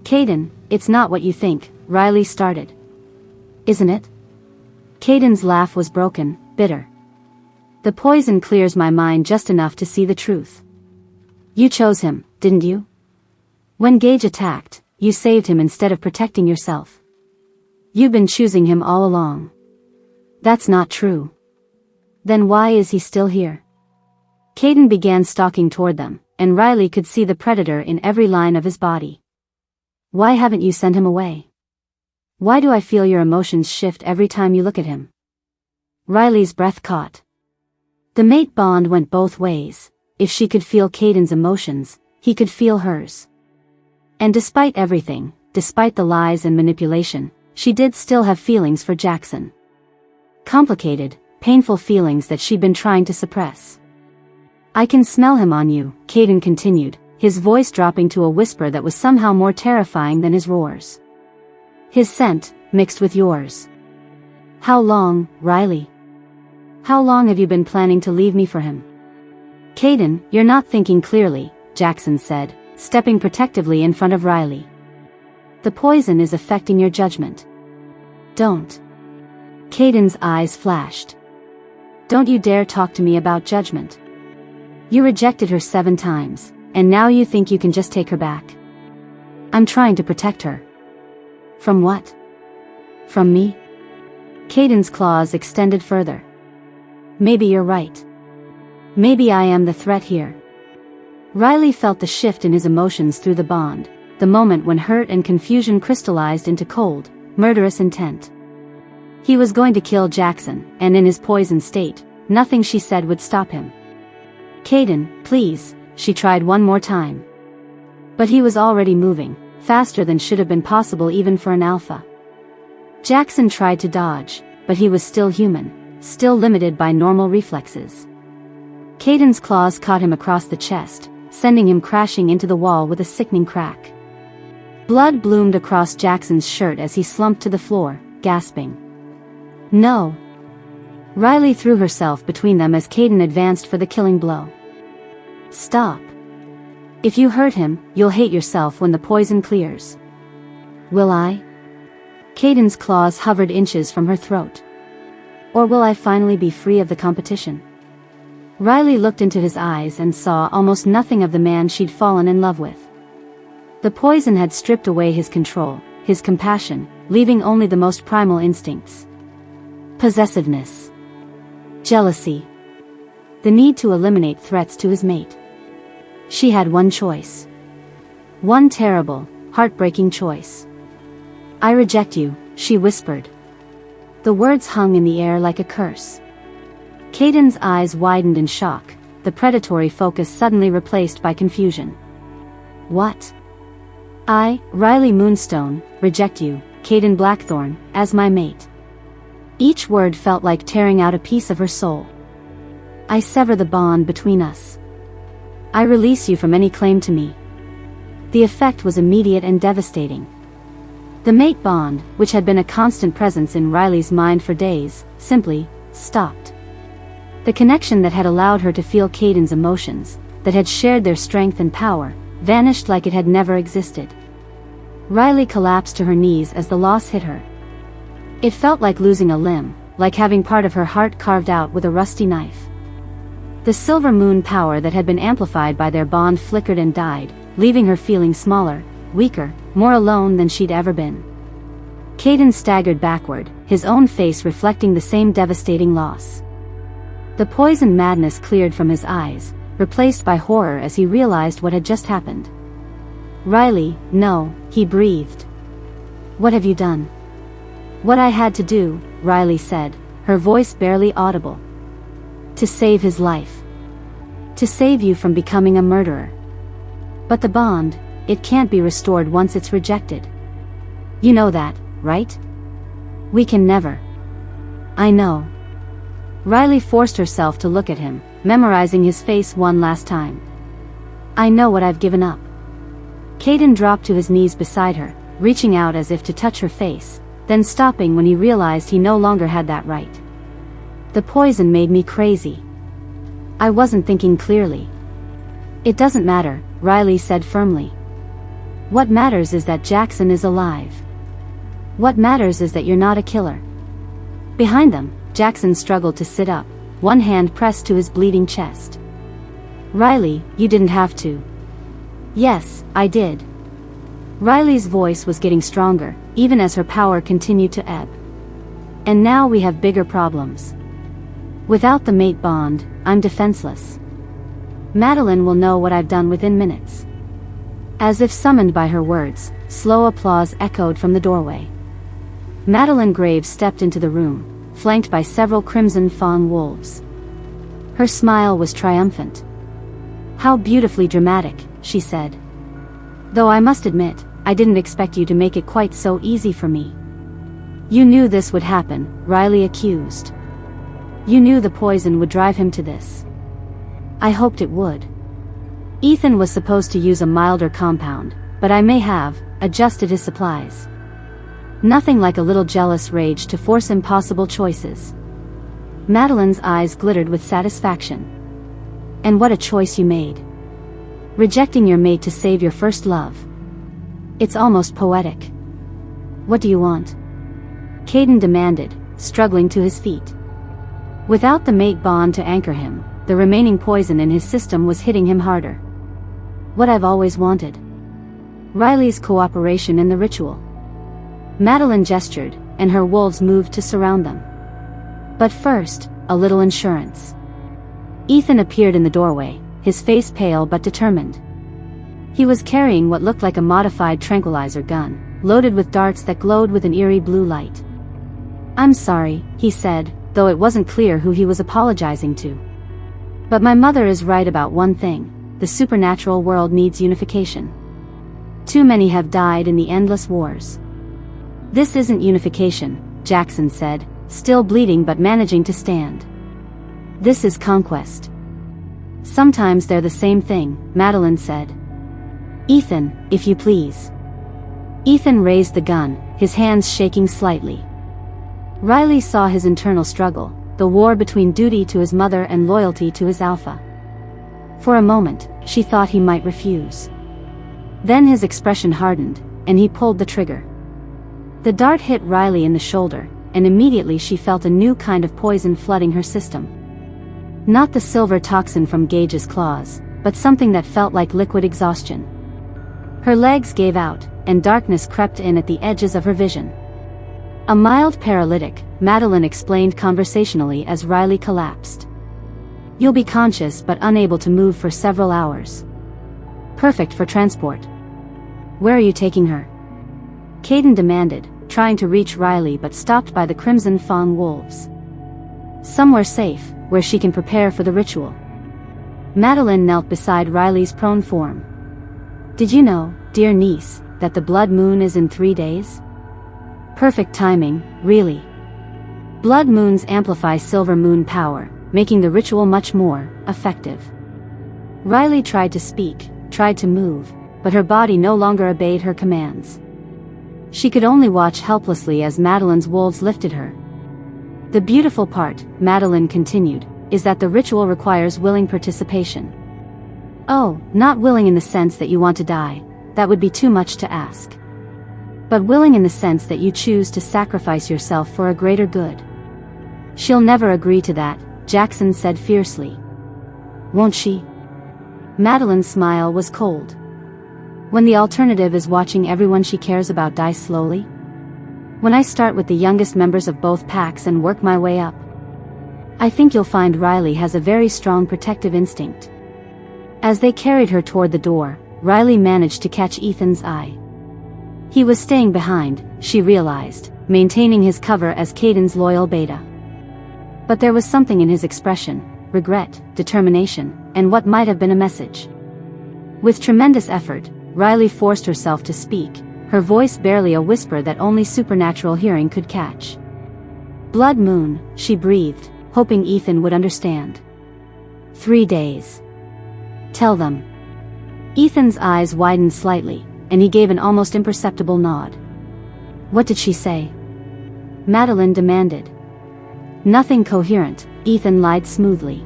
Kaden, it's not what you think, Riley started. Isn't it? Kaden's laugh was broken, bitter. The poison clears my mind just enough to see the truth. You chose him, didn't you? When Gage attacked, you saved him instead of protecting yourself. You've been choosing him all along. That's not true. Then why is he still here? Kaden began stalking toward them, and Riley could see the predator in every line of his body. Why haven't you sent him away? Why do I feel your emotions shift every time you look at him? Riley's breath caught. The mate bond went both ways. If she could feel Kaden's emotions, he could feel hers. And despite everything, despite the lies and manipulation, she did still have feelings for Jackson. Complicated, painful feelings that she'd been trying to suppress. I can smell him on you, Kaden continued, his voice dropping to a whisper that was somehow more terrifying than his roars. His scent, mixed with yours. How long, Riley? How long have you been planning to leave me for him? Kaden, you're not thinking clearly, Jackson said, stepping protectively in front of Riley. The poison is affecting your judgment. Don't. Kaden's eyes flashed. Don't you dare talk to me about judgment. You rejected her 7 times, and now you think you can just take her back. I'm trying to protect her. From what? From me? Kaden's claws extended further. Maybe you're right. Maybe I am the threat here. Riley felt the shift in his emotions through the bond, the moment when hurt and confusion crystallized into cold, murderous intent. He was going to kill Jackson, and in his poisoned state, nothing she said would stop him. Kaden, please, she tried one more time. But he was already moving, faster than should have been possible even for an alpha. Jackson tried to dodge, but he was still human, still limited by normal reflexes. Kaden's claws caught him across the chest, sending him crashing into the wall with a sickening crack. Blood bloomed across Jackson's shirt as he slumped to the floor, gasping. No. Riley threw herself between them as Kaden advanced for the killing blow. Stop. If you hurt him, you'll hate yourself when the poison clears. Will I? Kaden's claws hovered inches from her throat. Or will I finally be free of the competition? Riley looked into his eyes and saw almost nothing of the man she'd fallen in love with. The poison had stripped away his control, his compassion, leaving only the most primal instincts. Possessiveness. Jealousy. The need to eliminate threats to his mate. She had one choice. One terrible, heartbreaking choice. I reject you, she whispered. The words hung in the air like a curse. Kaden's eyes widened in shock, the predatory focus suddenly replaced by confusion. What? I, Riley Moonstone, reject you, Kaden Blackthorn, as my mate. Each word felt like tearing out a piece of her soul. I sever the bond between us. I release you from any claim to me. The effect was immediate and devastating. The mate bond, which had been a constant presence in Riley's mind for days, simply stopped. The connection that had allowed her to feel Kaden's emotions, that had shared their strength and power, vanished like it had never existed. Riley collapsed to her knees as the loss hit her. It felt like losing a limb, like having part of her heart carved out with a rusty knife. The silver moon power that had been amplified by their bond flickered and died, leaving her feeling smaller, weaker, more alone than she'd ever been. Kaden staggered backward, his own face reflecting the same devastating loss. The poison madness cleared from his eyes, replaced by horror as he realized what had just happened. Riley, no, he breathed. What have you done? What I had to do, Riley said, her voice barely audible. To save his life. To save you from becoming a murderer. But the bond, it can't be restored once it's rejected. You know that, right? We can never. I know. Riley forced herself to look at him, memorizing his face one last time. I know what I've given up. Kaden dropped to his knees beside her, reaching out as if to touch her face, then stopping when he realized he no longer had that right. The poison made me crazy. I wasn't thinking clearly. It doesn't matter, Riley said firmly. What matters is that Jackson is alive. What matters is that you're not a killer. Behind them, Jackson struggled to sit up, one hand pressed to his bleeding chest. Riley, you didn't have to. Yes, I did. Riley's voice was getting stronger, even as her power continued to ebb. And now we have bigger problems. Without the mate bond, I'm defenseless. Meline will know what I've done within minutes. As if summoned by her words, slow applause echoed from the doorway. Meline Graves stepped into the room, flanked by several crimson Fong wolves. Her smile was triumphant. How beautifully dramatic, she said. Though I must admit, I didn't expect you to make it quite so easy for me. You knew this would happen, Riley accused. You knew the poison would drive him to this. I hoped it would. Ethan was supposed to use a milder compound, but I may have adjusted his supplies. Nothing like a little jealous rage to force impossible choices. Medeline's eyes glittered with satisfaction. And what a choice you made. Rejecting your mate to save your first love. It's almost poetic. What do you want? Kaden demanded, struggling to his feet. Without the mate bond to anchor him, the remaining poison in his system was hitting him harder. What I've always wanted. Riley's cooperation in the ritual. Meline gestured, and her wolves moved to surround them. But first, a little insurance. Ethan appeared in the doorway, his face pale but determined. He was carrying what looked like a modified tranquilizer gun, loaded with darts that glowed with an eerie blue light. I'm sorry, he said, though it wasn't clear who he was apologizing to. But my mother is right about one thing: the supernatural world needs unification. Too many have died in the endless wars. This isn't unification, Jackson said, still bleeding but managing to stand. This is conquest. Sometimes they're the same thing, Meline said. Ethan, if you please. Ethan raised the gun, his hands shaking slightly. Riley saw his internal struggle, the war between duty to his mother and loyalty to his alpha. For a moment, she thought he might refuse. Then his expression hardened, and he pulled the trigger. The dart hit Riley in the shoulder, and immediately she felt a new kind of poison flooding her system. Not the silver toxin from Gage's claws, but something that felt like liquid exhaustion. Her legs gave out, and darkness crept in at the edges of her vision. A mild paralytic, Meline explained conversationally as Riley collapsed. You'll be conscious but unable to move for several hours. Perfect for transport. Where are you taking her? Kaden demanded, trying to reach Riley but stopped by the crimson Fong wolves. Somewhere safe, where she can prepare for the ritual. Meline knelt beside Riley's prone form. Did you know, dear niece, that the blood moon is in 3 days? Perfect timing, really. Blood moons amplify silver moon power, making the ritual much more effective. Riley tried to speak, tried to move, but her body no longer obeyed her commands. She could only watch helplessly as Medeline's wolves lifted her. The beautiful part, Meline continued, is that the ritual requires willing participation. Oh, not willing in the sense that you want to die, that would be too much to ask. But willing in the sense that you choose to sacrifice yourself for a greater good. She'll never agree to that, Jackson said fiercely. Won't she? Medeline's smile was cold. When the alternative is watching everyone she cares about die slowly? When I start with the youngest members of both packs and work my way up? I think you'll find Riley has a very strong protective instinct. As they carried her toward the door, Riley managed to catch Ethan's eye. He was staying behind, she realized, maintaining his cover as Kaden's loyal beta. But there was something in his expression, regret, determination, and what might have been a message. With tremendous effort, Riley forced herself to speak, her voice barely a whisper that only supernatural hearing could catch. Blood moon, she breathed, hoping Ethan would understand. 3 days. Tell them. Ethan's eyes widened slightly, and he gave an almost imperceptible nod. What did she say? Meline demanded. Nothing coherent, Ethan lied smoothly.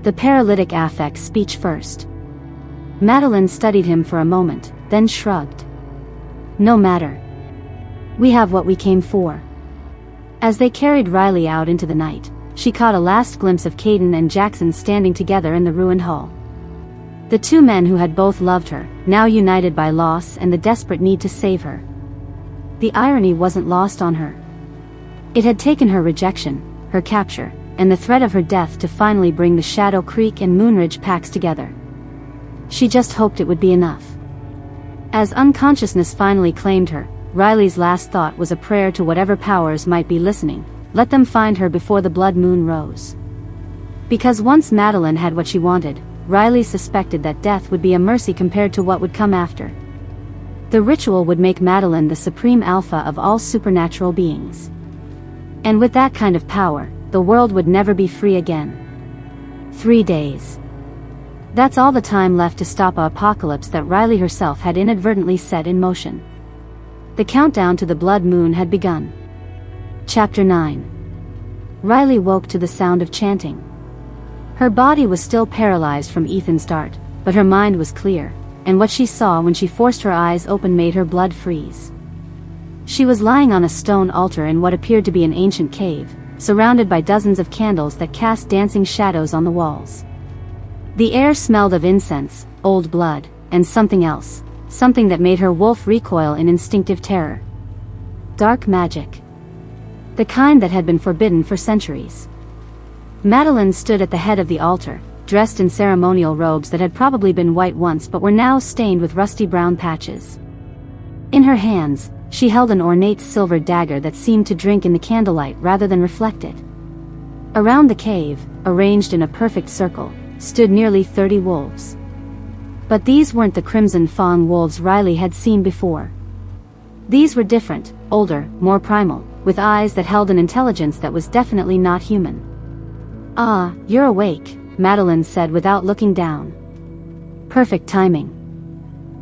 The paralytic affects speech first. Meline studied him for a moment, then shrugged. No matter. We have what we came for. As they carried Riley out into the night, she caught a last glimpse of Kaden and Jackson standing together in the ruined hall. The two men who had both loved her, now united by loss and the desperate need to save her. The irony wasn't lost on her. It had taken her rejection, her capture, and the threat of her death to finally bring the Shadow Creek and Moonridge packs together. She just hoped it would be enough. As unconsciousness finally claimed her, Riley's last thought was a prayer to whatever powers might be listening: let them find her before the blood moon rose. Because once Meline had what she wanted, Riley suspected that death would be a mercy compared to what would come after. The ritual would make Meline the supreme alpha of all supernatural beings. And with that kind of power, the world would never be free again. 3 days. That's all the time left to stop an apocalypse that Riley herself had inadvertently set in motion. The countdown to the blood moon had begun. Chapter 9. Riley woke to the sound of chanting. Her body was still paralyzed from Ethan's dart, but her mind was clear, and what she saw when she forced her eyes open made her blood freeze. She was lying on a stone altar in what appeared to be an ancient cave, surrounded by dozens of candles that cast dancing shadows on the walls. The air smelled of incense, old blood, and something else, something that made her wolf recoil in instinctive terror. Dark magic. The kind that had been forbidden for centuries. Meline stood at the head of the altar, dressed in ceremonial robes that had probably been white once but were now stained with rusty brown patches. In her hands, she held an ornate silver dagger that seemed to drink in the candlelight rather than reflect it. Around the cave, arranged in a perfect circle, stood nearly 30 wolves. But these weren't the crimson Fong wolves Riley had seen before. These were different, older, more primal, with eyes that held an intelligence that was definitely not human. "Ah, you're awake," Meline said without looking down. "Perfect timing.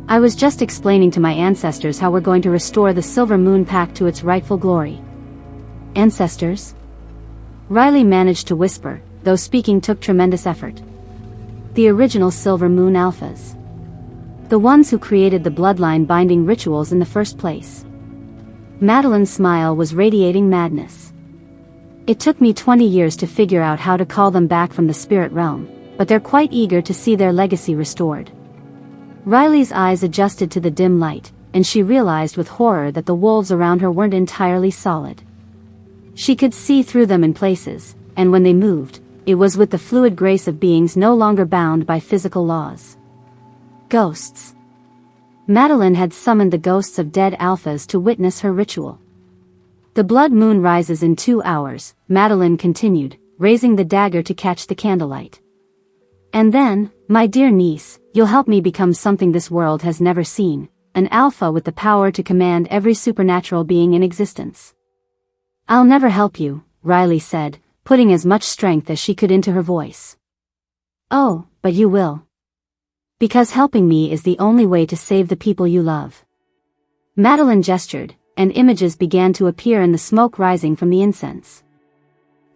I was just explaining to my ancestors how we're going to restore the Silver Moon Pack to its rightful glory." "Ancestors?" Riley managed to whisper, though speaking took tremendous effort. "The original Silver Moon Alphas. The ones who created the bloodline binding rituals in the first place." Medeline's smile was radiating madness. "It took me 20 years to figure out how to call them back from the spirit realm, but they're quite eager to see their legacy restored." Riley's eyes adjusted to the dim light, and she realized with horror that the wolves around her weren't entirely solid. She could see through them in places, and when they moved, it was with the fluid grace of beings no longer bound by physical laws. Ghosts. Meline had summoned the ghosts of dead alphas to witness her ritual. "The blood moon rises in 2 hours," Meline continued, raising the dagger to catch the candlelight. "And then, my dear niece, you'll help me become something this world has never seen, an alpha with the power to command every supernatural being in existence." "I'll never help you," Riley said, putting as much strength as she could into her voice. "Oh, but you will. Because helping me is the only way to save the people you love." Meline gestured, and images began to appear in the smoke rising from the incense.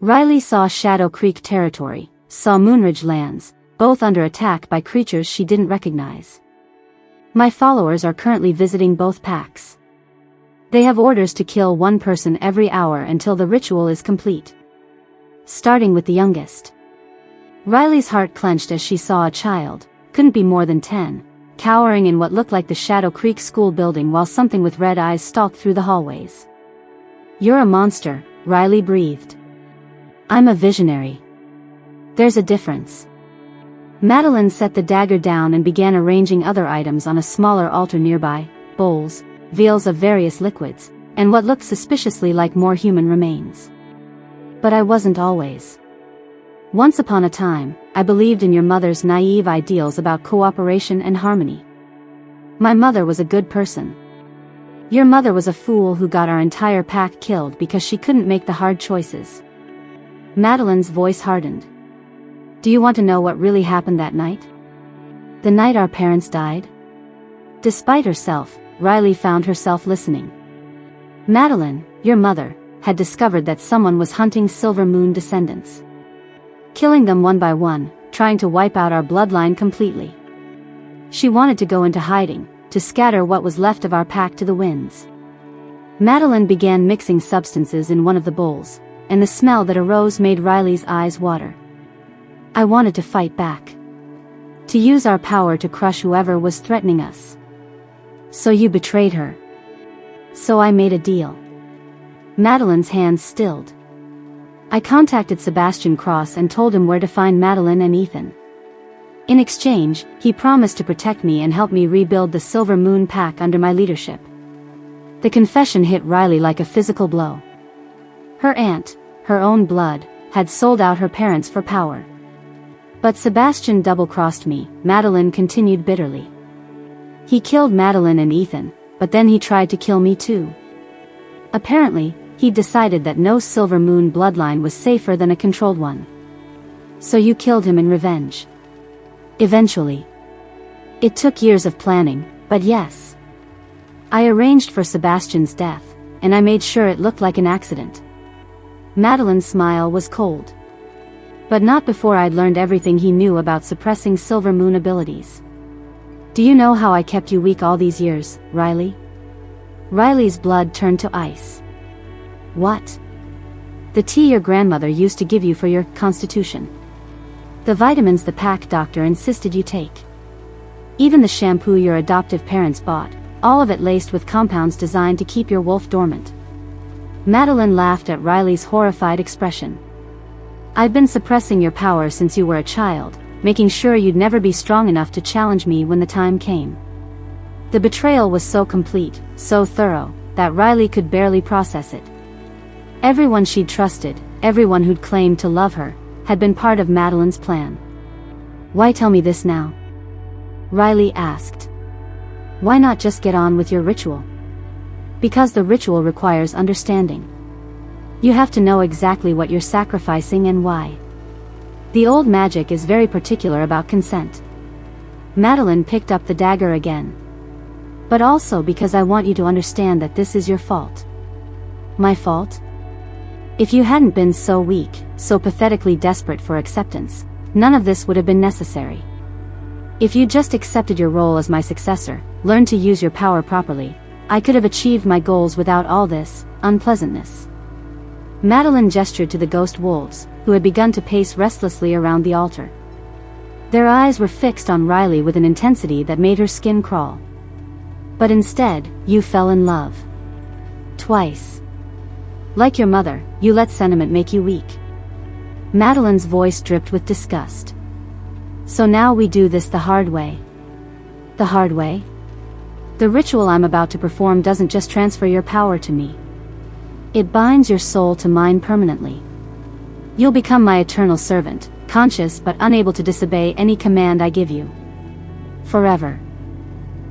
Riley saw Shadow Creek territory, saw Moonridge lands, both under attack by creatures she didn't recognize. "My followers are currently visiting both packs. They have orders to kill 1 person every hour until the ritual is complete. Starting with the youngest." Riley's heart clenched as she saw a child, couldn't be more than 10, cowering in what looked like the Shadow Creek school building while something with red eyes stalked through the hallways. "You're a monster," Riley breathed. "I'm a visionary. There's a difference." Meline set the dagger down and began arranging other items on a smaller altar nearby, bowls, vials of various liquids, and what looked suspiciously like more human remains. "But I wasn't always. Once upon a time, I believed in your mother's naive ideals about cooperation and harmony. My mother was a good person. Your mother was a fool who got our entire pack killed because she couldn't make the hard choices." Medeline's voice hardened. "Do you want to know what really happened that night? The night our parents died?" Despite herself, Riley found herself listening. "Meline, your mother, had discovered that someone was hunting Silver Moon descendants. Killing them one by one, trying to wipe out our bloodline completely. She wanted to go into hiding, to scatter what was left of our pack to the winds." Meline began mixing substances in one of the bowls, and the smell that arose made Riley's eyes water. "I wanted to fight back. To use our power to crush whoever was threatening us. So you betrayed her. So I made a deal." Medeline's hands stilled. "I contacted Sebastian Cross and told him where to find Meline and Ethan. In exchange, he promised to protect me and help me rebuild the Silver Moon Pack under my leadership." The confession hit Riley like a physical blow. Her aunt, her own blood, had sold out her parents for power. "But Sebastian double-crossed me," Meline continued bitterly. "He killed Meline and Ethan, but then he tried to kill me too. Apparently, he decided that no Silver Moon bloodline was safer than a controlled one. So you killed him in revenge." "Eventually. It took years of planning, but yes. I arranged for Sebastian's death, and I made sure it looked like an accident." Medeline's smile was cold. "But not before I'd learned everything he knew about suppressing Silver Moon abilities. Do you know how I kept you weak all these years, Riley?" Riley's blood turned to ice. "What?" "The tea your grandmother used to give you for your constitution. The vitamins the pack doctor insisted you take. Even the shampoo your adoptive parents bought, all of it laced with compounds designed to keep your wolf dormant." Meline laughed at Riley's horrified expression. "I've been suppressing your power since you were a child, making sure you'd never be strong enough to challenge me when the time came." The betrayal was so complete, so thorough, that Riley could barely process it. Everyone she'd trusted, everyone who'd claimed to love her, had been part of Madeline's plan. "Why tell me this now?" Riley asked. "Why not just get on with your ritual?" "Because the ritual requires understanding. You have to know exactly what you're sacrificing and why. The old magic is very particular about consent." Meline picked up the dagger again. "But also because I want you to understand that this is your fault." "My fault?" "If you hadn't been so weak, so pathetically desperate for acceptance, none of this would have been necessary. If you just accepted your role as my successor, learned to use your power properly, I could have achieved my goals without all this unpleasantness." Meline gestured to the ghost wolves, who had begun to pace restlessly around the altar. Their eyes were fixed on Riley with an intensity that made her skin crawl. "But instead, you fell in love. Twice. Like your mother, you let sentiment make you weak." Madeline's voice dripped with disgust. "So now we do this the hard way." "The hard way?" "The ritual I'm about to perform doesn't just transfer your power to me. It binds your soul to mine permanently. You'll become my eternal servant, conscious but unable to disobey any command I give you. Forever."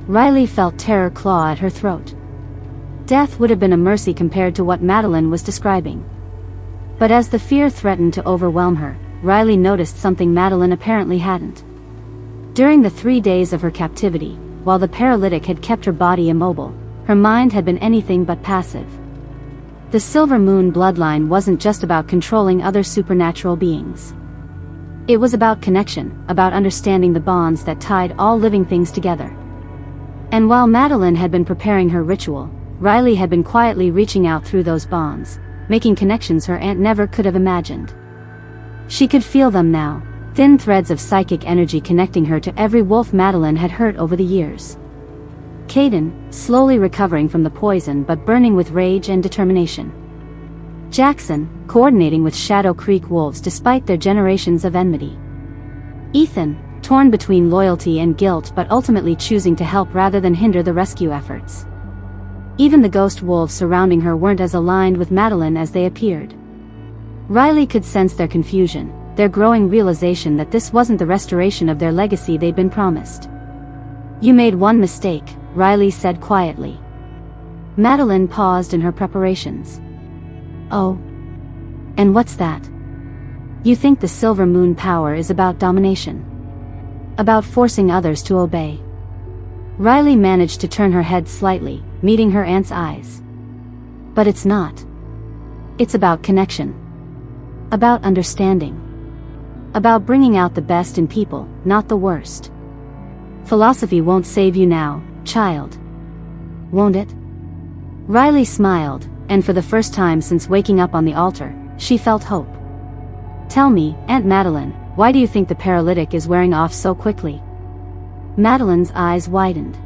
Riley felt terror claw at her throat. Death would have been a mercy compared to what Meline was describing. But as the fear threatened to overwhelm her, Riley noticed something Meline apparently hadn't. During the 3 days of her captivity, while the paralytic had kept her body immobile, her mind had been anything but passive. The Silver Moon bloodline wasn't just about controlling other supernatural beings. It was about connection, about understanding the bonds that tied all living things together. And while Meline had been preparing her ritual, Riley had been quietly reaching out through those bonds, making connections her aunt never could have imagined. She could feel them now, thin threads of psychic energy connecting her to every wolf Meline had hurt over the years. Kaden, slowly recovering from the poison but burning with rage and determination. Jackson, coordinating with Shadow Creek wolves despite their generations of enmity. Ethan, torn between loyalty and guilt but ultimately choosing to help rather than hinder the rescue efforts. Even the ghost wolves surrounding her weren't as aligned with Meline as they appeared. Riley could sense their confusion, their growing realization that this wasn't the restoration of their legacy they'd been promised. "You made one mistake," Riley said quietly. Meline paused in her preparations. "Oh? And what's that?" "You think the Silver Moon power is about domination. About forcing others to obey." Riley managed to turn her head slightly, meeting her aunt's eyes. "But it's not. It's about connection. About understanding. About bringing out the best in people, not the worst. Philosophy won't save you now, child. Won't it?" Riley smiled, and for the first time since waking up on the altar, she felt hope. "Tell me, Aunt Meline, why do you think the paralytic is wearing off so quickly?" Madeline's eyes widened.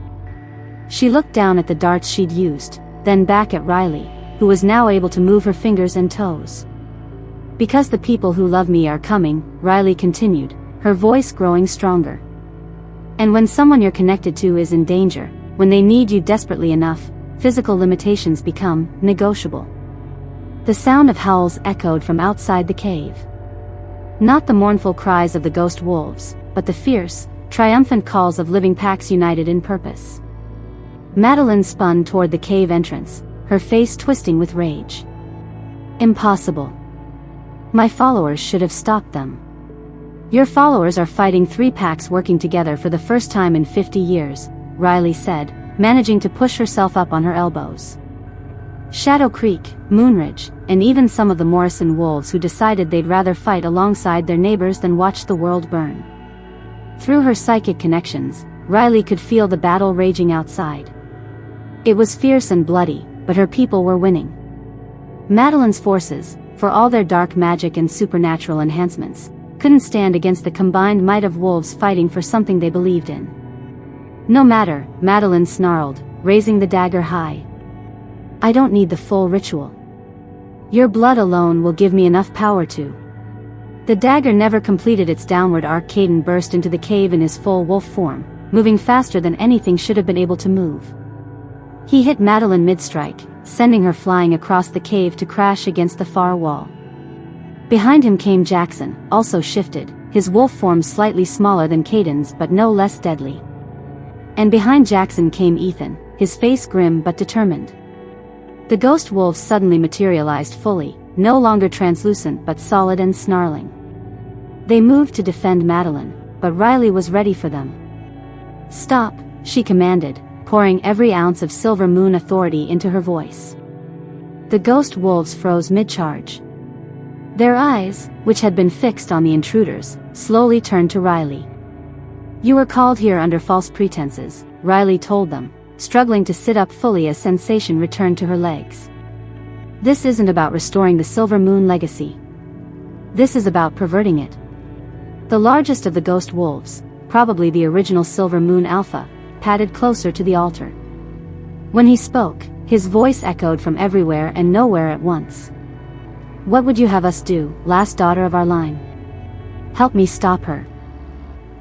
She looked down at the darts she'd used, then back at Riley, who was now able to move her fingers and toes. "Because the people who love me are coming," Riley continued, her voice growing stronger. "And when someone you're connected to is in danger, when they need you desperately enough, physical limitations become negotiable." The sound of howls echoed from outside the cave. Not the mournful cries of the ghost wolves, but the fierce, triumphant calls of living packs united in purpose. Meline spun toward the cave entrance, her face twisting with rage. "Impossible. My followers should have stopped them. Your followers are fighting 3 packs working together for the first time in 50 years, Riley said, managing to push herself up on her elbows. Shadow Creek, Moonridge, and even some of the Morrison wolves who decided they'd rather fight alongside their neighbors than watch the world burn. Through her psychic connections, Riley could feel the battle raging outside. It was fierce and bloody, but her people were winning. Medeline's forces, for all their dark magic and supernatural enhancements, couldn't stand against the combined might of wolves fighting for something they believed in. "No matter," Meline snarled, raising the dagger high. "I don't need the full ritual. Your blood alone will give me enough power to." The dagger never completed its downward arc. Kaden burst into the cave in his full wolf form, moving faster than anything should have been able to move. He hit Meline mid-strike, sending her flying across the cave to crash against the far wall. Behind him came Jackson, also shifted, his wolf form slightly smaller than Kaden's but no less deadly. And behind Jackson came Ethan, his face grim but determined. The ghost wolves suddenly materialized fully, no longer translucent but solid and snarling. They moved to defend Meline, but Riley was ready for them. "Stop," she commanded, pouring every ounce of Silver Moon authority into her voice. The ghost wolves froze mid-charge. Their eyes, which had been fixed on the intruders, slowly turned to Riley. "You were called here under false pretenses," Riley told them, struggling to sit up fully as sensation returned to her legs. "This isn't about restoring the Silver Moon legacy. This is about perverting it." The largest of the ghost wolves, probably the original Silver Moon Alpha, padded closer to the altar. When he spoke, his voice echoed from everywhere and nowhere at once. "What would you have us do, last daughter of our line? Help me stop her.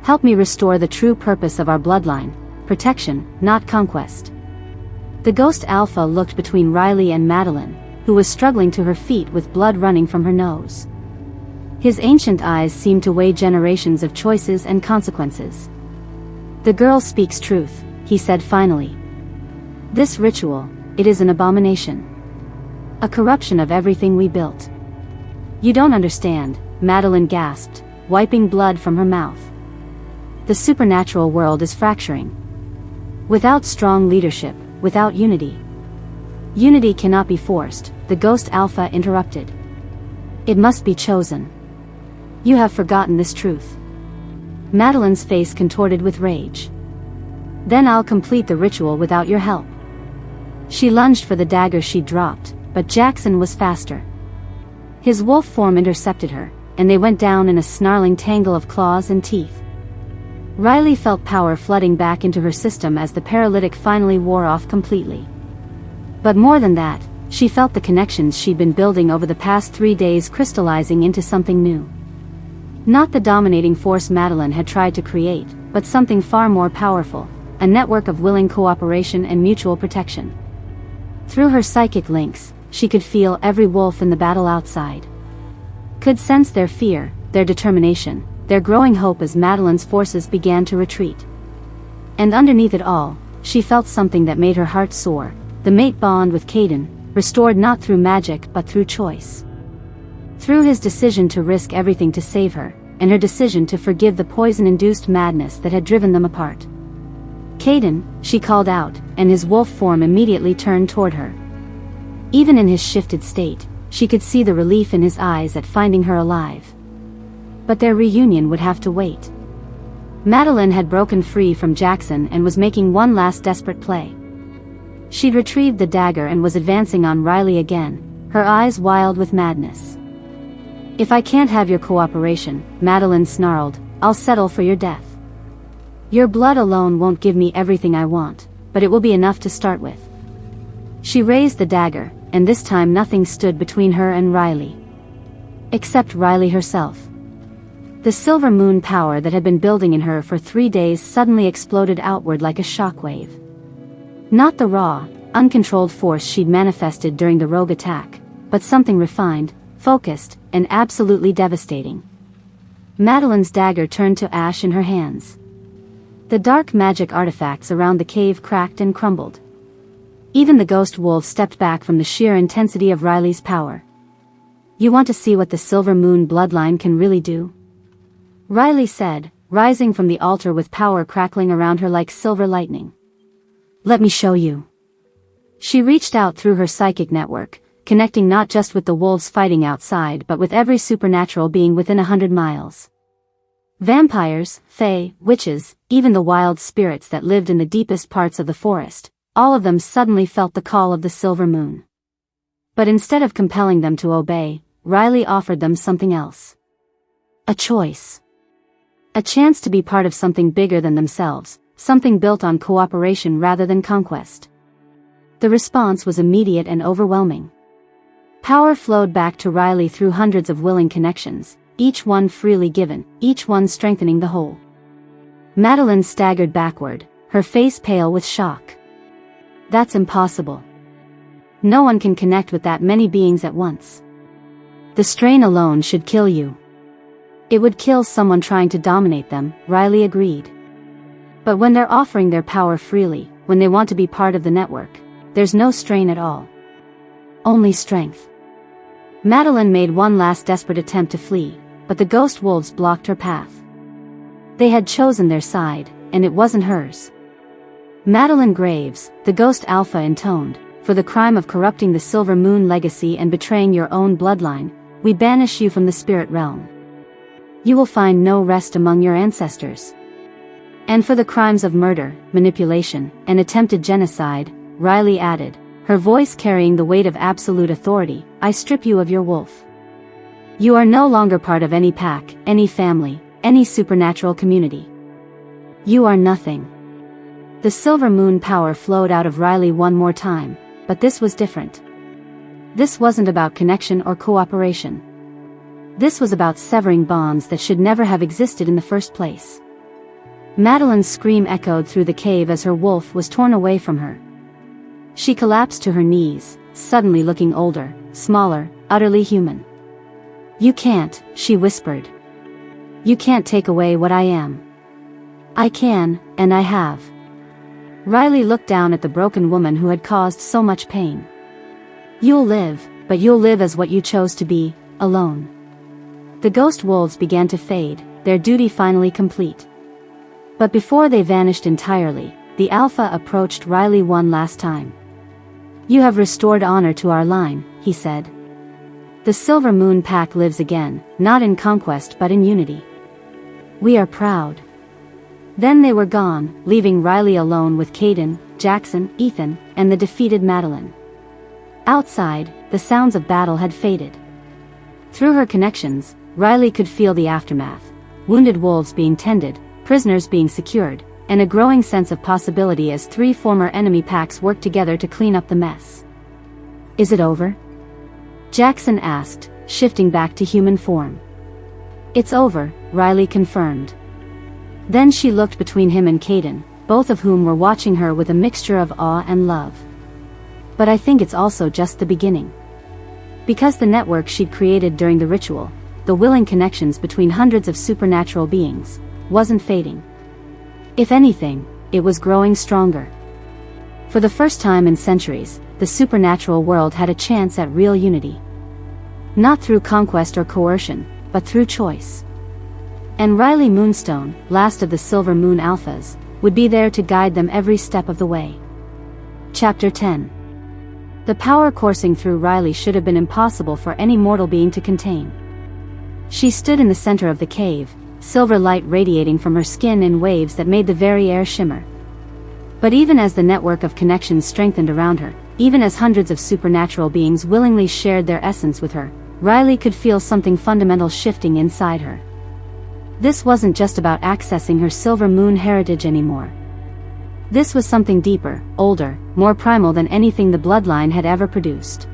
Help me restore the true purpose of our bloodline, protection, not conquest." The ghost Alpha looked between Riley and Meline, who was struggling to her feet with blood running from her nose. His ancient eyes seemed to weigh generations of choices and consequences. "The girl speaks truth," he said finally. "This ritual, it is an abomination. A corruption of everything we built." "You don't understand," Meline gasped, wiping blood from her mouth. "The supernatural world is fracturing. Without strong leadership, without unity." "Unity cannot be forced," the ghost Alpha interrupted. "It must be chosen. You have forgotten this truth." Medeline's face contorted with rage. "Then I'll complete the ritual without your help." She lunged for the dagger she'd dropped, but Jackson was faster. His wolf form intercepted her, and they went down in a snarling tangle of claws and teeth. Riley felt power flooding back into her system as the paralytic finally wore off completely. But more than that, she felt the connections she'd been building over the past 3 days crystallizing into something new. Not the dominating force Meline had tried to create, but something far more powerful, a network of willing cooperation and mutual protection. Through her psychic links, she could feel every wolf in the battle outside. Could sense their fear, their determination, their growing hope as Medeline's forces began to retreat. And underneath it all, she felt something that made her heart soar, the mate bond with Kaden, restored not through magic but through choice. Through his decision to risk everything to save her, and her decision to forgive the poison-induced madness that had driven them apart. "Kaden," she called out, and his wolf form immediately turned toward her. Even in his shifted state, she could see the relief in his eyes at finding her alive. But their reunion would have to wait. Meline had broken free from Jackson and was making one last desperate play. She'd retrieved the dagger and was advancing on Riley again, her eyes wild with madness. "If I can't have your cooperation," Meline snarled, "I'll settle for your death. Your blood alone won't give me everything I want, but it will be enough to start with." She raised the dagger, and this time nothing stood between her and Riley. Except Riley herself. The Silver Moon power that had been building in her for 3 days suddenly exploded outward like a shockwave. Not the raw, uncontrolled force she'd manifested during the rogue attack, but something refined, focused, and absolutely devastating. Medeline's dagger turned to ash in her hands. The dark magic artifacts around the cave cracked and crumbled. Even the ghost wolf stepped back from the sheer intensity of Riley's power. "You want to see what the Silver Moon bloodline can really do?" Riley said, rising from the altar with power crackling around her like silver lightning. "Let me show you." She reached out through her psychic network, connecting not just with the wolves fighting outside but with every supernatural being within 100 miles. Vampires, fae, witches, even the wild spirits that lived in the deepest parts of the forest, all of them suddenly felt the call of the Silver Moon. But instead of compelling them to obey, Riley offered them something else. A choice. A chance to be part of something bigger than themselves, something built on cooperation rather than conquest. The response was immediate and overwhelming. Power flowed back to Riley through hundreds of willing connections, each one freely given, each one strengthening the whole. Meline staggered backward, her face pale with shock. "That's impossible. No one can connect with that many beings at once." The strain alone should kill you. It would kill someone trying to dominate them, Riley agreed. But when they're offering their power freely, when they want to be part of the network, there's no strain at all. Only strength. Meline made one last desperate attempt to flee, but the ghost wolves blocked her path. They had chosen their side, and it wasn't hers. Meline Graves, the ghost alpha intoned, for the crime of corrupting the Silver Moon legacy and betraying your own bloodline, we banish you from the spirit realm. You will find no rest among your ancestors. And for the crimes of murder, manipulation, and attempted genocide, Riley added, her voice carrying the weight of absolute authority, I strip you of your wolf. You are no longer part of any pack, any family, any supernatural community. You are nothing. The Silver Moon power flowed out of Riley one more time, but this was different. This wasn't about connection or cooperation. This was about severing bonds that should never have existed in the first place. Meline's scream echoed through the cave as her wolf was torn away from her. She collapsed to her knees, suddenly looking older, smaller, utterly human. You can't, she whispered. You can't take away what I am. I can, and I have. Riley looked down at the broken woman who had caused so much pain. You'll live, but you'll live as what you chose to be, alone. The ghost wolves began to fade, their duty finally complete. But before they vanished entirely, the Alpha approached Riley one last time. You have restored honor to our line, he said. The Silver Moon Pack lives again, not in conquest but in unity. We are proud. Then they were gone, leaving Riley alone with Kaden, Jackson, Ethan, and the defeated Meline. Outside, the sounds of battle had faded. Through her connections, Riley could feel the aftermath, wounded wolves being tended, prisoners being secured, and a growing sense of possibility as 3 former enemy packs worked together to clean up the mess. Is it over? Jackson asked, shifting back to human form. It's over, Riley confirmed. Then she looked between him and Kaden, both of whom were watching her with a mixture of awe and love. But I think it's also just the beginning. Because the network she'd created during the ritual, the willing connections between hundreds of supernatural beings, wasn't fading. If anything, it was growing stronger. For the first time in centuries, the supernatural world had a chance at real unity. Not through conquest or coercion, but through choice. And Riley Moonstone, last of the Silver Moon Alphas, would be there to guide them every step of the way. Chapter 10. The power coursing through Riley should have been impossible for any mortal being to contain. She stood in the center of the cave, silver light radiating from her skin in waves that made the very air shimmer. But even as the network of connections strengthened around her, even as hundreds of supernatural beings willingly shared their essence with her, Riley could feel something fundamental shifting inside her. This wasn't just about accessing her Silver Moon heritage anymore. This was something deeper, older, more primal than anything the bloodline had ever produced.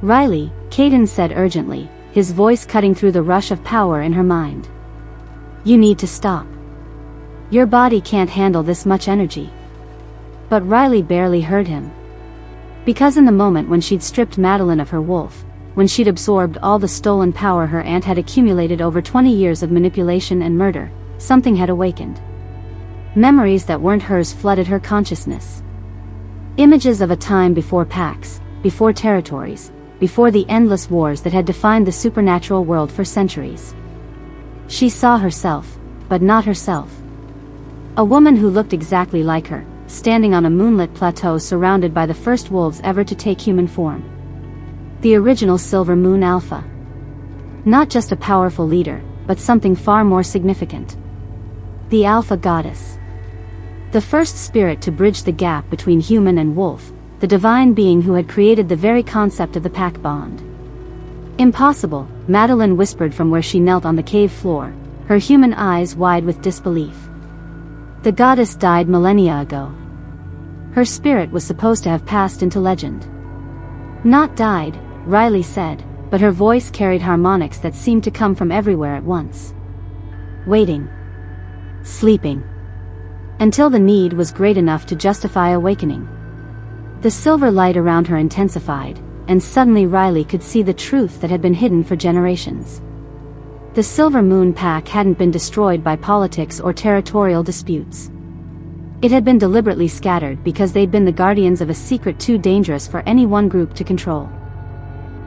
Riley, Kaden said urgently, his voice cutting through the rush of power in her mind. You need to stop. Your body can't handle this much energy. But Riley barely heard him. Because in the moment when she'd stripped Meline of her wolf, when she'd absorbed all the stolen power her aunt had accumulated over 20 years of manipulation and murder, something had awakened. Memories that weren't hers flooded her consciousness. Images of a time before packs, before territories, before the endless wars that had defined the supernatural world for centuries. She saw herself, but not herself. A woman who looked exactly like her, standing on a moonlit plateau surrounded by the first wolves ever to take human form. The original Silver Moon Alpha. Not just a powerful leader, but something far more significant. The Alpha Goddess. The first spirit to bridge the gap between human and wolf, the divine being who had created the very concept of the pack bond. Impossible, Meline whispered from where she knelt on the cave floor, her human eyes wide with disbelief. The goddess died millennia ago. Her spirit was supposed to have passed into legend. Not died, Riley said, but her voice carried harmonics that seemed to come from everywhere at once. Waiting. Sleeping. Until the need was great enough to justify awakening. The silver light around her intensified, and suddenly Riley could see the truth that had been hidden for generations. The Silver Moon Pack hadn't been destroyed by politics or territorial disputes. It had been deliberately scattered because they'd been the guardians of a secret too dangerous for any one group to control.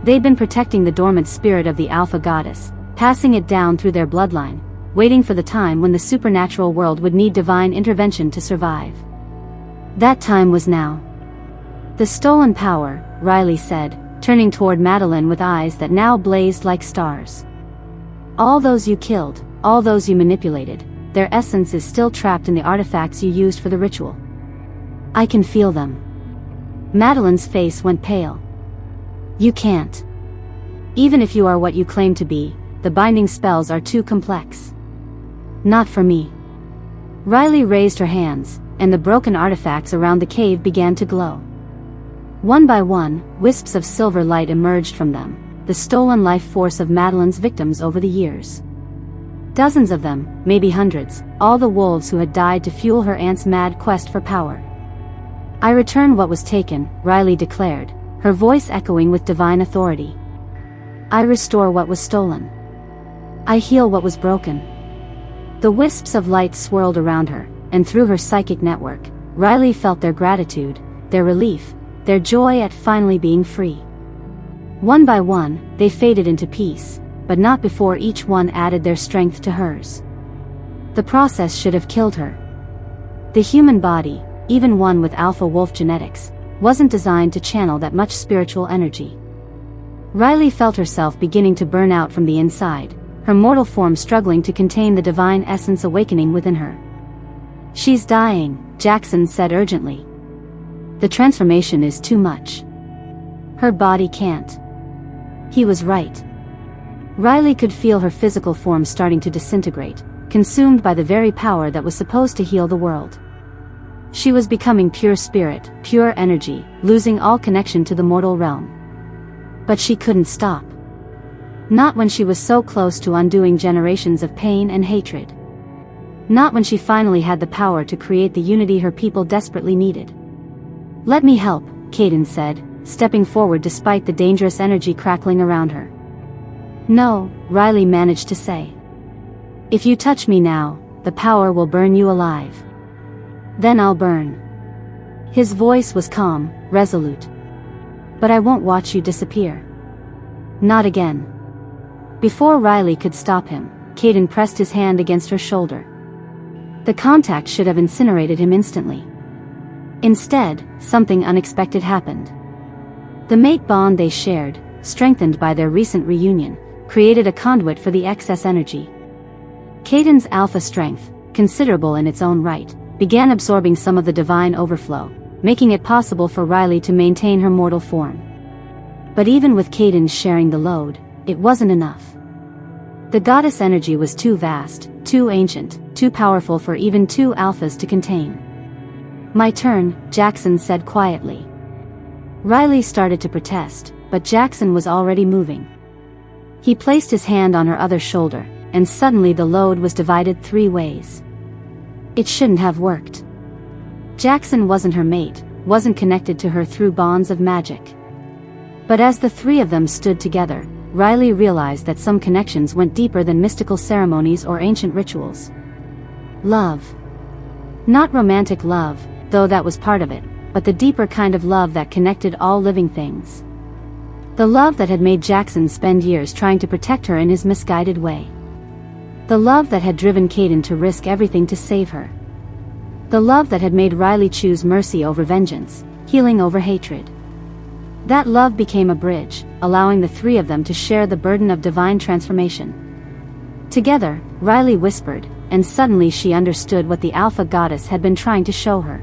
They'd been protecting the dormant spirit of the Alpha Goddess, passing it down through their bloodline, waiting for the time when the supernatural world would need divine intervention to survive. That time was now. The stolen power, Riley said, turning toward Meline with eyes that now blazed like stars. All those you killed, all those you manipulated, their essence is still trapped in the artifacts you used for the ritual. I can feel them. Medeline's face went pale. You can't. Even if you are what you claim to be, the binding spells are too complex. Not for me. Riley raised her hands, and the broken artifacts around the cave began to glow. One by one, wisps of silver light emerged from them, the stolen life force of Medeline's victims over the years. Dozens of them, maybe hundreds, all the wolves who had died to fuel her aunt's mad quest for power. I return what was taken, Riley declared, her voice echoing with divine authority. I restore what was stolen. I heal what was broken. The wisps of light swirled around her, and through her psychic network, Riley felt their gratitude, their relief, their joy at finally being free. One by one, they faded into peace, but not before each one added their strength to hers. The process should have killed her. The human body, even one with alpha wolf genetics, wasn't designed to channel that much spiritual energy. Riley felt herself beginning to burn out from the inside, her mortal form struggling to contain the divine essence awakening within her. She's dying, Jackson said urgently. The transformation is too much. Her body can't. He was right. Riley could feel her physical form starting to disintegrate, consumed by the very power that was supposed to heal the world. She was becoming pure spirit, pure energy, losing all connection to the mortal realm. But she couldn't stop. Not when she was so close to undoing generations of pain and hatred. Not when she finally had the power to create the unity her people desperately needed. Let me help, Kaden said, stepping forward despite the dangerous energy crackling around her. No, Riley managed to say. If you touch me now, the power will burn you alive. Then I'll burn. His voice was calm, resolute. But I won't watch you disappear. Not again. Before Riley could stop him, Kaden pressed his hand against her shoulder. The contact should have incinerated him instantly. Instead, something unexpected happened. The mate bond they shared, strengthened by their recent reunion, created a conduit for the excess energy. Kaden's alpha strength, considerable in its own right, began absorbing some of the divine overflow, making it possible for Riley to maintain her mortal form. But even with Kaden sharing the load, it wasn't enough. The goddess energy was too vast, too ancient, too powerful for even two alphas to contain. My turn, Jackson said quietly. Riley started to protest, but Jackson was already moving. He placed his hand on her other shoulder, and suddenly the load was divided 3 ways. It shouldn't have worked. Jackson wasn't her mate, wasn't connected to her through bonds of magic. But as the 3 of them stood together, Riley realized that some connections went deeper than mystical ceremonies or ancient rituals. Love. Not romantic love, though that was part of it, but the deeper kind of love that connected all living things. The love that had made Jackson spend years trying to protect her in his misguided way. The love that had driven Kaden to risk everything to save her. The love that had made Riley choose mercy over vengeance, healing over hatred. That love became a bridge, allowing the 3 of them to share the burden of divine transformation. Together, Riley whispered, and suddenly she understood what the Alpha Goddess had been trying to show her.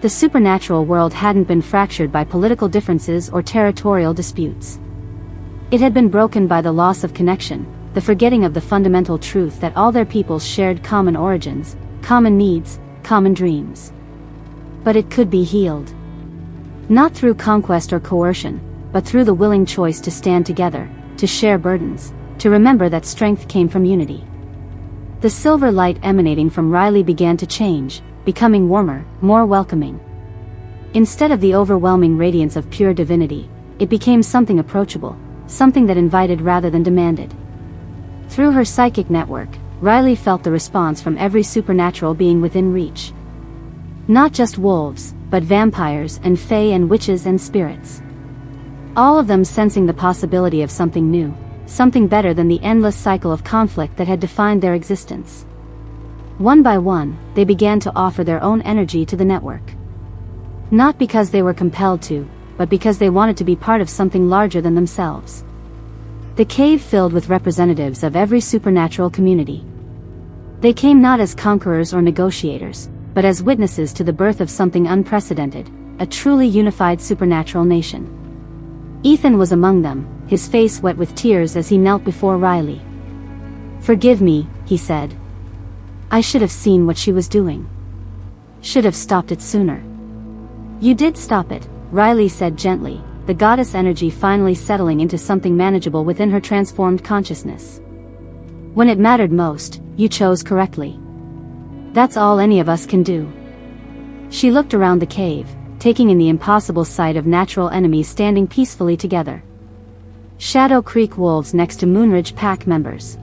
The supernatural world hadn't been fractured by political differences or territorial disputes. It had been broken by the loss of connection, the forgetting of the fundamental truth that all their peoples shared common origins, common needs, common dreams. But it could be healed. Not through conquest or coercion, but through the willing choice to stand together, to share burdens, to remember that strength came from unity. The silver light emanating from Riley began to change, becoming warmer, more welcoming. Instead of the overwhelming radiance of pure divinity, it became something approachable, something that invited rather than demanded. Through her psychic network, Riley felt the response from every supernatural being within reach. Not just wolves, but vampires and fae and witches and spirits. All of them sensing the possibility of something new, something better than the endless cycle of conflict that had defined their existence. One by one, they began to offer their own energy to the network. Not because they were compelled to, but because they wanted to be part of something larger than themselves. The cave filled with representatives of every supernatural community. They came not as conquerors or negotiators, but as witnesses to the birth of something unprecedented, a truly unified supernatural nation. Ethan was among them, his face wet with tears as he knelt before Riley. "Forgive me," he said. "I should have seen what she was doing. Should have stopped it sooner." "You did stop it," Riley said gently, the goddess energy finally settling into something manageable within her transformed consciousness. "When it mattered most, you chose correctly. That's all any of us can do." She looked around the cave, taking in the impossible sight of natural enemies standing peacefully together. Shadow Creek wolves next to Moonridge pack members.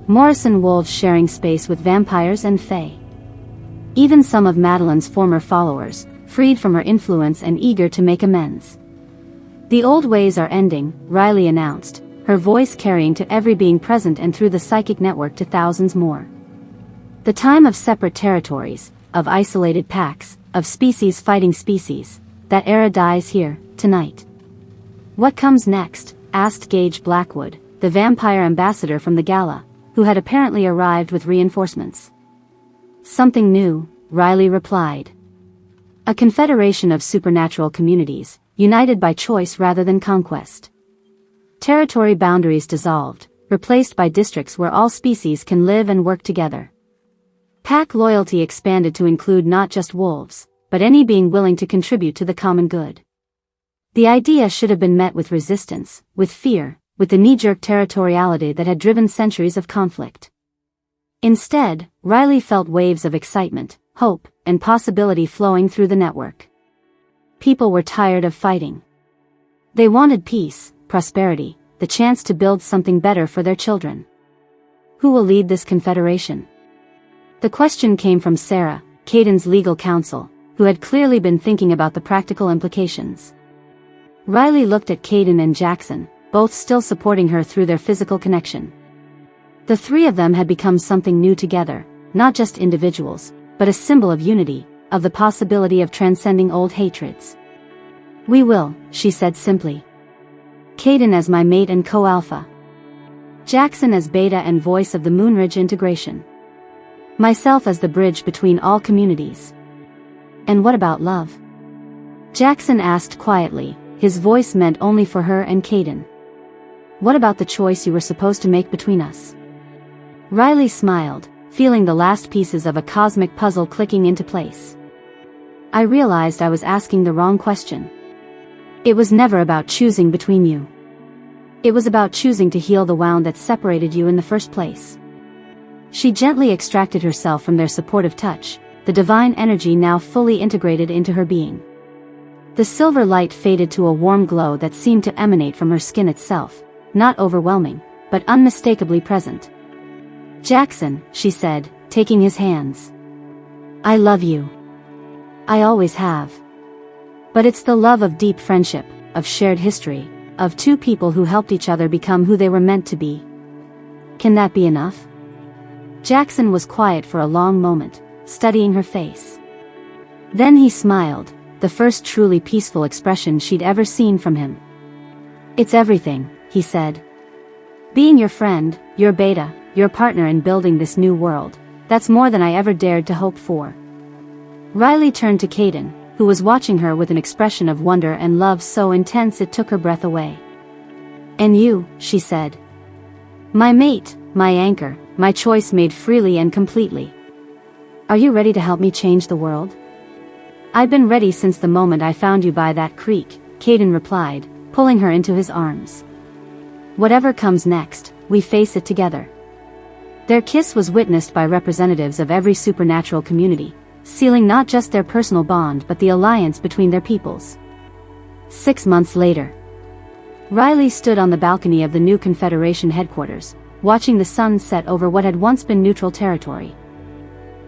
Morrison wolves sharing space with vampires and fae. Even some of Madeline's former followers, freed from her influence and eager to make amends. "The old ways are ending," Riley announced, her voice carrying to every being present and through the psychic network to thousands more. "The time of separate territories, of isolated packs, of species fighting species, that era dies here, tonight." "What comes next?" asked Gage Blackwood, the vampire ambassador from the gala, who had apparently arrived with reinforcements. "Something new," Riley replied. "A confederation of supernatural communities, united by choice rather than conquest. Territory boundaries dissolved, replaced by districts where all species can live and work together. Pack loyalty expanded to include not just wolves, but any being willing to contribute to the common good." The idea should have been met with resistance, with fear, with the knee-jerk territoriality that had driven centuries of conflict. Instead, Riley felt waves of excitement, hope, and possibility flowing through the network. People were tired of fighting. They wanted peace, prosperity, the chance to build something better for their children. Who will lead this confederation? The question came from Sarah, Kaden's legal counsel, who had clearly been thinking about the practical implications. Riley looked at Kaden and Jackson, both still supporting her through their physical connection. The three of them had become something new together, not just individuals, but a symbol of unity, of the possibility of transcending old hatreds. "We will," she said simply. "Kaden as my mate and co-alpha. Jackson as beta and voice of the Moonridge integration. Myself as the bridge between all communities." "And what about love?" Jackson asked quietly, his voice meant only for her and Kaden. "What about the choice you were supposed to make between us?" Riley smiled, feeling the last pieces of a cosmic puzzle clicking into place. "I realized I was asking the wrong question. It was never about choosing between you. It was about choosing to heal the wound that separated you in the first place." She gently extracted herself from their supportive touch, the divine energy now fully integrated into her being. The silver light faded to a warm glow that seemed to emanate from her skin itself, not overwhelming, but unmistakably present. "Jackson," she said, taking his hands. "I love you. I always have. But it's the love of deep friendship, of shared history, of two people who helped each other become who they were meant to be. Can that be enough?" Jackson was quiet for a long moment, studying her face. Then he smiled, the first truly peaceful expression she'd ever seen from him. "It's everything," he said. "Being your friend, your beta, your partner in building this new world, that's more than I ever dared to hope for." Riley turned to Kaden, who was watching her with an expression of wonder and love so intense it took her breath away. "And you," she said. "My mate, my anchor, my choice made freely and completely. Are you ready to help me change the world?" "I've been ready since the moment I found you by that creek," Kaden replied, pulling her into his arms. "Whatever comes next, we face it together." Their kiss was witnessed by representatives of every supernatural community, sealing not just their personal bond but the alliance between their peoples. 6 months later, Riley stood on the balcony of the new Confederation headquarters, watching the sun set over what had once been neutral territory.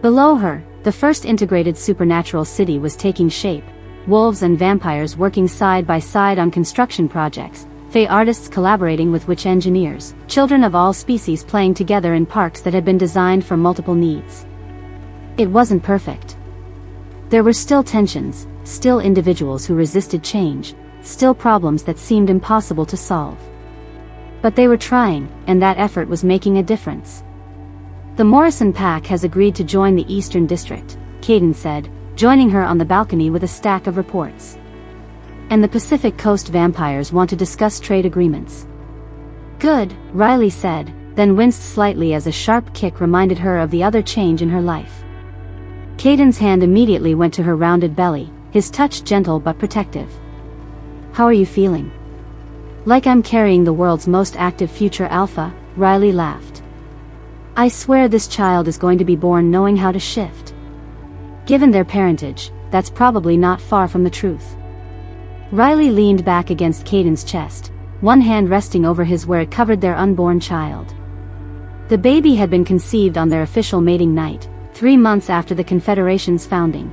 Below her, the first integrated supernatural city was taking shape, wolves and vampires working side by side on construction projects, Fey artists collaborating with witch engineers, children of all species playing together in parks that had been designed for multiple needs. It wasn't perfect. There were still tensions, still individuals who resisted change, still problems that seemed impossible to solve. But they were trying, and that effort was making a difference. The Morrison Pack has agreed to join the Eastern District, Kaden said, joining her on the balcony with a stack of reports. And the Pacific Coast vampires want to discuss trade agreements. Good, Riley said, then winced slightly as a sharp kick reminded her of the other change in her life. Kaden's hand immediately went to her rounded belly, his touch gentle but protective. How are you feeling? Like I'm carrying the world's most active future alpha, Riley laughed. I swear this child is going to be born knowing how to shift. Given their parentage, that's probably not far from the truth. Riley leaned back against Kaden's chest, one hand resting over his where it covered their unborn child. The baby had been conceived on their official mating night, 3 months after the Confederation's founding.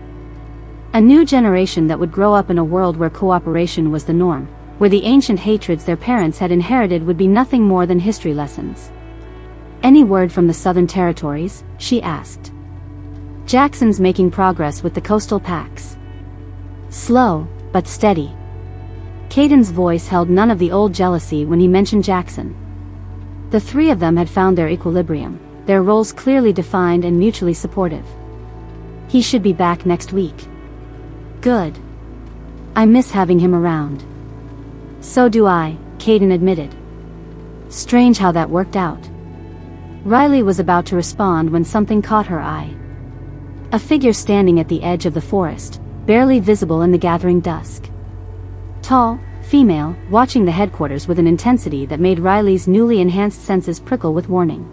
A new generation that would grow up in a world where cooperation was the norm, where the ancient hatreds their parents had inherited would be nothing more than history lessons. Any word from the Southern Territories? She asked. Jackson's making progress with the coastal packs. Slow, but steady. Kaden's voice held none of the old jealousy when he mentioned Jackson. The three of them had found their equilibrium, their roles clearly defined and mutually supportive. He should be back next week. Good. I miss having him around. So do I, Kaden admitted. Strange how that worked out. Riley was about to respond when something caught her eye. A figure standing at the edge of the forest, barely visible in the gathering dusk. Tall, female, watching the headquarters with an intensity that made Riley's newly enhanced senses prickle with warning.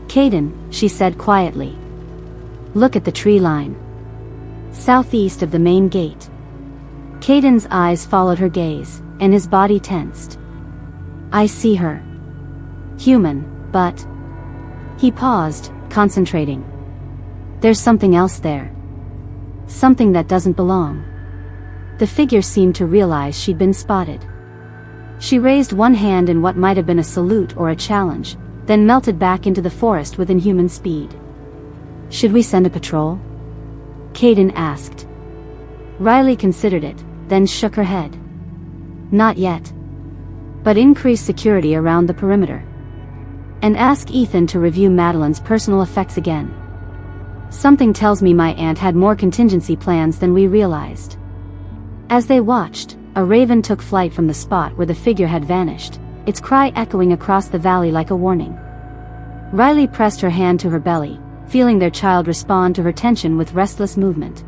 Kaden, she said quietly. Look at the tree line. Southeast of the main gate. Kaden's eyes followed her gaze, and his body tensed. I see her. Human, but... He paused, concentrating. There's something else there. Something that doesn't belong. The figure seemed to realize she'd been spotted. She raised one hand in what might have been a salute or a challenge, then melted back into the forest with inhuman speed. Should we send a patrol? Kaden asked. Riley considered it, then shook her head. Not yet. But increase security around the perimeter. And ask Ethan to review Madeline's personal effects again. Something tells me my aunt had more contingency plans than we realized. As they watched, a raven took flight from the spot where the figure had vanished, its cry echoing across the valley like a warning. Riley pressed her hand to her belly, feeling their child respond to her tension with restless movement.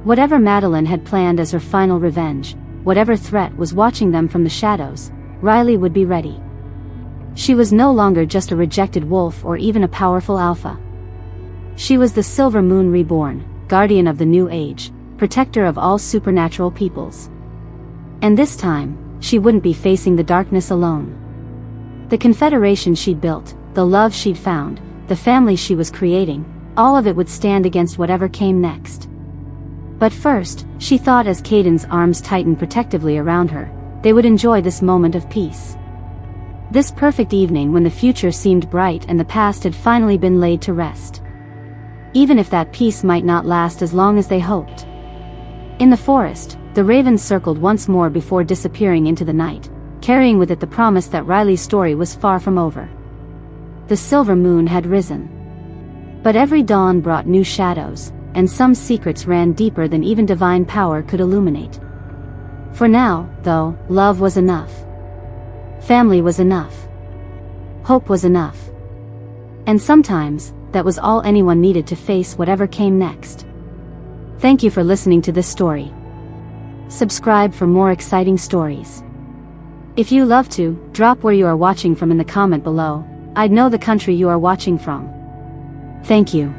Whatever Madeline had planned as her final revenge, whatever threat was watching them from the shadows, Riley would be ready. She was no longer just a rejected wolf or even a powerful alpha. She was the Silver Moon reborn, guardian of the new age, protector of all supernatural peoples. And this time, she wouldn't be facing the darkness alone. The Confederation she'd built, the love she'd found, the family she was creating, all of it would stand against whatever came next. But first, she thought as Kaden's arms tightened protectively around her, they would enjoy this moment of peace. This perfect evening when the future seemed bright and the past had finally been laid to rest. Even if that peace might not last as long as they hoped. In the forest, the raven circled once more before disappearing into the night, carrying with it the promise that Riley's story was far from over. The silver moon had risen. But every dawn brought new shadows, and some secrets ran deeper than even divine power could illuminate. For now, though, love was enough. Family was enough. Hope was enough. And sometimes, that was all anyone needed to face whatever came next. Thank you for listening to this story. Subscribe for more exciting stories. If you love to, drop where you are watching from in the comment below. I'd know the country you are watching from. Thank you.